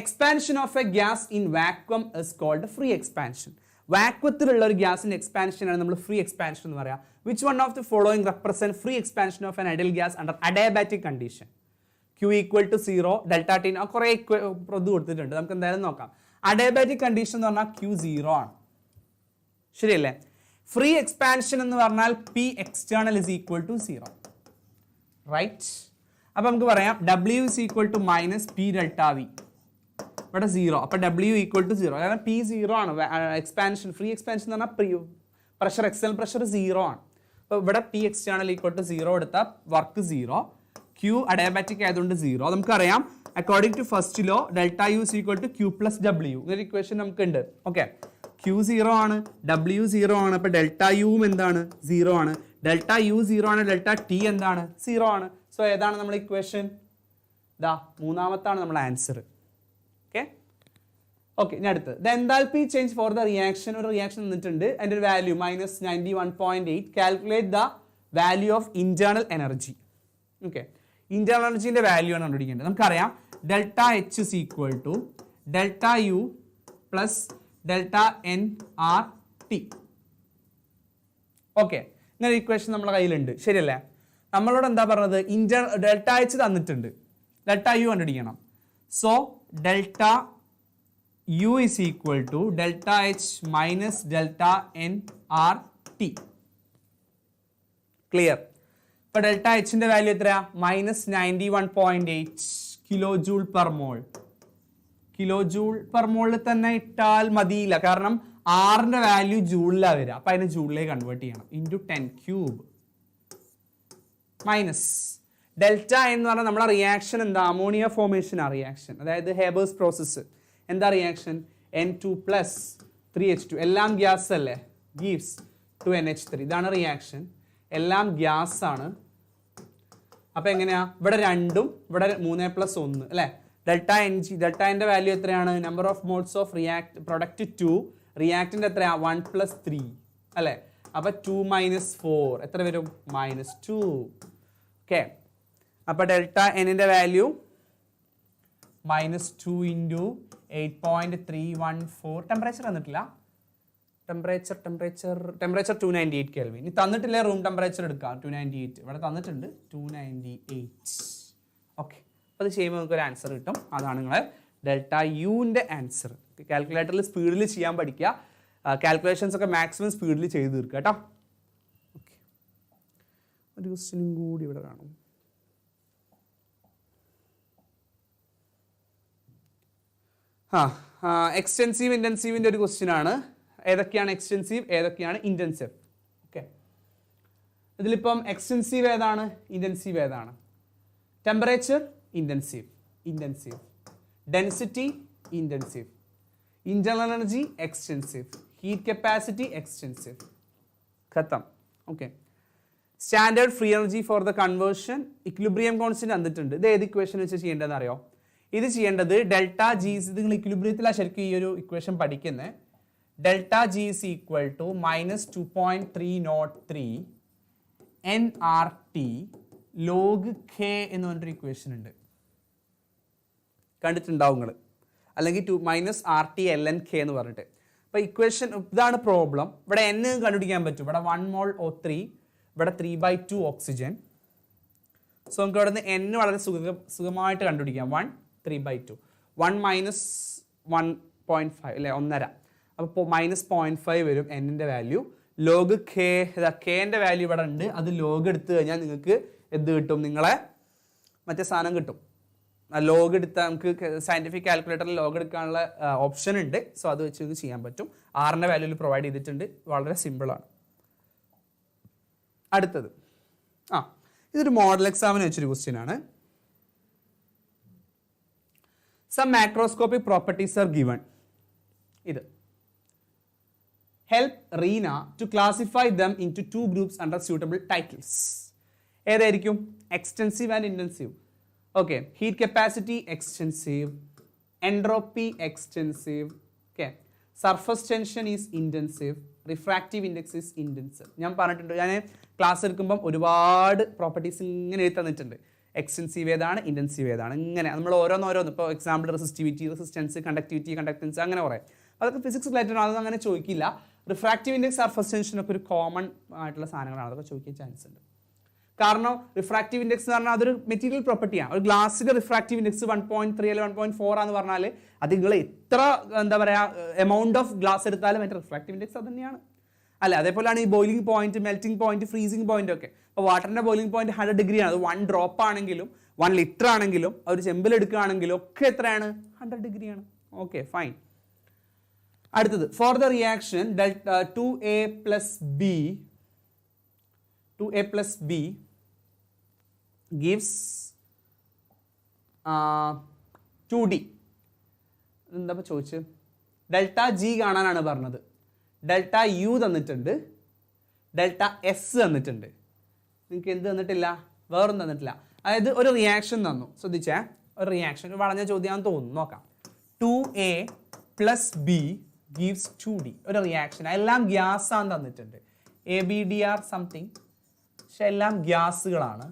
Expansion of a gas in vacuum is cold free expansion. വാക്വത്തിലുള്ള ഒരു ഗ്യാസിന്റെ എക്സ്പാൻഷൻ ആണ് നമ്മൾ ഫ്രീ എക്സ്പാൻഷൻ എന്ന് പറയാം. Which one of the following represent free expansion of an ideal gas under adiabatic condition? Q = 0, delta T കുറേ ഇത് കൊടുത്തിട്ടുണ്ട്. നമുക്ക് എന്തായാലും നോക്കാം. അഡിയാബാറ്റിക് കണ്ടീഷൻ എന്ന് പറഞ്ഞാൽ Q 0 ആണ്. ശരിയല്ലേ? ഫ്രീ എക്സ്പാൻഷൻ എന്ന് പറഞ്ഞാൽ P external is equal to 0. Right? അപ്പം നമുക്ക് പറയാം W is equal to -P delta V. ഇവിടെ 0. അപ്പം W = 0. കാരണം P 0 ആണ്. എക്സ്പാൻഷൻ ഫ്രീ എക്സ്പാൻഷൻ എന്ന് പറഞ്ഞാൽ പ്രഷർ എക്സ്റ്റേണൽ പ്രഷർ 0 ആണ്. അപ്പോൾ ഇവിടെ P external = 0 എടുത്താൽ വർക്ക് 0. Q അഡിയാബാറ്റിക് ആയതുകൊണ്ട് 0. നമുക്കറിയാം according to first law delta U is equal to Q plus W. ഇങ്ങനെ ഇക്വേഷൻ നമുക്കുണ്ട്. ഓക്കെ Q 0 ആണ്, W 0 ആണ്. അപ്പോൾ ഡെൽറ്റ യുവും എന്താണ്? 0 ആണ്. ഡെൽറ്റ U 0 ആണ്, ഡെൽറ്റ T എന്താണ്? 0 ആണ്. സോ ഏതാണ് നമ്മുടെ ഇക്വേഷൻ? ദാ മൂന്നാമത്താണ് നമ്മുടെ ആൻസർ. ഓക്കെ ഓക്കെ ഇനി അടുത്തത് the enthalpy change for the reaction. ഒരു റിയാക്ഷൻ തന്നിട്ടുണ്ട്, അതിൻ്റെ ഒരു value -91.8. Calculate the value of internal energy. Okay internal എനർജിന്റെ വാല്യൂ ആണ് കണ്ടുപിടിക്കേണ്ടത്. നമുക്കറിയാം delta H is equal to delta U plus delta nRT. Okay ഇങ്ങനെ ഇക്വേഷൻ നമ്മുടെ കയ്യിലുണ്ട്. ശരിയല്ലേ? നമ്മളോട് എന്താ പറഞ്ഞത്? ഡെൽറ്റ H തന്നിട്ടുണ്ട്, ഡെൽറ്റ U കണ്ടുപിടിക്കണം. So delta U is equal to delta H minus delta nRT. Clear? ഇപ്പൊ ഡെൽറ്റ എച്ചിന്റെ വാല്യൂ എത്രയാ? -91.8 കിലോ ജൂൾ പെർ മോൾ. കിലോ ജൂൾ പെർ മോളിൽ തന്നെ ഇട്ടാൽ മതിയില്ല, കാരണം ആറിന്റെ വാല്യൂ ജൂളിലാണ് വരിക. അപ്പൊ അതിനെ ജൂളിലേക്ക് കൺവേർട്ട് ചെയ്യണം. × 10³ മൈനസ് ഡെൽറ്റ എന്ന് പറഞ്ഞാൽ നമ്മളെ റിയാക്ഷൻ എന്താ? അമോണിയ ഫോർമേഷൻ ആ റിയാക്ഷൻ, അതായത് ഹേബേഴ്സ് പ്രോസസ്സ്. എന്താ റിയാക്ഷൻ? N2 + 3H2 എല്ലാം ഗ്യാസ് അല്ലേ? Gives 2NH3. ഇതാണ് റിയാക്ഷൻ. എല്ലാം ഗ്യാസ് ആണ്. അപ്പൊ എങ്ങനെയാ? ഇവിടെ 2ഉം ഇവിടെ 3+1 അല്ലെ? ഡെൽറ്റ NG ഡെൽറ്റന്റെ വാല്യൂ എത്രയാണ്? Number of moles of product 2, reactant എത്രയാ? 1 + 3 അല്ലെ? അപ്പൊ 2 - 4 എത്ര വരും? -2. ഓക്കെ അപ്പൊ ഡെൽറ്റ എന്നിന്റെ വാല്യൂ -2 × 8.314. ടെമ്പറേച്ചർ തന്നിട്ടില്ല. Temperature 298 kelvin. ഇനി തന്നിട്ടില്ല, റൂം ടെമ്പറേച്ചർ എടുക്കാം 298. ഇവിടെ തന്നിട്ടുണ്ട് 298. ഓക്കെ അപ്പോൾ അത് ചെയ്യുമ്പോൾ നമുക്കൊരു ആൻസർ കിട്ടും. അതാണ് നിങ്ങളെ ഡെൽറ്റ യുവിൻ്റെ ആൻസർ. കാൽക്കുലേറ്ററിൽ സ്പീഡിൽ ചെയ്യാൻ പഠിക്കുക. കാൽക്കുലേഷൻസ് ഒക്കെ മാക്സിമം സ്പീഡിൽ ചെയ്ത് തീർക്കുക കേട്ടോ. ഓക്കെ, ഒരു ക്വസ്റ്റ്യനും കൂടി ഇവിടെ കാണും. എക്സ്റ്റെൻസീവ് ഇൻറ്റൻസീവിൻ്റെ ഒരു ക്വസ്റ്റ്യൻ ആണ്. ഏതൊക്കെയാണ് എക്സ്റ്റെൻസീവ്, ഏതൊക്കെയാണ് ഇൻറ്റൻസീവ്? ഓക്കെ, ഇതിലിപ്പം എക്സ്റ്റെൻസീവ് ഏതാണ്, ഇൻറ്റൻസീവ് ഏതാണ്? Temperature intensive, intensive. Density intensive. Internal energy extensive. Heat capacity extensive. ഖത്തം. Okay, standard free energy for the conversion, equilibrium constant തന്നിട്ടുണ്ട്. ഇത് ഏത് ഇക്വേഷൻ വെച്ച് ചെയ്യേണ്ടതെന്ന് അറിയോ? ഇത് ചെയ്യേണ്ടത് ഡെൽറ്റ ജി, നിങ്ങൾ ഇക്വിലിബ്രിയത്തിലാണ് ശരിക്കും ഈ ഒരു ഇക്വേഷൻ പഠിക്കുന്നത്. Delta G is equal to -2.303 NRT log K എന്ന് പറഞ്ഞൊരു ഇക്വേഷൻ ഉണ്ട്, കണ്ടിട്ടുണ്ടാവും നിങ്ങൾ. അല്ലെങ്കിൽ -RT ln k എന്ന് പറഞ്ഞിട്ട്. അപ്പോൾ ഇക്വേഷൻ ഇതാണ് പ്രോബ്ലം. ഇവിടെ n കണ്ടുപിടിക്കാൻ പറ്റും. ഇവിടെ 1 mol O3, ഇവിടെ 3/2 ഓക്സിജൻ. സോ നമുക്ക് ഇവിടെ നിന്ന് n വളരെ സുഖമായിട്ട് കണ്ടുപിടിക്കാം. 1 3/2, 1 - 1.5 അല്ലേ, 1.5. അപ്പോൾ -0.5 വരും n-ന്റെ വാല്യൂ. ലോഗ് കെ, കെൻ്റെ വാല്യൂ ഇവിടെ ഉണ്ട്. അത് ലോഗ് എടുത്തു കഴിഞ്ഞാൽ നിങ്ങൾക്ക് എന്ത് കിട്ടും? നിങ്ങളെ മറ്റേ സാധനം കിട്ടും. ലോഗ് എടുത്താൽ നമുക്ക് സയൻറ്റിഫിക് കാൽക്കുലേറ്ററിൽ ലോഗ് എടുക്കാനുള്ള ഓപ്ഷൻ ഉണ്ട്. സോ അത് വെച്ച് ഇത് ചെയ്യാൻ പറ്റും. ആറിൻ്റെ വാല്യൂവിൽ പ്രൊവൈഡ് ചെയ്തിട്ടുണ്ട്. വളരെ സിമ്പിളാണ്. അടുത്തത് ഇതൊരു മോഡൽ എക്സാമിന് വെച്ചൊരു ക്വസ്റ്റ്യൻ ആണ്. Some macroscopic properties are given. ഇത് help Reena to classify them into 2 groups under suitable titles. ഏതായിരിക്കും? Extensive and intensive. Okay, heat capacity extensive, entropy extensive, okay, surface tension is intensive, refractive index is intensive. ഞാൻ പറഞ്ഞിട്ടുണ്ട്, ഞാൻ class എടുക്കുമ്പം ഒരുപാട് properties ഇങ്ങനെ എഴുതി തന്നിട്ടുണ്ട്. എക്സ്റ്റെൻസീവ് ഏതാണ്, ഇൻറ്റൻസീവ് ഏതാണ്, ഇങ്ങനെ നമ്മൾ ഓരോന്നോരോന്ന്. ഇപ്പോൾ example resistivity, resistance, conductivity, conductance, അങ്ങനെ പറയാം. അതൊക്കെ ഫിസിക്സ് റിലേറ്റഡ് ആണ്, അതൊന്നും അങ്ങനെ ചോദിക്കില്ല. റിഫ്രാക്റ്റീവ് ഇൻഡെക്സ്, സർഫസ് ടെൻഷൻ ഒക്കെ ഒരു കോമൺ ആയിട്ടുള്ള സാധനങ്ങളാണ്. അതൊക്കെ ചോദിക്കാൻ ചാൻസ് ഉണ്ട്. കാരണം റിഫ്രാക്റ്റീവ് ഇൻഡെക്സ് എന്ന് പറഞ്ഞാൽ അതൊരു മെറ്റീരിയൽ പ്രോപ്പർട്ടിയാണ്. ഒരു ഗ്ലാസിന്റെ റിഫ്രാക്റ്റീവ് ഇൻഡെക്സ് 1.3 അല്ലെങ്കിൽ 1.4 ആണെന്ന് പറഞ്ഞാൽ അത് നിങ്ങൾ എത്ര എന്താ പറയുക എമൗണ്ട് ഓഫ് ഗ്ലാസ് എടുത്താലും അതിൻ്റെ റിഫ്രാക്റ്റീവ് ഇൻഡെക്സ് അത് തന്നെയാണ് അല്ലേ. അതേപോലെയാണ് ഈ boiling point, melting point, freezing point ഒക്കെ. അപ്പോൾ വാട്ടറിന്റെ ബോയിലിംഗ് പോയിന്റ് 100 ഡിഗ്രി ആണ്. അത് 1 ഡ്രോപ്പ് ആണെങ്കിലും 1 ലിറ്റർ ആണെങ്കിലും ഒരു ചെമ്പിൽ എടുക്കുകയാണെങ്കിലും ഒക്കെ എത്രയാണ്? 100 ഡിഗ്രിയാണ്. Okay, fine. അടുത്തത് for the reaction 2A plus B gives 2D. എന്താ ചോദിച്ചത്? ഡെൽറ്റ ജി കാണാനാണ് പറഞ്ഞത്. ഡെൽറ്റ യു തന്നിട്ടുണ്ട്, ഡെൽറ്റ എസ് തന്നിട്ടുണ്ട്. നിങ്ങൾക്ക് എന്ത് തന്നിട്ടില്ല? വേറൊന്നും തന്നിട്ടില്ല. അതായത് ഒരു റിയാക്ഷൻ തന്നു. ശ്രദ്ധിച്ചേ, ഒരു റിയാക്ഷൻ വളഞ്ഞ ചോദ്യമാണെന്ന് തോന്നുന്നു. നോക്കാം. 2A plus B gives 2D. ഒരു റിയാക്ഷൻ, എല്ലാം ഗ്യാസ് ആണ് തന്നിട്ടുണ്ട്. ABDR സംതിങ്, പക്ഷെ എല്ലാം ഗ്യാസുകളാണ്.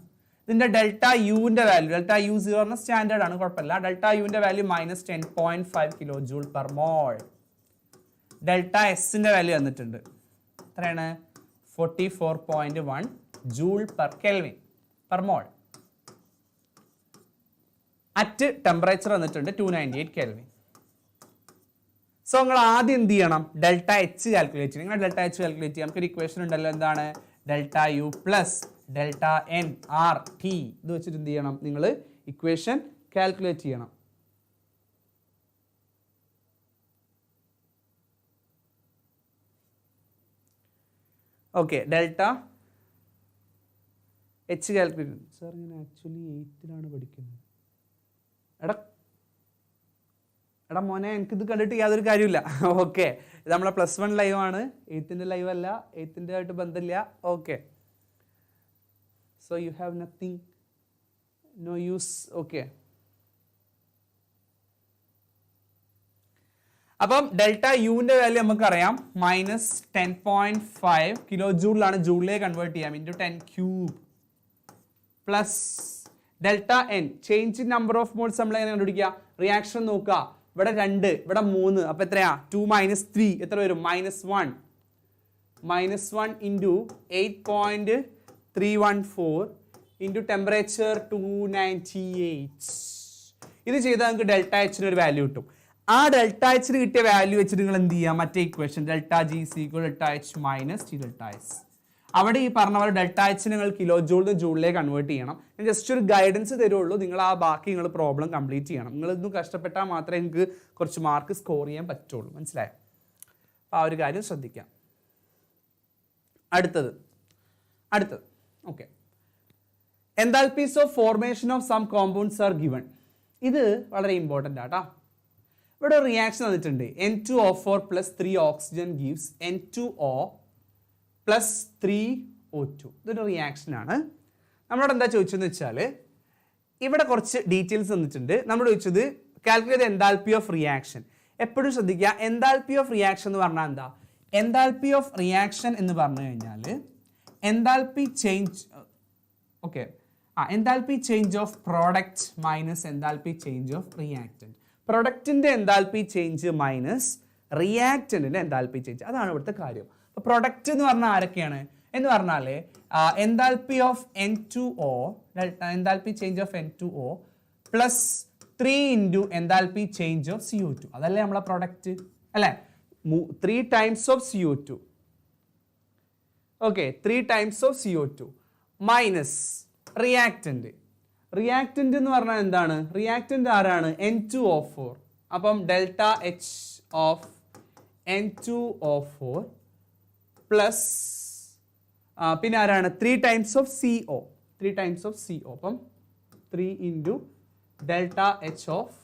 ഇതിന്റെ ഡെൽറ്റ യുവിന്റെ വാല്യൂ, ഡെൽറ്റ യു 0 സ്റ്റാൻഡേർഡ് ആണ്, കുഴപ്പമില്ല. ഡെൽറ്റ യുവിന്റെ value -10.5 kJ per mol. Delta എസിന്റെ വാല്യൂ തന്നിട്ടുണ്ട്. എത്രയാണ്? 44.1 J/Kelvin per mol. At temperature വന്നിട്ടുണ്ട് 298 Kelvin. സോ നിങ്ങൾ ആദ്യം എന്ത് ചെയ്യണം? ഡെൽറ്റ എച്ച് കാൽക്കുലേറ്റ് ചെയ്യണം. നിങ്ങൾ ഡെൽറ്റ എച്ച് കാൽക്കുലേറ്റ് ചെയ്യാം. നമുക്കൊരു ഇക്വേഷൻ ഉണ്ടല്ലോ, എന്താണ്? Delta U plus delta N R T. ഇത് വെച്ചിട്ട് എന്ത് ചെയ്യണം? നിങ്ങൾ ഇക്വേഷൻ കാൽക്കുലേറ്റ് ചെയ്യണം. Okay, delta H calculate. Sir ഞാൻ ആക്ച്വലി 8th പഠിക്കുന്നത്. എടാ മോനെ, എനിക്കിത് കണ്ടിട്ട് യാതൊരു കാര്യമില്ല. ഓക്കെ, ഇത് നമ്മളെ +1 ലൈവ് ആണ്, 8th ലൈവ് അല്ല, 8th ആയിട്ട് ബന്ധമില്ല. Okay, so you have nothing, no use. Okay, അപ്പം ഡെൽറ്റ യുവിന്റെ വാല്യൂ നമുക്കറിയാം -10.5 kJ ജൂളിലേക്ക് കൺവേർട്ട് ചെയ്യാം, × 10³ plus delta N change in number of moles. നമ്മൾ എങ്ങനെ കണ്ടുപിടിക്കുക? റിയാക്ഷൻ നോക്കുക. ഇവിടെ 2, ഇവിടെ 3, അപ്പൊ എത്രയാ? 2 - 3 എത്ര വരും? -1. -1 × 8.314 ഇൻറ്റു ടെമ്പറേച്ചർ 298. ഇത് ചെയ്താൽ നമുക്ക് ഡെൽറ്റ എച്ചിന് ഒരു വാല്യൂ കിട്ടും. ആ ഡെൽറ്റ എച്ചിന് കിട്ടിയ വാല്യൂ വെച്ചിട്ട് നിങ്ങൾ എന്ത് ചെയ്യുക, മറ്റേ equation delta G C equal delta H minus T delta S. അവിടെ ഈ പറഞ്ഞ പോലെ ഡെൽറ്റ എച്ച് നിങ്ങൾ കിലോ ജൂളിൽ നിന്ന് ജൂളിലേക്ക് കൺവേർട്ട് ചെയ്യണം. ഞാൻ ജസ്റ്റ് ഒരു ഗൈഡൻസ് തരുള്ളൂ, നിങ്ങൾ ആ ബാക്കി നിങ്ങൾ പ്രോബ്ലം കംപ്ലീറ്റ് ചെയ്യണം. നിങ്ങൾ ഇതൊന്നും കഷ്ടപ്പെട്ടാൽ മാത്രമേ നിങ്ങൾക്ക് കുറച്ച് മാർക്ക് സ്കോർ ചെയ്യാൻ പറ്റുള്ളൂ. മനസ്സിലായോ? അപ്പോൾ ആ ഒരു കാര്യം ശ്രദ്ധിക്കാം. അടുത്തത് okay, enthalpies of formation of some compounds are given. ഇത് വളരെ ഇമ്പോർട്ടൻ്റ് ആട്ടോ. ഇവിടെ ഒരു റിയാക്ഷൻ തന്നിട്ടുണ്ട്. N2O4 plus 3 oxygen gives N2O plus 3O2. ഇതൊരു റിയാക്ഷനാണ്. നമ്മളോട് എന്താ ചോദിച്ചതെന്ന് വെച്ചാൽ ഇവിടെ കുറച്ച് ഡീറ്റെയിൽസ് തന്നിട്ടുണ്ട്. നമ്മൾ ചോദിച്ചത് കാൽക്കുലേറ്റ് എൻതാൽപ്പി ഓഫ് റിയാക്ഷൻ. എപ്പോഴും ശ്രദ്ധിക്കുക, എൻതാൽപ്പി ഓഫ് റിയാക്ഷൻ എന്ന് പറഞ്ഞാൽ എന്താ? എൻതാൽപ്പി ഓഫ് റിയാക്ഷൻ എന്ന് പറഞ്ഞു കഴിഞ്ഞാൽ enthalpy change, okay, enthalpy change of product minus enthalpy change of reactant. പ്രൊഡക്റ്റിന്റെ എൻതാൽപ്പി ചേഞ്ച് മൈനസ് റിയാക്റ്റന്റിന്റെ എൻതാൽപ്പി ചേഞ്ച്. അതാണ് ഇവിടുത്തെ കാര്യം. അപ്പോൾ പ്രൊഡക്റ്റ് എന്ന് പറഞ്ഞാൽ ആരൊക്കെയാണ് എന്ന് പറഞ്ഞാൽ enthalpy of N2O, enthalpy change of N2O plus 3 into enthalpy change of CO2. അതല്ലേ നമ്മളെ പ്രൊഡക്റ്റ് അല്ലേ? 3 times of CO2. Okay, 3 times of CO2 minus reactant. Reactant എന്ന് പറഞ്ഞാൽ എന്താണ്? റിയാക്റ്റന്റ് ആരാണ്? N2O4. അപ്പം delta H of N2O4 plus പിന്നെ ആരാണ്? 3 times of CO. 3 times of CO. അപ്പം 3 into delta H of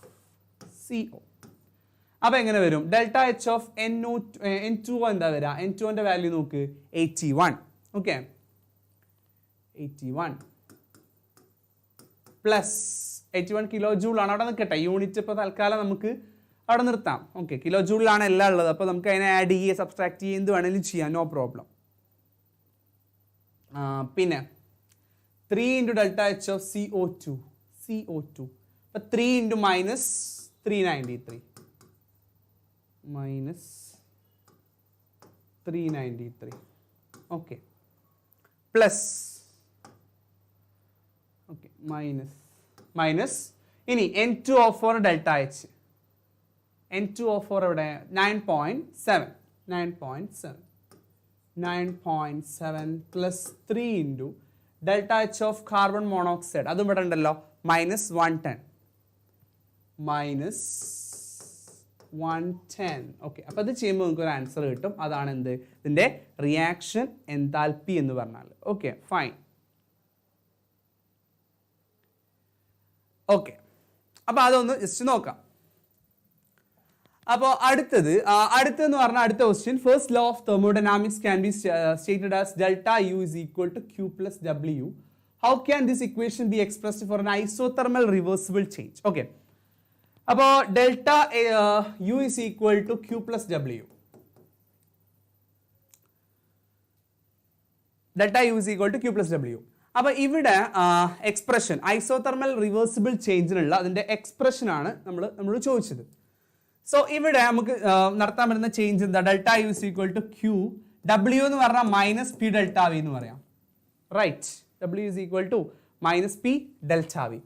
CO. അപ്പം എങ്ങനെ വരും? ഡെൽറ്റ എച്ച് ഓഫ് N2O എന്താ വരിക? N2O വാല്യൂ നോക്ക്, 81. ഓക്കെ, 81 പ്ലസ് 81 കിലോ ജൂളാണ്. അവിടെ നിൽക്കട്ടെ, യൂണിറ്റ് ഇപ്പോൾ തൽക്കാലം നമുക്ക് അവിടെ നിർത്താം. ഓക്കെ, കിലോ ജൂളിലാണ് എല്ലാം ഉള്ളത്. അപ്പോൾ നമുക്ക് അതിനെ ആഡ് ചെയ്യുക, സബ്സ്ട്രാക്ട് ചെയ്യുക, എന്ത് വേണമെങ്കിലും ചെയ്യാം, നോ പ്രോബ്ലം. പിന്നെ 3 into delta H of CO2. അപ്പോൾ 3 into minus 393 minus 393. Okay, plus okay minus ഇനി N2O4 ഡെൽറ്റ എച്ച്. N2O4 ഇവിടെ 9.7 plus 3 into delta H of carbon monoxide. അതും ഇവിടെ ഉണ്ടല്ലോ, മൈനസ് 110. ഓക്കെ, അപ്പോൾ ഇത് ചെയ്യുമ്പോൾ നിങ്ങൾക്ക് ഒരു ആൻസർ കിട്ടും. അതാണ് എന്ത്? ഇതിൻ്റെ റിയാക്ഷൻ എൻതാൽപ്പി എന്ന് പറഞ്ഞാൽ. Okay, fine. ഓക്കെ, അപ്പോൾ അതൊന്ന് ജസ്റ്റ് നോക്കാം. അപ്പോൾ അടുത്തെന്ന് പറഞ്ഞാൽ അടുത്ത question, first law of thermodynamics can be stated as delta U is equal to Q plus W. How can this equation be expressed for an isothermal reversible change? Okay, അപ്പോൾ delta U is equal to Q plus W. Delta U is equal to Q plus W. അപ്പോൾ ഇവിടെ expression isothermal reversible ചേഞ്ചിനുള്ള അതിൻ്റെ എക്സ്പ്രഷനാണ് നമ്മൾ ചോദിച്ചത്. So ഇവിടെ നമുക്ക് നടത്താൻ പറ്റുന്ന ചേഞ്ച് എന്താ? Delta U is equal to Q, W എന്ന് പറഞ്ഞാൽ മൈനസ് പി ഡെൽറ്റ വി എന്ന് പറയാം. Right, W is equal to minus P delta V.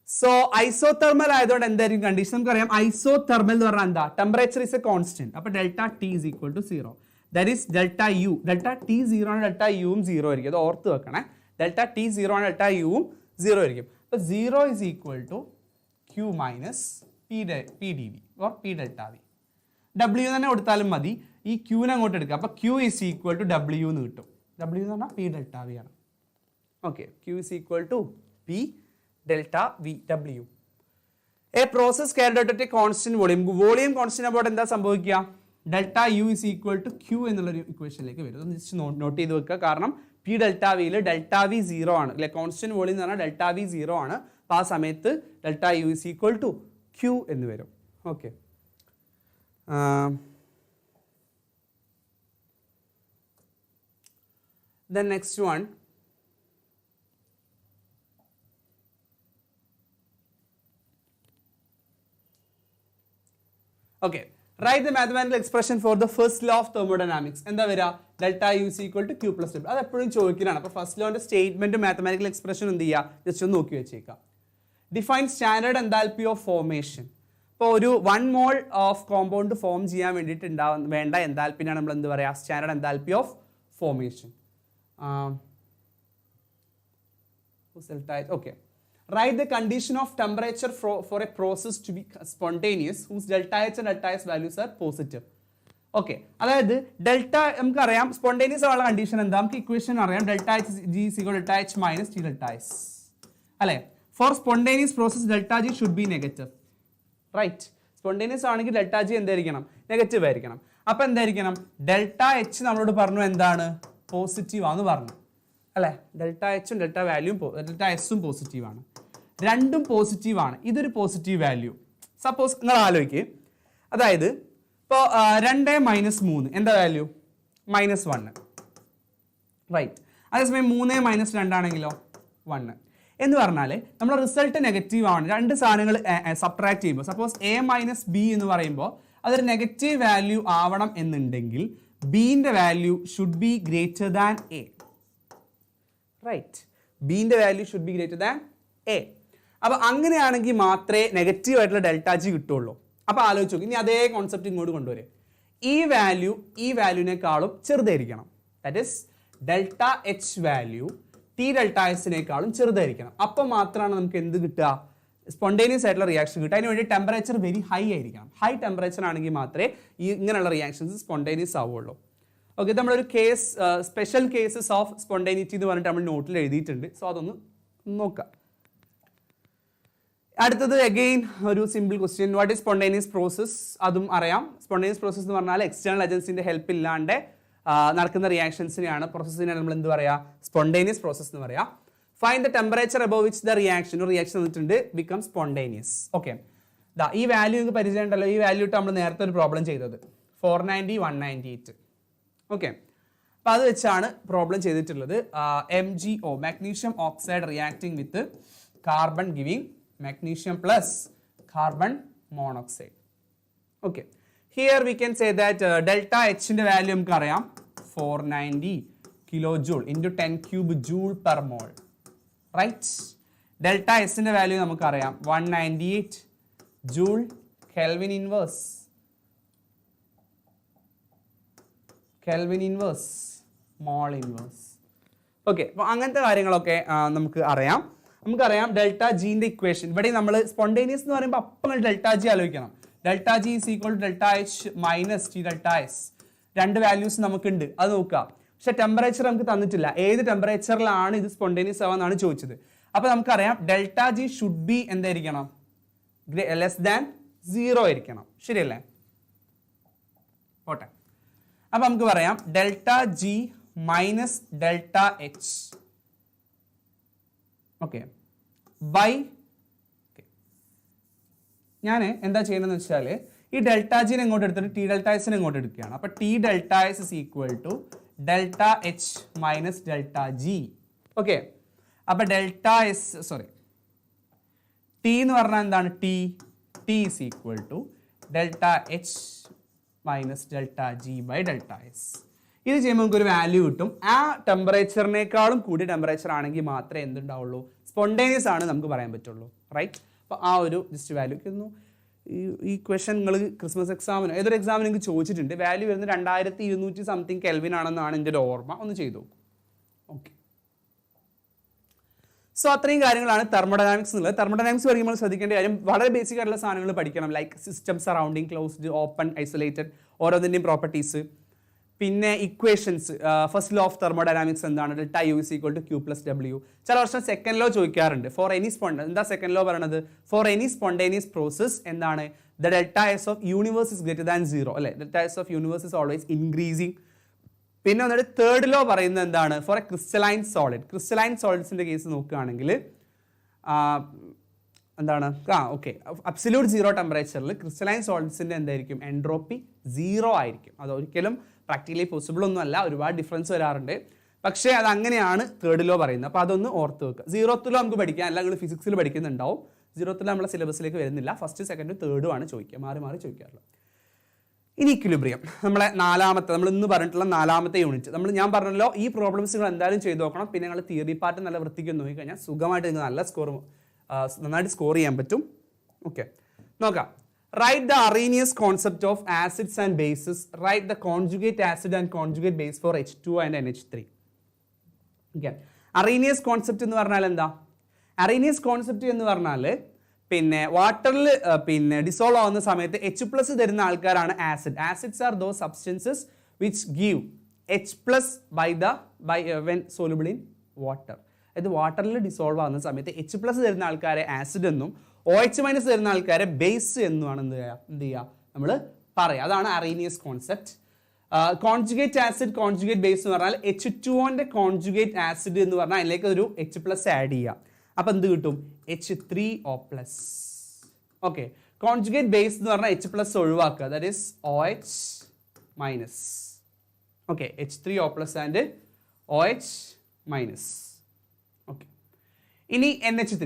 So isothermal ആയതുകൊണ്ട് എന്തായിരിക്കും കണ്ടീഷൻ? നമുക്കറിയാം ഐസോതെർമൽ എന്ന് പറഞ്ഞാൽ എന്താ? Temperature is a constant. അപ്പോൾ delta T is equal to 0. That is delta U. Delta T 0 ആണ്, ഡെൽറ്റ യുവും 0 ആയിരിക്കും. അത് ഓർത്ത് വെക്കണേ. ഡെൽറ്റ ടി 0 ആണ്, ഡെൽറ്റ യുവും 0 ആയിരിക്കും. അപ്പോൾ 0 is equal to Q minus P D V or P delta V. W തന്നെ കൊടുത്താലും മതി, ഈ ക്യൂവിനെ അങ്ങോട്ട് എടുക്കുക. അപ്പോൾ Q is equal to W എന്ന് കിട്ടും. ഡബ്ല്യു എന്ന് പറഞ്ഞാൽ പി ഡെൽറ്റ വി ആണ്. Okay, Q is equal to P delta V W. A process carried out at a constant volume constant ആകുമ്പോൾ എന്താ സംഭവിക്കുക? Delta U is equal to Q എന്നുള്ളൊരു ഇക്വേഷനിലേക്ക് വരും. അത് ജസ്റ്റ് നോട്ട് ചെയ്ത് വെക്കുക. കാരണം പി ഡെൽറ്റ വിയിൽ ഡെൽറ്റ വി 0 ആണ് അല്ലെ? കോൺസ്റ്റന്റ് വോളിയം എന്ന് പറഞ്ഞാൽ ഡെൽറ്റ വി 0 ആണ്. അപ്പോൾ ആ സമയത്ത് delta U is equal to Q എന്ന് വരും. Okay, then next one, okay, Write the mathematical expression for the first law of thermodynamics. എന്താ വരിക? Delta U is equal to Q plus W. അത് എപ്പോഴും ചോദിക്കുന്നതാണ്. അപ്പോൾ ഫസ്റ്റ് ലോന്റെ സ്റ്റേറ്റ്മെന്റ് മാത്തമാറ്റിക്കൽ എക്സ്പ്രഷൻ എന്ത് ചെയ്യുക? ജസ്റ്റ് ഒന്ന് നോക്കി വെച്ചേക്കാം. Define standard enthalpy of formation. ഇപ്പോൾ ഒരു 1 mole ഓഫ് കോമ്പൗണ്ട് ഫോം ചെയ്യാൻ വേണ്ടിയിട്ട് വേണ്ട എൻതാൽപ്പിനാണ് നമ്മൾ എന്ത് പറയുക? Standard enthalpy of formation. Okay. Write the condition of temperature for a process to be spontaneous whose delta H and delta S values are positive. Okay. അതായത് delta നമുക്കറിയാം spontaneous ആയുള്ള condition എന്താ? നമുക്ക് ഇക്വേഷൻ അറിയാം. Delta H G is equal to delta H minus T delta S. അല്ലേ? For spontaneous process delta G should be negative. Right? Spontaneous ആണെങ്കിൽ delta G എന്തായിരിക്കണം? Negative ആയിരിക്കണം. അപ്പോൾ എന്തായിരിക്കണം? ഡെൽറ്റ H നമ്മളോട് പറഞ്ഞു എന്താണ്? പോസിറ്റീവ് ആണെന്ന് പറഞ്ഞു. അല്ലേ? ഡെൽറ്റ എച്ചും ഡെൽറ്റ വാല്യൂം ഡെൽറ്റ എസും പോസിറ്റീവ് ആണ്. രണ്ടും പോസിറ്റീവ് ആണ്. ഇതൊരു പോസിറ്റീവ് വാല്യൂ. സപ്പോസ് നിങ്ങൾ ആലോചിക്കുക, അതായത് ഇപ്പോൾ 2 മൈനസ് 3 എന്താ വാല്യൂ? -1. റൈറ്റ്. അതേസമയം 3 മൈനസ് 2 ആണെങ്കിലോ 1 എന്ന് പറഞ്ഞാൽ നമ്മുടെ റിസൾട്ട് നെഗറ്റീവ് ആണ്. രണ്ട് സാധനങ്ങൾ സബ്ട്രാക്ട് ചെയ്യുമ്പോൾ സപ്പോസ് A മൈനസ് B എന്ന് പറയുമ്പോൾ അതൊരു നെഗറ്റീവ് വാല്യൂ ആവണം എന്നുണ്ടെങ്കിൽ ബിന്റെ value should be greater than A. Right. ബിന്റെ value should be greater than A. അപ്പോൾ അങ്ങനെയാണെങ്കിൽ മാത്രമേ നെഗറ്റീവ് ആയിട്ടുള്ള ഡെൽറ്റ ജി കിട്ടുള്ളൂ. അപ്പോൾ ആലോചിച്ച് നോക്കി. ഇനി അതേ കോൺസെപ്റ്റ് ഇങ്ങോട്ട് കൊണ്ടുവരും. ഈ വാല്യൂവിനേക്കാളും ചെറുതായിരിക്കണം. That is delta H value T delta എസിനേക്കാളും ചെറുതായിരിക്കണം. അപ്പോൾ മാത്രമാണ് നമുക്ക് എന്ത് കിട്ടുക? സ്പോണ്ടേനിയസ് ആയിട്ടുള്ള റിയാക്ഷൻ കിട്ടുക. അതിന് വേണ്ടി ടെമ്പറേച്ചർ വെരി ഹൈ ആയിരിക്കണം. ഹൈ ടെമ്പറേച്ചർ ആണെങ്കിൽ മാത്രമേ ഇങ്ങനെയുള്ള റിയാക്ഷൻസ് സ്പോണ്ടേനിയസ് ആവുള്ളൂ. ഓക്കെ. നമ്മളൊരു case special cases of spontaneity എന്ന് പറഞ്ഞിട്ട് നമ്മൾ നോട്ടിൽ എഴുതിയിട്ടുണ്ട്. സോ അതൊന്ന് നോക്കാം. അടുത്തത് അഗെയിൻ ഒരു simple question. What is spontaneous process? അതും അറിയാം. സ്പോണ്ടേനിയസ് പ്രോസസ് എന്ന് പറഞ്ഞാൽ എക്സ്റ്റേണൽ ഏജൻസിന്റെ ഹെൽപ്പ് ഇല്ലാണ്ട് നടക്കുന്ന റിയാക്ഷൻസിനെയാണ് പ്രോസസ്സിനെയാണ് നമ്മൾ എന്ത് പറയുക? സ്പോണ്ടേനിയസ് പ്രോസസ് എന്ന് പറയാം. Find the temperature above which the reaction വന്നിട്ടുണ്ട് ബിക്കം സ്പോണ്ടേനിയസ്. ഓക്കെ. ഈ വാല്യൂ നിങ്ങൾക്ക് പരിചയം ഉണ്ടല്ലോ. ഈ വാല്യൂ ഇട്ട് നമ്മൾ നേരത്തെ ഒരു പ്രോബ്ലം ചെയ്തത് 490 198. ഓക്കെ. അപ്പോൾ അത് വെച്ചാണ് പ്രോബ്ലം ചെയ്തിട്ടുള്ളത്. MgO magnesium oxide reacting with carbon giving magnesium plus carbon monoxide. Okay. Here we can say that delta H ന്റെ വാല്യൂ നമുക്ക് അറിയാം 490 kilojoule into 10 cube joule per mole. Right? Delta S ന്റെ value നമുക്ക് അറിയാം 198 joule Kelvin inverse. Mole inverse. Okay. അപ്പോൾ അങ്ങനത്തെ കാര്യങ്ങളൊക്കെ നമുക്ക് അറിയാം. നമുക്കറിയാം ഡെൽറ്റ ജിന്റെ ഇക്വേഷൻ. ഇവിടെ നമ്മൾ സ്പോണ്ടേനിയസ് എന്ന് പറയുമ്പോൾ അപ്പം ഡെൽറ്റ ജി ആലോചിക്കണം. Delta G is equal to delta H minus T delta S. രണ്ട് വാല്യൂസ് നമുക്കുണ്ട്, അത് നോക്കുക. പക്ഷെ ടെമ്പറേച്ചർ നമുക്ക് തന്നിട്ടില്ല. ഏത് ടെമ്പറേച്ചറിലാണ് ഇത് സ്പോണ്ടേനിയസ് ആവാന്നാണ് ചോദിച്ചത്. അപ്പൊ നമുക്കറിയാം ഡെൽറ്റ ജി ഷുഡ് ബി എന്തായിരിക്കണം? ലെസ് ദാൻ 0 ആയിരിക്കണം. ശരിയല്ലേ? പോട്ടെ. അപ്പൊ നമുക്ക് പറയാം delta G minus delta H. Okay. By ഞാൻ എന്താ ചെയ്യണമെന്ന് വെച്ചാൽ ഈ ഡെൽറ്റ ജിനെ ഇങ്ങോട്ട് എടുത്തിട്ട് ടി ഡെൽറ്റ എസിനെ ഇങ്ങോട്ട് എടുക്കുകയാണ്. അപ്പൊ T delta S is equal to delta H minus delta G. Okay. അപ്പൊ ഡെൽറ്റ എസ് ടി എന്ന് പറഞ്ഞാൽ എന്താണ്? T is equal to delta H minus delta G by delta S. ഇത് ചെയ്യുമ്പോൾ നമുക്ക് ഒരു വാല്യൂ കിട്ടും. ആ ടെമ്പറേച്ചറിനേക്കാളും കൂടിയ ടെമ്പറേച്ചർ ആണെങ്കിൽ മാത്രമേ എന്തുണ്ടാവുള്ളൂ? സ്പോണ്ടേനിയസ് ആണ് നമുക്ക് പറയാൻ പറ്റുള്ളൂ. റൈറ്റ്. അപ്പോൾ ആ ഒരു ജസ്റ്റ് വാല്യൂ കിട്ടുന്നു. ഈ ക്വസ്റ്റൻ നിങ്ങൾ ക്രിസ്മസ് എക്സാമിനോ ഏതൊരു എക്സാമിന് നിങ്ങൾക്ക് ചോദിച്ചിട്ടുണ്ട്. വാല്യൂ വരുന്നത് 2200 സംതിങ് കെൽവിൻ ആണെന്നാണ് എൻ്റെ ഒരു ഓർമ്മ. ഒന്ന് ചെയ്തു നോക്കും. ഓക്കെ. സോ അത്രയും കാര്യങ്ങളാണ് തെർമോഡൈനാമിക്സ് എന്നുള്ളത്. തെർമോഡൈനാമിക്സ് പഠിക്കുമ്പോൾ ശ്രദ്ധിക്കേണ്ട കാര്യം വളരെ ബേസിക് ആയിട്ടുള്ള സാധനങ്ങൾ പഠിക്കണം. Like system surrounding, closed, open, isolated, ഓരോന്നിൻ്റെയും പ്രോപ്പർട്ടീസ്. പിന്നെ equations. First law of thermodynamics എന്താണ്? Delta U is equal to Q plus W. ചില വർഷം സെക്കൻഡ് ലോ ചോദിക്കാറുണ്ട്. ഫോർ എനി എന്താ സെക്കൻഡ് ലോ പറയണത്? ഫോർ എനി സ്പോണ്ടേനിയസ് പ്രോസസ് എന്താണ്? The delta S of universe is greater than 0 അല്ലെ? Delta S of universe is always increasing. പിന്നെ വന്നിട്ട് third law പറയുന്നത് എന്താണ്? For a crystalline solid. Crystalline സോളിഡ്സിന്റെ case നോക്കുകയാണെങ്കിൽ എന്താണ്? ഓക്കെ. അബ്സല്യൂട്ട് 0 ടെമ്പറേച്ചറിൽ ക്രിസ്റ്റലൈൻ സോളിഡ്സിന്റെ എന്തായിരിക്കും? എൻട്രോപ്പി 0 ആയിരിക്കും. അത് ഒരിക്കലും പ്രാക്ടിക്കലി പോസിബിൾ ഒന്നും അല്ല. ഒരുപാട് ഡിഫറൻസ് വരാറുണ്ട്. പക്ഷേ അത് അങ്ങനെയാണ് തേർഡ് ലോ പറയുന്നത്. അപ്പോൾ അതൊന്ന് ഓർത്ത് വെക്കുക. 0th ലോ നമുക്ക് പഠിക്കാം. അല്ല നിങ്ങൾ ഫിസിക്സിൽ പഠിക്കുന്നുണ്ടാവും. 0th ലോ നമ്മളെ സിലബസിലേക്ക് വരുന്നില്ല. ഫസ്റ്റ്, സെക്കൻഡ്, തേർഡും ആണ് ചോദിക്കുക. മാറി മാറി ചോദിക്കാറുള്ളത്. ഇനി ഇക്വിലിബ്രിയം നമ്മളെ നാലാമത്തെ നമ്മൾ ഇന്ന് പറഞ്ഞിട്ടുള്ള നാലാമത്തെ യൂണിറ്റ് ഞാൻ പറഞ്ഞല്ലോ ഈ പ്രോബ്ലംസ് നിങ്ങൾ എന്തായാലും ചെയ്ത് നോക്കണം. പിന്നെ നിങ്ങൾ തിയറി പാർട്ട് നല്ല വൃത്തിക്ക് നോക്കിക്കഴിഞ്ഞാൽ സുഖമായിട്ട് നിങ്ങൾക്ക് നല്ല നന്നായിട്ട് സ്കോർ ചെയ്യാൻ പറ്റും. ഓക്കെ, നോക്കാം. Write the Arrhenius concept of acids and bases. Write the conjugate acid and conjugate base for H2 and NH3. Okay, Arrhenius concept എന്ന് പറഞ്ഞാൽ എന്താ? അറീനിയസ് കോൺസെപ്റ്റ് എന്ന് പറഞ്ഞാൽ പിന്നെ വാട്ടറിൽ പിന്നെ ഡിസോൾവ് ആവുന്ന സമയത്ത് H+ തരുന്ന ആൾക്കാരാണ് acid. Acids are those substances which give H+ when soluble in water. അതായത് വാട്ടറിൽ ഡിസോൾവ് ആവുന്ന സമയത്ത് H+ തരുന്ന ആൾക്കാരെ ആസിഡ് എന്നും OH- തരുന്ന ആൾക്കാരെ ബേസ് എന്നുമാണ് എന്ത് ചെയ്യുക നമ്മൾ പറയുക. അതാണ് Arrhenius concept. Conjugate acid conjugate base എന്ന് പറഞ്ഞാൽ H2O കോൺജുഗേറ്റ് ആസിഡ് എന്ന് പറഞ്ഞാൽ അതിലേക്ക് ഒരു H+ ആഡ് ചെയ്യുക. അപ്പൊ എന്ത് കിട്ടും? H3O+. ഓക്കെ, കോൺജുഗേറ്റ് ബേസ് എന്ന് പറഞ്ഞാൽ H+ ഒഴിവാക്കുക, that is OH-. Okay, H3O+ and OH-. Okay, ഇനി NH3.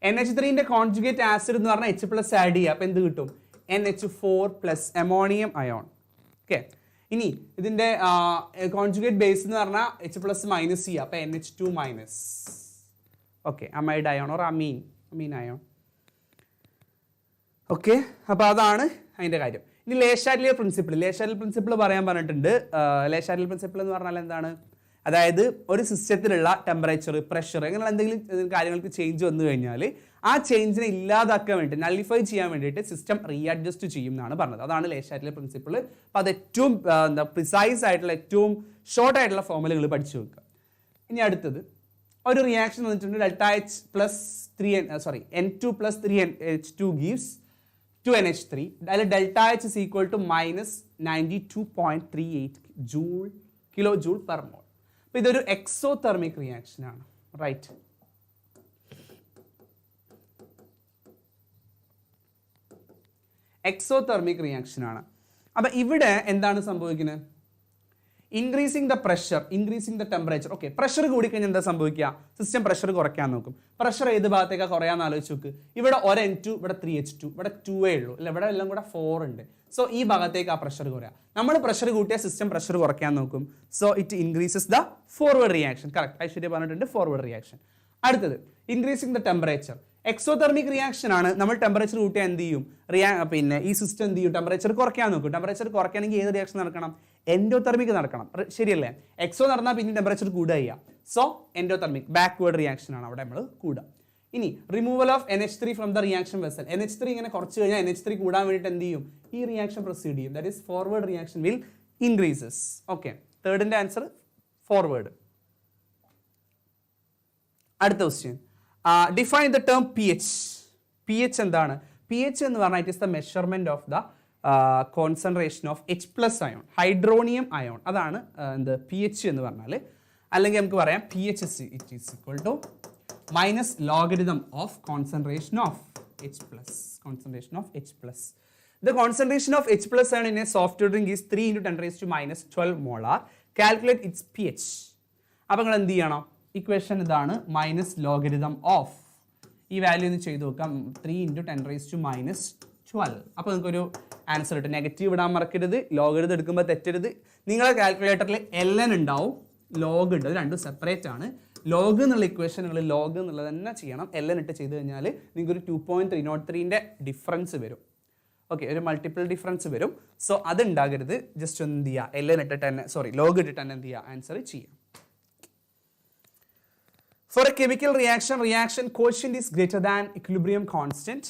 NH3ന്റെ കോൺജുഗേറ്റ് ആസിഡ് എന്ന് പറഞ്ഞാൽ H+ ആഡ് ചെയ്യുക. അപ്പൊ എന്ത് കിട്ടും? NH4+, ammonium ion. ഓക്കെ, ഇനി ഇതിന്റെ കോൺജുഗേറ്റ് ബേസ് എന്ന് പറഞ്ഞാൽ H+ ചെയ്യുക. അപ്പൊ NH2-. Okay, amide ion or amine ion. Okay, അപ്പൊ അതാണ് അതിന്റെ കാര്യം. ഇനി ലേഷാറ്റിലിയർ പ്രിൻസിപ്പിൾ പറയാൻ പറഞ്ഞിട്ടുണ്ട്. ലേഷാറ്റിലിയർ പ്രിൻസിപ്പിൾ എന്ന് പറഞ്ഞാൽ എന്താണ്? അതായത് ഒരു സിസ്റ്റത്തിലുള്ള ടെമ്പറേച്ചർ, പ്രഷർ, അങ്ങനെയുള്ള എന്തെങ്കിലും കാര്യങ്ങൾക്ക് ചേഞ്ച് വന്നു കഴിഞ്ഞാൽ ആ ചേഞ്ചിനെ ഇല്ലാതാക്കാൻ വേണ്ടി നള്ളിഫൈ ചെയ്യാൻ വേണ്ടിയിട്ട് സിസ്റ്റം റീഅഡ്ജസ്റ്റ് ചെയ്യും എന്നാണ് പറഞ്ഞത്. അതാണ് ലേഷാറ്റിലിയർ പ്രിൻസിപ്പിൾ. അപ്പോൾ അത് ഏറ്റവും പ്രിസൈസ് ആയിട്ടുള്ള ഏറ്റവും ഷോർട്ട് ആയിട്ടുള്ള ഫോമുലകൾ പഠിച്ചു വെക്കുക. ഇനി അടുത്തത് ഒരു റിയാക്ഷൻ വന്നിട്ടുണ്ട്. N2 + 3H2 gives 2NH3. അതിൽ ΔH is equal to -92.38 kilojoule per mole. അപ്പോൾ ഇതൊരു എക്സോതെർമിക് റിയാക്ഷൻ ആണ്, റൈറ്റ്? എക്സോതെർമിക് റിയാക്ഷൻ ആണ്. അപ്പൊ ഇവിടെ എന്താണ് സംഭവിക്കുന്നത്? Increasing the pressure, increasing the temperature. Okay, pressure കൂടിക്കഴിഞ്ഞാൽ എന്താ സംഭവിക്കുക? സിസ്റ്റം പ്രഷർ കുറയ്ക്കാൻ നോക്കും. പ്രഷർ ഏത് ഭാഗത്തേക്കാണ് കുറയാന്ന് ആലോചിച്ച് നോക്ക്. ഇവിടെ ഒരു N2, ഇവിടെ 3H2, ഇവിടെ 2 ഉള്ളൂ, അല്ല ഇവിടെ എല്ലാം കൂടെ 4 ഉണ്ട്. സോ ഈ ഭാഗത്തേക്ക് ആ പ്രഷർ കുറയാം. നമ്മൾ പ്രഷർ കൂട്ടിയാൽ സിസ്റ്റം പ്രഷർ കുറയ്ക്കാൻ നോക്കും. So it increases the forward reaction. Correct, Aishwarya പറഞ്ഞിട്ടുണ്ട്, ഫോർവേഡ് റിയാക്ഷൻ. അടുത്തത് increasing the temperature. Exothermic reaction ആണ്. നമ്മൾ ടെമ്പറേച്ചർ കൂട്ടിയാൽ എന്ത് ചെയ്യും? പിന്നെ ഈ സിസ്റ്റം എന്ത് ചെയ്യും? ടെമ്പറേച്ചർ കുറയ്ക്കാൻ നോക്കും. ടെമ്പറേച്ചർ കുറയ്ക്കണമെങ്കിൽ ഏത് റിയാക്ഷൻ നടക്കണം? എൻഡോതെർമിക് നടക്കണം, ശരിയല്ലേ? എക്സോ നടന്നാൽ പിന്നെ ടെമ്പറേച്ചർ കൂടുക ചെയ്യുക. സോ എൻഡോതെർമിക് ബാക്ക്വേർഡ് റിയാക്ഷൻ ആണ് അവിടെ നമ്മൾ കൂടുക. ഇനി removal of NH3 from the reaction vessel. NH3 ഇങ്ങനെ കുറച്ച് കഴിഞ്ഞാൽ NH3 കൂടാൻ വേണ്ടിയിട്ട് എന്ത് ചെയ്യും? ഈ റിയാക്ഷൻ പ്രൊസീഡ് ചെയ്യും. That is forward reaction will increases. Okay, തേർഡിന്റെ ആൻസർ ഫോർവേഡ്. അടുത്ത question, define the term pH. pH എന്താണ്? pH എന്ന് പറഞ്ഞാൽ it is the measurement of the concentration of H+ ion, hydronium ion. അതാണ് എന്ത് pH എന്ന് പറഞ്ഞാൽ. അല്ലെങ്കിൽ നമുക്ക് പറയാം pH it is equal to minus logarithm of concentration of H+. Concentration of H+. The concentration of H+ ion in a soft drink is 3 × 10⁻12 molar. Calculate its pH. അപ്പോൾ നിങ്ങൾ എന്ത് ചെയ്യണം? ഇക്വേഷൻ ഇതാണ്, മൈനസ് ലോഗരിതം ഓഫ് ഈ value ഒന്ന് ചെയ്ത് നോക്കാം, 3 × 10⁻12. അപ്പോൾ നിങ്ങൾക്കൊരു ആൻസർ കിട്ടും. നെഗറ്റീവ് ഇടാൻ മറക്കരുത്, ലോഗരിതം എടുക്കുമ്പോൾ തെറ്റരുത്. നിങ്ങളുടെ കാൽക്കുലേറ്ററിൽ LN ഉണ്ടാവും, ലോഗ് ഉണ്ട്, അത് രണ്ടും സെപ്പറേറ്റ് ആണ്. ലോഗ് എന്നുള്ള ഇക്വേഷൻ നിങ്ങൾ ലോഗ് എന്നുള്ളത് തന്നെ ചെയ്യണം. LN ഇട്ട് ചെയ്ത് കഴിഞ്ഞാൽ നിങ്ങൾക്കൊരു 2.303ന്റെ ഡിഫറൻസ് വരും. ഓക്കെ, ഒരു മൾട്ടിപ്പിൾ ഡിഫറൻസ് വരും. സോ അത് ഉണ്ടാകരുത്. ജസ്റ്റ് ഒന്ന് എന്ത് ചെയ്യുക? LN ഇട്ടിട്ട് തന്നെ, ലോഗ് ഇട്ടിട്ട് തന്നെ എന്ത് ചെയ്യുക? ആൻസർ ചെയ്യാം. For a chemical reaction, reaction quotient is greater than equilibrium constant.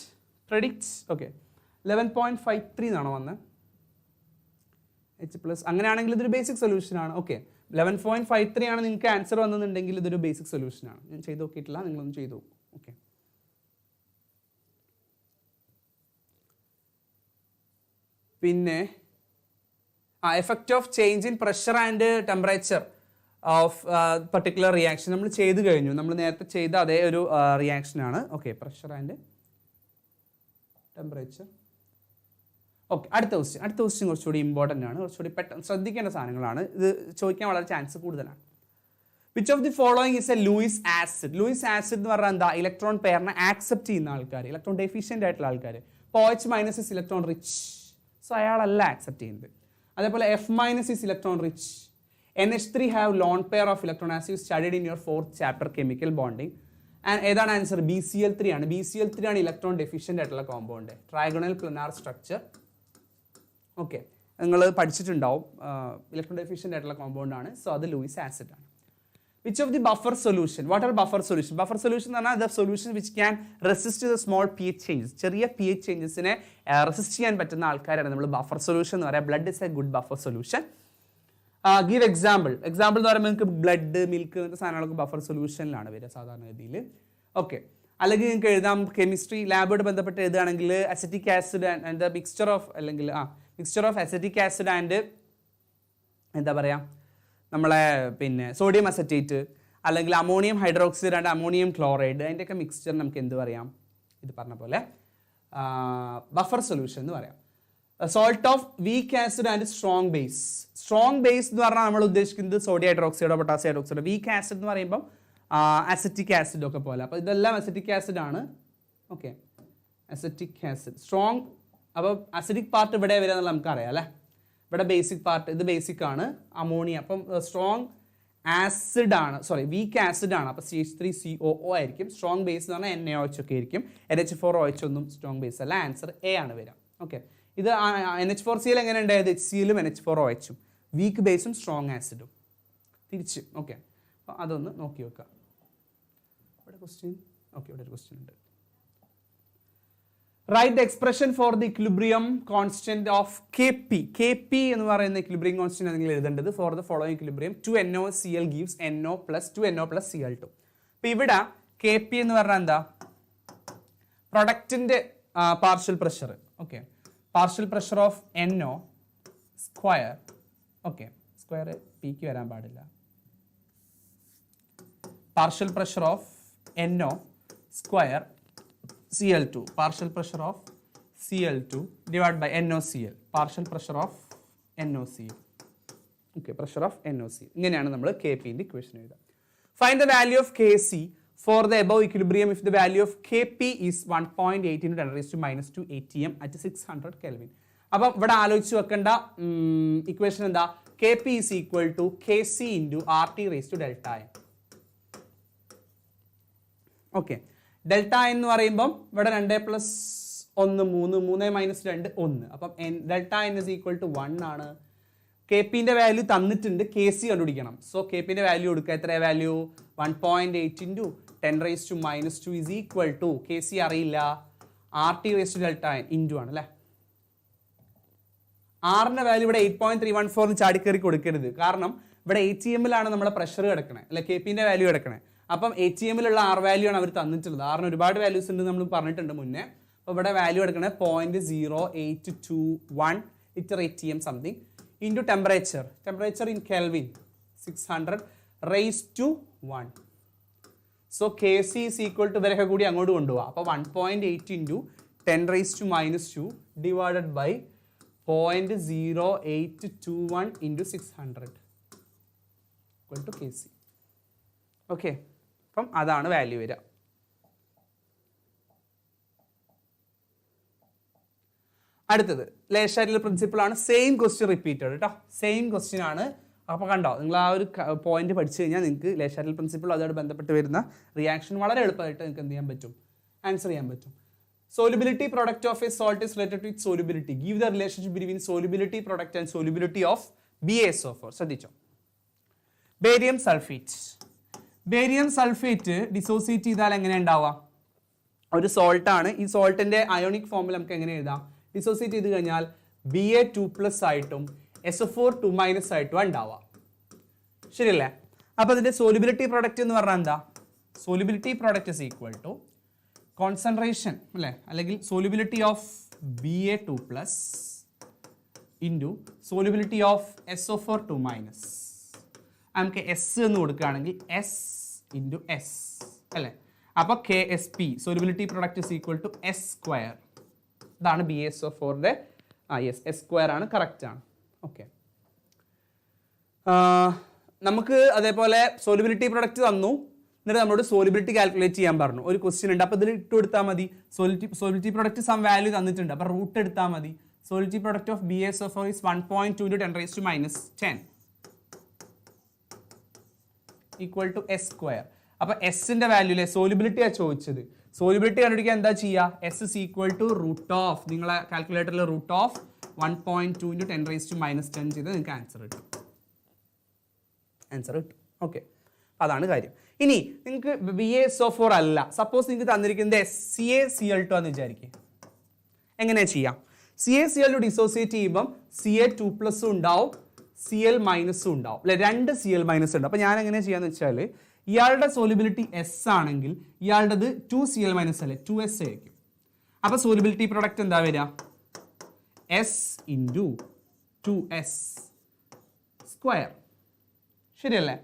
Predicts. Okay, 11.53 എന്നാണ് വന്നത്. H+. അങ്ങനെയാണെങ്കിൽ ഇതൊരു ബേസിക് സൊല്യൂഷൻ ആണ്. ഓക്കെ, 11.53 ആണ് നിങ്ങൾക്ക് ആൻസർ വന്നെന്നുണ്ടെങ്കിൽ ഇതൊരു ബേസിക് സൊല്യൂഷൻ ആണ്. ഞാൻ ചെയ്ത് നോക്കിയിട്ടില്ല, നിങ്ങളൊന്ന് ചെയ്ത് നോക്കും. ഓക്കെ, പിന്നെ effect of change in pressure and temperature of particular reaction നമ്മൾ ചെയ്ത് കഴിഞ്ഞു. നമ്മൾ നേരത്തെ ചെയ്ത അതേ ഒരു റിയാക്ഷൻ ആണ്. Okay, pressure and temperature. Okay, അടുത്ത ക്വസ്റ്റ്യൻ കുറച്ചുകൂടി ഇമ്പോർട്ടൻ്റ് ആണ്, കുറച്ചുകൂടി പെട്ടെന്ന് ശ്രദ്ധിക്കേണ്ട സാധനങ്ങളാണ്. ഇത് ചോദിക്കാൻ വളരെ ചാൻസ് കൂടുതലാണ്. Which of the following is A Luis acid? Luis acid എന്ന് പറഞ്ഞാൽ എന്താ? ഇലക്ട്രോൺ പെയറിനെ ആക്സെപ്റ്റ് ചെയ്യുന്ന ആൾക്കാർ, ഇലക്ട്രോൺ ഡെഫിഷ്യൻ്റ് ആയിട്ടുള്ള ആൾക്കാർ. ഇപ്പോൾ OH- is electron rich, so അയാളല്ല ആക്സെപ്റ്റ് ചെയ്യുന്നത്. അതേപോലെ F- is electron rich. NH3 have lone pair of electron as you studied in your 4th chapter chemical bonding. And ഏതാണ് ആൻസർ? BCl3 ആണ്. BCl3 ആണ് electron deficient ആയിട്ടുള്ള compound, trigonal planar structure. Okay, നിങ്ങൾ പഠിച്ചിട്ടുണ്ടാവും. Electron deficient ആയിട്ടുള്ള compound ആണ്. So അത് Luis acid ആണ്. Which of the buffer solution? What are buffer solution? Buffer solution എന്ന് പറഞ്ഞാൽ the solution which can resist the small pH changes. ചെറിയ pH changesനെ resist ചെയ്യാൻ പറ്റുന്ന ആൾക്കാരാണ് നമ്മൾ ബഫർ സൊല്യൂഷൻ എന്ന് പറയാം. Blood is A good buffer solution. Give example എന്ന് പറയുമ്പോൾ നിങ്ങൾക്ക് ബ്ലഡ്, മിൽക്ക് അങ്ങനത്തെ സാധനങ്ങളൊക്കെ ബഫർ സൊല്യൂഷനിലാണ് വരിക സാധാരണഗതിയിൽ. ഓക്കെ, അല്ലെങ്കിൽ നിങ്ങൾക്ക് എഴുതാം കെമിസ്ട്രി ലാബോട് ബന്ധപ്പെട്ട് എഴുതുകയാണെങ്കിൽ acetic acid and mixture of അല്ലെങ്കിൽ mixture of acetic acid and എന്താ പറയുക നമ്മളെ പിന്നെ സോഡിയം അസറ്റേറ്റ്, അല്ലെങ്കിൽ ammonium hydroxide and ammonium chloride, അതിൻ്റെയൊക്കെ മിക്സ്ചർ നമുക്ക് എന്ത് പറയാം? ഇത് പറഞ്ഞ പോലെ ബഫർ സൊല്യൂഷൻ എന്ന് പറയാം. Salt of weak acid and strong base. Strong base എന്ന് പറഞ്ഞാൽ നമ്മൾ ഉദ്ദേശിക്കുന്നത് സോഡിയം ഹൈഡ്രോക്സൈഡോ പൊട്ടാസ്യം ഹൈഡ്രോക്സൈഡോ. വീക്ക് ആസിഡ് എന്ന് പറയുമ്പോൾ അസറ്റിക് ആസിഡ് ഒക്കെ പോലെ. അപ്പോൾ ഇതെല്ലാം അസറ്റിക് ആസിഡ് ആണ്. Okay, acetic acid strong. അപ്പോൾ അസിഡിക് പാർട്ട് ഇവിടെ വരിക എന്നുള്ള നമുക്കറിയാം അല്ലേ. ഇവിടെ ബേസിക് പാർട്ട്, ഇത് ബേസിക് ആണ് അമോണിയ. അപ്പം സ്ട്രോങ് ആസിഡ് ആണ്, സോറി വീക്ക് ആസിഡ് ആണ്. അപ്പോൾ CH3COO ആയിരിക്കും. സ്ട്രോങ് ബേസ് എന്ന് പറഞ്ഞാൽ NaOH ഒക്കെ ആയിരിക്കും. NH4OH ഒന്നും സ്ട്രോങ് ബേസ് അല്ല. ആൻസർ A ആണ് വരിക. ഓക്കെ, ഇത് NH4Cl എങ്ങനെ ഉണ്ടായത്? HCl-ഉം NH4OH-ഉം. വീക്ക് ബേസും സ്ട്രോങ് ആസിഡും തിരിച്ച്. ഓക്കെ, അപ്പോൾ അതൊന്ന് നോക്കി വെക്കുക. ഇവിടെ ക്വസ്റ്റ്യൻ. ഓക്കെ, ഇവിടെ ഒരു ക്വസ്റ്റ്യൻ ഉണ്ട്. Write the expression for the equilibrium constant of Kp. Kp എന്ന് പറയുന്ന ഇക്വിലിബ്രിയം കോൺസ്റ്റന്റ് നിങ്ങൾ എഴുതേണ്ടത് for the following equilibrium 2NOCl gives NO plus 2NO plus Cl2. അപ്പോൾ ഇവിടെ Kp എന്ന് പറഞ്ഞാൽ എന്താ? പ്രൊഡക്റ്റിന്റെ partial pressure. Okay, partial pressure of NO square. Okay, square പിക്ക് വരാൻ പാടില്ല. Partial pressure of NO square Cl2, partial pressure of Cl2 divided by NOCl, partial pressure of NOCl. Okay, pressure of NOCl. ഇങ്ങനെയാണ് നമ്മൾ Kp ന്റെ equation എഴുതുക. Find the value of Kc for the above equilibrium if the value of Kp is 1.8 into 10 raised to minus 2 atm at 600 Kelvin. അപ്പം ഇവിടെ ആലോചിച്ച് വെക്കേണ്ട equation എന്താ? Kp is equal to Kc into RT raised to delta n. Okay, delta എന്ന് പറയുമ്പം ഇവിടെ 2 + 1 3, 3 - 2 1. അപ്പം delta n is equal to 1 ആണ്. Kpന്റെ വാല്യൂ തന്നിട്ടുണ്ട്, Kc കണ്ടുപിടിക്കണം. സോ Kpന്റെ വാല്യൂ എടുക്കുക. എത്ര value? 1.8 into 10 raised to minus 2 is equal to Kc അറിയില്ല, RT raised to delta n into ആണ് അല്ലേ. ആറിന്റെ വാല്യൂ ഇവിടെ 8.314 ചാടിക്കറി കൊടുക്കരുത്. കാരണം ഇവിടെ ATM-ലാണ് നമ്മളെ പ്രഷർ കിടക്കണേ അല്ലെ, Kpന്റെ വാല്യൂ കിടക്കണേ. അപ്പം ATM-ലുള്ള R വാല്യൂ ആണ് അവർ തന്നിട്ടുള്ളത്. ആറിന് ഒരുപാട് വാല്യൂസ് ഉണ്ട് നമ്മൾ പറഞ്ഞിട്ടുണ്ട് മുന്നേ. അപ്പോൾ ഇവിടെ വാല്യൂ എടുക്കണേ 0.0821 litre ATM something into temperature in kelvin 600 raised to 1. So Kc is equal to ഇവരൊക്കെ കൂടി അങ്ങോട്ട് കൊണ്ടുപോകാം. അപ്പോൾ 1.8 into 10 raised to minus 2 divided by 0.0821 into 600 equal to Kc. Okay, അപ്പം അതാണ് വാല്യൂ വരിക. അടുത്തത് ലേഷാരിയൽ പ്രിൻസിപ്പിൾ ആണ്. സെയിം ക്വസ്റ്റ്യൻ റിപ്പീറ്റഡ് കേട്ടോ, സെയിം ക്വസ്റ്റ്യൻ ആണ്. അപ്പോൾ കണ്ടോ, നിങ്ങൾ ആ ഒരു പോയിന്റ് പഠിച്ചു കഴിഞ്ഞാൽ നിങ്ങൾക്ക് ലേഷാരിയൽ പ്രിൻസിപ്പിൾ അതോട് ബന്ധപ്പെട്ട് വരുന്ന റിയാക്ഷൻ വളരെ എളുപ്പമായിട്ട് നിങ്ങൾക്ക് എന്ത് ചെയ്യാൻ പറ്റും? ആൻസർ ചെയ്യാൻ പറ്റും. Solubility product of a salt is related to its solubility. Give the relationship between solubility product and solubility of BaSO4. ശ്രദ്ധിച്ചോ. ബേരിയം സൾഫേറ്റ് ഡിസോസിയേറ്റ് ചെയ്താൽ എങ്ങനെ ഉണ്ടാവുക? ഒരു സോൾട്ട് ആണ്. ഈ സോൾട്ടിന്റെ അയോണിക് ഫോമിൽ നമുക്ക് എങ്ങനെ എഴുതാം? ഡിസോസിയേറ്റ് ചെയ്ത് കഴിഞ്ഞാൽ Ba2+ ആയിട്ടും SO4 2- ആയിട്ടും ഉണ്ടാവുക. ശരിയല്ലേ? അപ്പൊ അതിന്റെ സോലിബിലിറ്റി പ്രൊഡക്റ്റ് എന്ന് പറഞ്ഞാൽ എന്താ? Solubility product is equal to concentration അല്ലേ, അല്ലെങ്കിൽ solubility of Ba2+ into solubility of SO4 2-. നമുക്ക് എസ് എന്ന് കൊടുക്കുകയാണെങ്കിൽ S ഇൻറ്റു S അല്ലേ. അപ്പോൾ KSP solubility product is equal to S². ഇതാണ് BaSO4ന്റെ യെസ് S² ആണ്, കറക്റ്റ് ആണ്. ഓക്കെ, നമുക്ക് അതേപോലെ സോലിബിലിറ്റി പ്രൊഡക്റ്റ് തന്നു, എന്നിട്ട് നമ്മളോട് സോലിബിലിറ്റി കാൽക്കുലേറ്റ് ചെയ്യാൻ പറഞ്ഞു. ഒരു ക്വസ്റ്റ്യൻ ഉണ്ട്, അപ്പോൾ ഇതിൽ ഇട്ട് കൊടുത്താൽ മതി. സോലിബിലിറ്റി പ്രൊഡക്റ്റ് സം വാല്യൂ തന്നിട്ടുണ്ട്, അപ്പോൾ റൂട്ട് എടുത്താൽ മതി. Solubility product of BaSO4 is 1.2 into 10 raised to minus 10 equal to S square. അപ്പോൾ എസിന്റെ വാല്യൂ അല്ലേ സോലിബിലിറ്റി ആ ചോദിച്ചത്. സോലിബിലിറ്റി കണ്ടുപിടിക്കാൻ എന്താ ചെയ്യുക? S is equal to root of നിങ്ങളെ കാൽക്കുലേറ്ററിൽ root of 1.2 into 10 raised to minus 10 ചെയ്ത് നിങ്ങൾക്ക് ആൻസർ കിട്ടും. ഓക്കെ, അതാണ് കാര്യം. ഇനി നിങ്ങൾക്ക് BaSO4 അല്ല, സപ്പോസ് നിങ്ങൾക്ക് തന്നിരിക്കുന്നത് CaCl2 ആണെന്ന് വിചാരിക്കുക. എങ്ങനെയാ ചെയ്യാം? CaCl2 ഡിസോസിയേറ്റ് ചെയ്യുമ്പം Ca2+ ഉണ്ടാവും, Cl- ഉണ്ടാവും അല്ലെ, 2 Cl- ഉണ്ട്. അപ്പൊ ഞാൻ എങ്ങനെ ചെയ്യാന്ന് വെച്ചാൽ ഇയാളുടെ സോലിബിലിറ്റി എസ് ആണെങ്കിൽ ഇയാളുടെ 2Cl- അല്ലേ, 2S ആയിരിക്കും. അപ്പൊ സോലിബിലിറ്റി പ്രൊഡക്റ്റ് എന്താ വരിക? S into 2S square. ശരിയല്ലേ?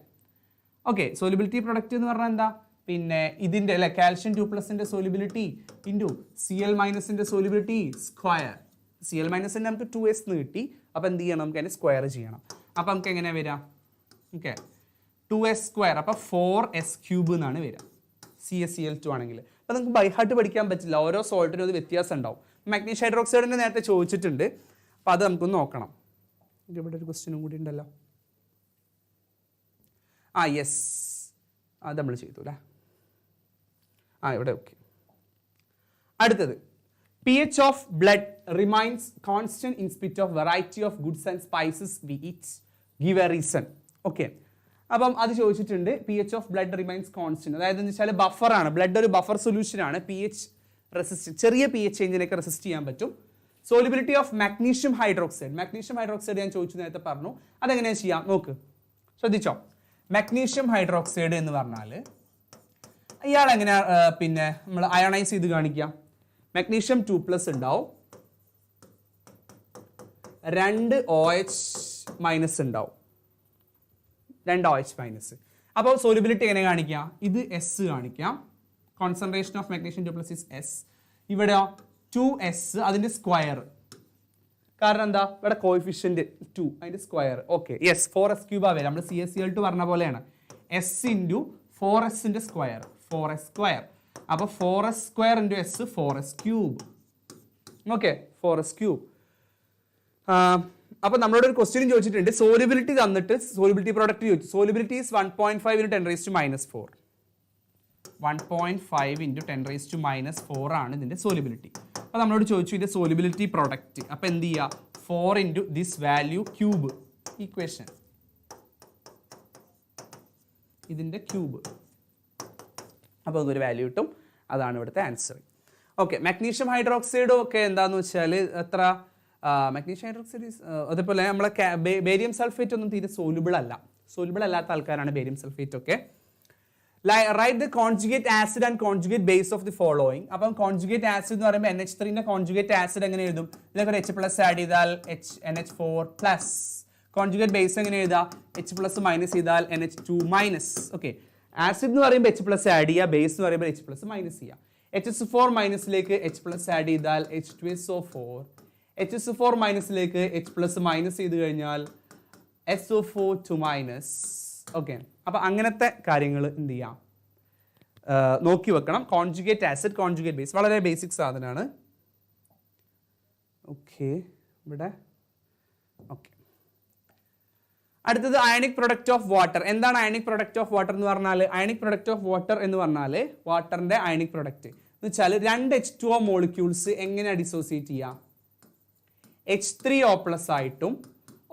ഓക്കെ, സോലിബിലിറ്റി പ്രൊഡക്റ്റ് എന്ന് പറഞ്ഞാൽ എന്താ? പിന്നെ ഇതിന്റെ അല്ലെ കാൽഷ്യം 2+ന്റെ solubility into Cl- solubility square. Cl- നമുക്ക് 2S എന്ന് കിട്ടി. അപ്പൊ എന്ത് ചെയ്യണം? നമുക്ക് അതിനെ സ്ക്വയർ ചെയ്യണം. അപ്പൊ നമുക്ക് എങ്ങനെ വരാം? ഓക്കെ, 2S സ്ക്വയർ അപ്പൊ 4S³ എന്നാണ് വരിക CaCl2 ആണെങ്കിൽ. അപ്പൊ നമുക്ക് ബൈ ഹാർട്ട് പഠിക്കാൻ പറ്റില്ല, ഓരോ സോൾട്ടിനും ഒരു വ്യത്യാസം ഉണ്ടാവും. മാഗ്നീഷ്യം ഹൈഡ്രോക്സൈഡിന്റെ നേരത്തെ ചോദിച്ചിട്ടുണ്ട്, അപ്പൊ അത് നമുക്കൊന്ന് നോക്കണം. ഇവിടെ ഒരു ക്വസ്റ്റ്യനും കൂടി ഉണ്ടല്ലോ. യെസ്, അത് നമ്മൾ ചെയ്തു അല്ലേ. ഇവിടെ ഓക്കെ. അടുത്തത് pH of blood remains constant in spite of variety of goods and spices we eat. Give a reason. Okay, അപ്പം അത് ചോദിച്ചിട്ടുണ്ട്. pH of blood remains constant, അതായത് എന്ന് വെച്ചാൽ ബഫർ ആണ്, ബ്ലഡ് ഒരു ബഫർ സൊല്യൂഷൻ ആണ്. pH റെസിസ്റ്റ്, ചെറിയ pH ചേഞ്ചിനൊക്കെ റെസിസ്റ്റ് ചെയ്യാൻ പറ്റും. സോലിബിലിറ്റി ഓഫ് മാഗ്നീഷ്യം ഹൈഡ്രോക്സൈഡ് ഞാൻ ചോദിച്ചു നേരത്തെ പറഞ്ഞു. അതെങ്ങനെയാ ചെയ്യാം നോക്ക്, ശ്രദ്ധിച്ചോ. മാഗ്നീഷ്യം ഹൈഡ്രോക്സൈഡ് എന്ന് പറഞ്ഞാൽ ഇയാൾ എങ്ങനെയാ പിന്നെ നമ്മൾ അയണൈസ് ചെയ്ത് കാണിക്കാം? മാഗ്നീഷ്യം 2+ ഉണ്ടാവും, 2 OH- ഉണ്ടാവും, 2 OH-. അപ്പോൾ സോലിബിലിറ്റി എങ്ങനെ കാണിക്കാം? ഇത് S കാണിക്കാം, concentration of magnesium 2+ is S. ഇവിടെ 2S അതിന്റെ സ്ക്വയർ, കാരണം എന്താ? ഇവിടെ കോഎഫിഷ്യന്റ് 2 അതിന്റെ സ്ക്വയർ. ഓക്കെ, യെസ്, 4S³ വരെ നമ്മൾ CaCl2 പറഞ്ഞ പോലെയാണ്. S into 4S square, 4S square. അപ്പൊ 4S² into S 4S³. Okay, 4S³. അപ്പൊ നമ്മളോട് ഒരു ക്വസ്റ്റ്യൻ ചോദിച്ചിട്ടുണ്ട്, സോലിബിലിറ്റി തന്നിട്ട് സോലിബിലിറ്റി പ്രോഡക്റ്റ് ചോദിച്ചു. Solubility is 1.5 into 10 raised to minus 4. 1.5 into 10 raised to minus 4 ആണ് ഇതിന്റെ സോലിബിലിറ്റി. അപ്പൊ നമ്മളോട് ചോദിച്ചു ഇതിന്റെ സോലിബിലിറ്റി പ്രോഡക്റ്റ്. അപ്പൊ എന്ത് ചെയ്യുക? 4 into this value cube, equation ഇതിന്റെ ക്യൂബ്. അപ്പൊ അതൊരു വാല്യൂ കിട്ടും. അതാണ് ഇവിടുത്തെ ആൻസർ. ഓക്കെ, മാഗ്നീഷ്യം ഹൈഡ്രോക്സൈഡും ഒക്കെ എന്താന്ന് വെച്ചാൽ എത്ര മാഗ്നീഷ്യം ഹൈഡ്രോക്സൈഡ് അതേപോലെ നമ്മളെ ബേരിയം സൾഫേറ്റ് ഒന്നും തീരെ സോലുബിൾ അല്ലാത്ത ആൾക്കാരാണ് ബേരിയം സൾഫേറ്റ് ഒക്കെ. Right the conjugate acid and conjugate base of the following. അപ്പം കോൺജുഗേറ്റ് ആസിഡ് എന്ന് പറയുമ്പോൾ NH3ന്റെ കോൺജുഗേറ്റ് ആസിഡ് എങ്ങനെ എഴുതും? ഇതിലൊക്കെ H+ ആഡ് ചെയ്താൽ NH4+. കോൺജുഗേറ്റ് ബേസ് എങ്ങനെ എഴുതാം? H+ ചെയ്താൽ NH2-. ഓക്കെ, ആസിഡ് എന്ന് പറയുമ്പോൾ H+ ആഡ് ചെയ്യുക, ബേസ് എന്ന് പറയുമ്പോൾ H+ ചെയ്യുക. HSO4- H+ ആഡ് ചെയ്താൽ H2SO4, HSO4- H+ ചെയ്ത് കഴിഞ്ഞാൽ SO4(2-). ഓക്കെ, അപ്പൊ അങ്ങനത്തെ കാര്യങ്ങൾ എന്ത് ചെയ്യാം, നോക്കി വെക്കണം. കോൺജുഗേറ്റ് ആസിഡ്, കോൺജുഗേറ്റ് ബേസ് വളരെ ബേസിക് സാധനമാണ്. ഓക്കെ, ഇവിടെ ഓക്കെ. അടുത്തത് അയണിക് പ്രൊഡക്റ്റ് ഓഫ് വാട്ടർ. എന്താണ് അയണിക് പ്രൊഡക്റ്റ് ഓഫ് വാട്ടർ എന്ന് പറഞ്ഞാൽ? അയണിക് പ്രൊഡക്റ്റ് ഓഫ് വാട്ടർ എന്ന് പറഞ്ഞാൽ വാട്ടറിന്റെ അയണിക് പ്രൊഡക്റ്റ് എന്ന് വെച്ചാൽ 2 H2O മോളിക്യൂൾസ് എങ്ങനെയാണ് ഡിസോസിയേറ്റ് ചെയ്യുക? H3O+ ആയിട്ടും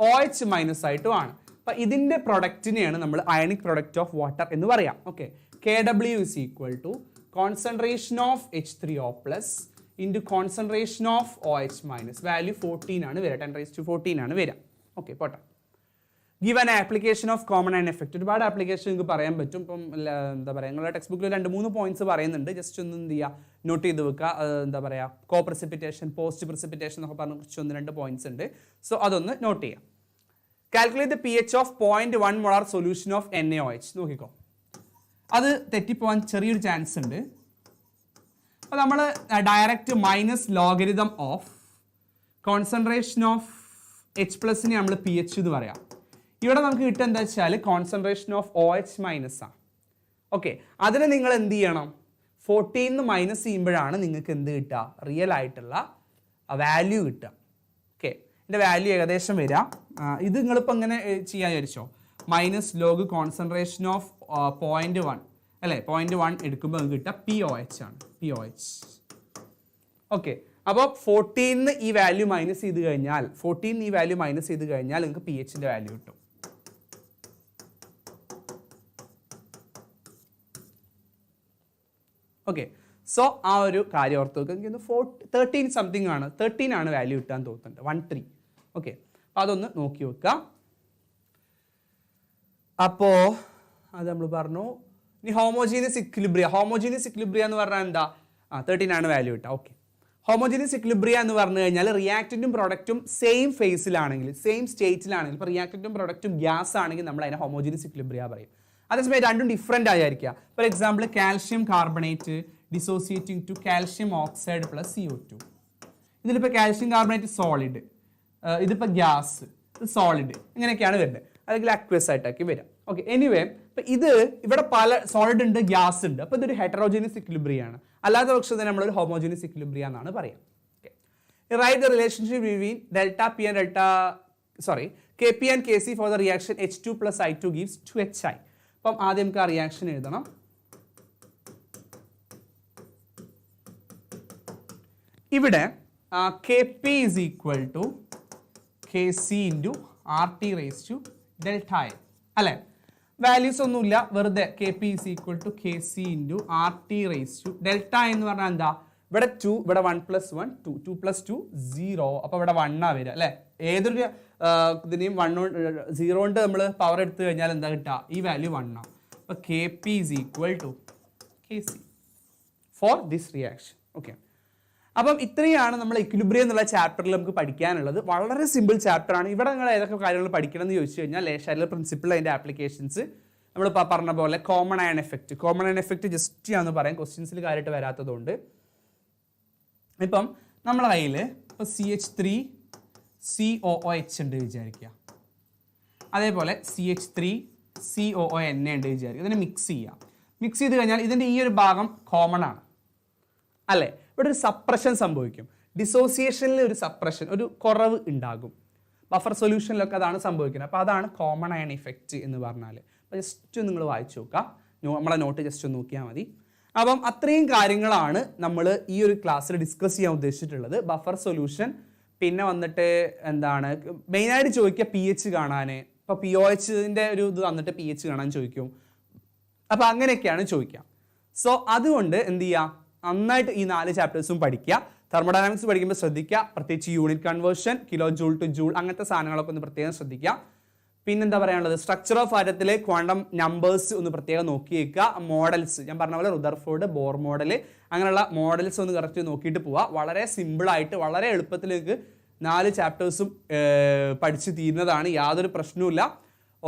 OH- ആയിട്ടും ആണ്. അപ്പൊ ഇതിന്റെ പ്രൊഡക്റ്റിനെയാണ് നമ്മൾ അയണിക് പ്രൊഡക്റ്റ് ഓഫ് വാട്ടർ എന്ന് പറയാം. Okay, KW is equal to concentration of H3O+ into concentration of OH-. Value 14 ആണ് വരിക, 10⁻14 ആണ് വരിക. ഓക്കെ, പോട്ടെ. Give an application of common and effect. ഒരുപാട് ആപ്ലിക്കേഷൻ നിങ്ങൾക്ക് പറയാൻ പറ്റും. ഇപ്പം എന്താ പറയുക, നിങ്ങളുടെ ടെക്സ്റ്റ് ബുക്കിൽ 2-3 പോയിന്റ്സ് പറയുന്നുണ്ട്. ജസ്റ്റ് ഒന്ന് എന്ത് ചെയ്യുക, നോട്ട് ചെയ്ത് വെക്കുക. എന്താ പറയുക, കോ പ്രസിപ്പിറ്റേഷൻ, പോസ്റ്റ് പ്രസിപ്പിറ്റേഷൻ എന്നൊക്കെ പറഞ്ഞ കുറച്ച് 1-2 പോയിന്റ്സ് ഉണ്ട്. സോ അതൊന്ന് നോട്ട് ചെയ്യാം. Calculate the pH of 0.1 molar solution of NaOH. നോക്കിക്കോ, അത് തെറ്റിപ്പോവാൻ ചെറിയൊരു ചാൻസ് ഉണ്ട്. അപ്പോൾ നമ്മൾ direct -logarithm of concentration of H+ നമ്മൾ pH എന്ന് പറയാം. ഇവിടെ നമുക്ക് കിട്ടുക എന്താ വെച്ചാൽ കോൺസെൻട്രേഷൻ ഓഫ് OH- ആണ്. ഓക്കെ, അതിനെ നിങ്ങൾ എന്ത് ചെയ്യണം? 14 മൈനസ് ചെയ്യുമ്പോഴാണ് നിങ്ങൾക്ക് എന്ത് കിട്ടുക? റിയൽ ആയിട്ടുള്ള വാല്യൂ കിട്ടുക. ഇതിൻ്റെ വാല്യൂ ഏകദേശം വരിക ഇത് നിങ്ങളിപ്പോൾ ഇങ്ങനെ ചെയ്യാൻ വിചാരിച്ചോ മൈനസ് ലോഗ് കോൺസെൻട്രേഷൻ ഓഫ് 0.1 അല്ലേ 0.1 എടുക്കുമ്പോൾ നിങ്ങൾക്ക് കിട്ടുക POH ആണ് POH. ഓക്കെ അപ്പോൾ 14 ഈ വാല്യൂ മൈനസ് ചെയ്ത് കഴിഞ്ഞാൽ 14 ഈ വാല്യൂ മൈനസ് ചെയ്ത് കഴിഞ്ഞാൽ നിങ്ങൾക്ക് PHന്റെ വാല്യൂ കിട്ടും. ഓക്കെ സോ ആ ഒരു കാര്യം ഓർത്ത് വെക്കുക. എനിക്ക് 13 സംതിങ് ആണ് 13 ആണ് വാല്യൂ കിട്ടാൻ തോന്നുന്നുണ്ട് 13. ഓക്കെ അപ്പോൾ അതൊന്ന് നോക്കി വെക്കുക. അപ്പോൾ അത് നമ്മൾ പറഞ്ഞു. ഇനി ഹോമോജീനിയസ് ഇക്വിലിബ്രിയ എന്ന് പറഞ്ഞാൽ എന്താ 13 ആണ് വാല്യൂ കിട്ടുക. ഓക്കെ ഹോമോജീനിയസ് ഇക്വിലിബ്രിയ എന്ന് പറഞ്ഞു കഴിഞ്ഞാൽ റിയാക്റ്റന്റും പ്രൊഡക്റ്റും സെയിം ഫേസിലാണെങ്കിൽ സെയിം സ്റ്റേറ്റിലാണെങ്കിൽ ഇപ്പോൾ റിയാക്റ്റന്റും പ്രൊഡക്റ്റും ഗ്യാസ് ആണെങ്കിൽ നമ്മൾ അതിനെ ഹോമോജീനിയസ് ഇക്വിലിബ്രിയ പറയും. അതേസമയം രണ്ടും ഡിഫറെൻ്റ് ആയിരിക്കുക. For example calcium carbonate dissociating to calcium oxide plus CO2. ഇതിലിപ്പോൾ കാൽഷ്യം കാർബണേറ്റ് സോളിഡ് ഇതിപ്പോൾ ഗ്യാസ് സോളിഡ് ഇങ്ങനെയൊക്കെയാണ് വരുന്നത് അല്ലെങ്കിൽ അക്വസ് ആയിട്ടൊക്കെ വരാം. ഓക്കെ എനിവേ ഇപ്പം ഇത് ഇവിടെ പല സോളിഡ് ഉണ്ട് ഗ്യാസ് ഉണ്ട് അപ്പോൾ ഇതൊരു ഹെറ്ററോജീനിയസ് ഇക്വിലിബ്രിയ ആണ്. അല്ലാത്ത പക്ഷം തന്നെ നമ്മളൊരു ഹോമോജീനിയസ് ഇക്വിലിബ്രിയ എന്നാണ് പറയാം. Okay write the relationship between Kp and Kc for the reaction H2 plus I2 gives 2HI. അപ്പം ആദ്യം നമുക്ക് ആ റിയാക്ഷൻ എഴുതണം. ഇവിടെ Kp is equal to Kc into RT raised to delta I അല്ലേ വാല്യൂസ് ഒന്നുമില്ല വെറുതെ Kp is equal to Kc into RT raised to delta I എന്ന് പറഞ്ഞാൽ എന്താ ഇവിടെ 2 ഇവിടെ 1 plus 1 2 2 plus 2 0 അപ്പോൾ ഇവിടെ 1 ആ വരിക അല്ലേ ഏതൊരു ഇതിനെയും 0 കൊണ്ട് നമ്മൾ പവർ എടുത്തു കഴിഞ്ഞാൽ എന്താ കിട്ടുക ഈ വാല്യൂ 1 ആണ്. അപ്പോൾ Kp is equal to Kc for this reaction. Okay അപ്പം ഇത്രയാണ് നമ്മൾ ഇക്വിലിബ്രിയം എന്നുള്ള ചാപ്റ്ററിൽ നമുക്ക് പഠിക്കാനുള്ളത്. വളരെ സിമ്പിൾ ചാപ്റ്റർ ആണ്. ഇവിടെ നിങ്ങൾ ഏതൊക്കെ കാര്യങ്ങൾ പഠിക്കണം എന്ന് ചോദിച്ചു കഴിഞ്ഞാൽ ലേഷാരിലെ പ്രിൻസിപ്പിൾ അതിൻ്റെ ആപ്ലിക്കേഷൻസ് നമ്മൾ പറഞ്ഞ പോലെ കോമൺ അയൺ എഫക്റ്റ് ജസ്റ്റ് ആണെന്ന് പറയാം ക്വസ്റ്റ്യൻസിൽ കാര്യമായിട്ട് വരാത്തതുകൊണ്ട്. ഇപ്പം നമ്മളെ കയ്യിൽ ഇപ്പോൾ CH3COOH ഉണ്ട് വിചാരിക്കുക അതേപോലെ CH3COONA ഉണ്ട് വിചാരിക്കുക ഇതിനെ മിക്സ് ചെയ്ത് കഴിഞ്ഞാൽ ഇതിൻ്റെ ഈ ഒരു ഭാഗം കോമൺ ആണ് അല്ലേ ഇവിടെ ഒരു സപ്രഷൻ സംഭവിക്കും ഡിസോസിയേഷനിൽ ഒരു സപ്രഷൻ ഒരു കുറവ് ഉണ്ടാകും ബഫർ സൊല്യൂഷനിലൊക്കെ അതാണ് സംഭവിക്കുന്നത്. അപ്പോൾ അതാണ് കോമൺ അയൺ ഇഫക്റ്റ് എന്ന് പറഞ്ഞാൽ. അപ്പോൾ ജസ്റ്റ് നിങ്ങൾ വായിച്ചു നോക്കുക നമ്മളെ നോട്ട് ജസ്റ്റ് ഒന്ന് നോക്കിയാൽ മതി. അപ്പം അത്രയും കാര്യങ്ങളാണ് നമ്മൾ ഈ ഒരു ക്ലാസ്സിൽ ഡിസ്കസ് ചെയ്യാൻ ഉദ്ദേശിച്ചിട്ടുള്ളത്. ബഫർ സൊല്യൂഷൻ പിന്നെ വന്നിട്ട് എന്താണ് മെയിനായിട്ട് ചോദിക്കുക PH കാണാൻ ഇപ്പോൾ POHൻ്റെ ഒരു ഇത് വന്നിട്ട് PH കാണാൻ ചോദിക്കും. അപ്പോൾ അങ്ങനെയൊക്കെയാണ് ചോദിക്കുക. സോ അതുകൊണ്ട് എന്ത് ചെയ്യുക നന്നായിട്ട് ഈ 4 ചാപ്റ്റേഴ്സും പഠിക്കുക. തെർമോഡൈനാമിക്സ് പഠിക്കുമ്പോൾ ശ്രദ്ധിക്കുക പ്രത്യേകിച്ച് unit conversion kilo joule to joule അങ്ങനത്തെ സാധനങ്ങളൊക്കെ ഒന്ന് പ്രത്യേകം ശ്രദ്ധിക്കുക. പിന്നെന്താ പറയാനുള്ളത് സ്ട്രക്ചർ ഓഫ് ആറ്റത്തിലെ ക്വാണ്ടം നമ്പേഴ്സ് ഒന്ന് പ്രത്യേകം നോക്കി വെക്കുക. മോഡൽസ് ഞാൻ പറഞ്ഞ പോലെ റുദർഫോർഡ് ബോർ മോഡൽ അങ്ങനെയുള്ള മോഡൽസ് ഒന്ന് കറക്റ്റ് നോക്കിയിട്ട് പോവുക. വളരെ സിമ്പിളായിട്ട് വളരെ എളുപ്പത്തിലേക്ക് 4 ചാപ്റ്റേഴ്സും പഠിച്ച് തീരുന്നതാണ് യാതൊരു പ്രശ്നവുമില്ല.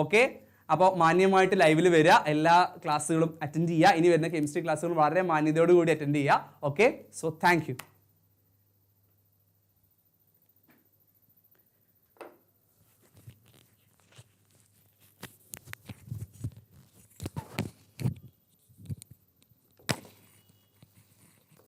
ഓക്കെ അപ്പോൾ മാന്യമായിട്ട് ലൈവിൽ വരിക എല്ലാ ക്ലാസ്സുകളും അറ്റൻഡ് ചെയ്യുക. ഇനി വരുന്ന കെമിസ്ട്രി ക്ലാസ്സുകളും വളരെ മാന്യതയോടുകൂടി അറ്റൻഡ് ചെയ്യുക. Okay so thank you.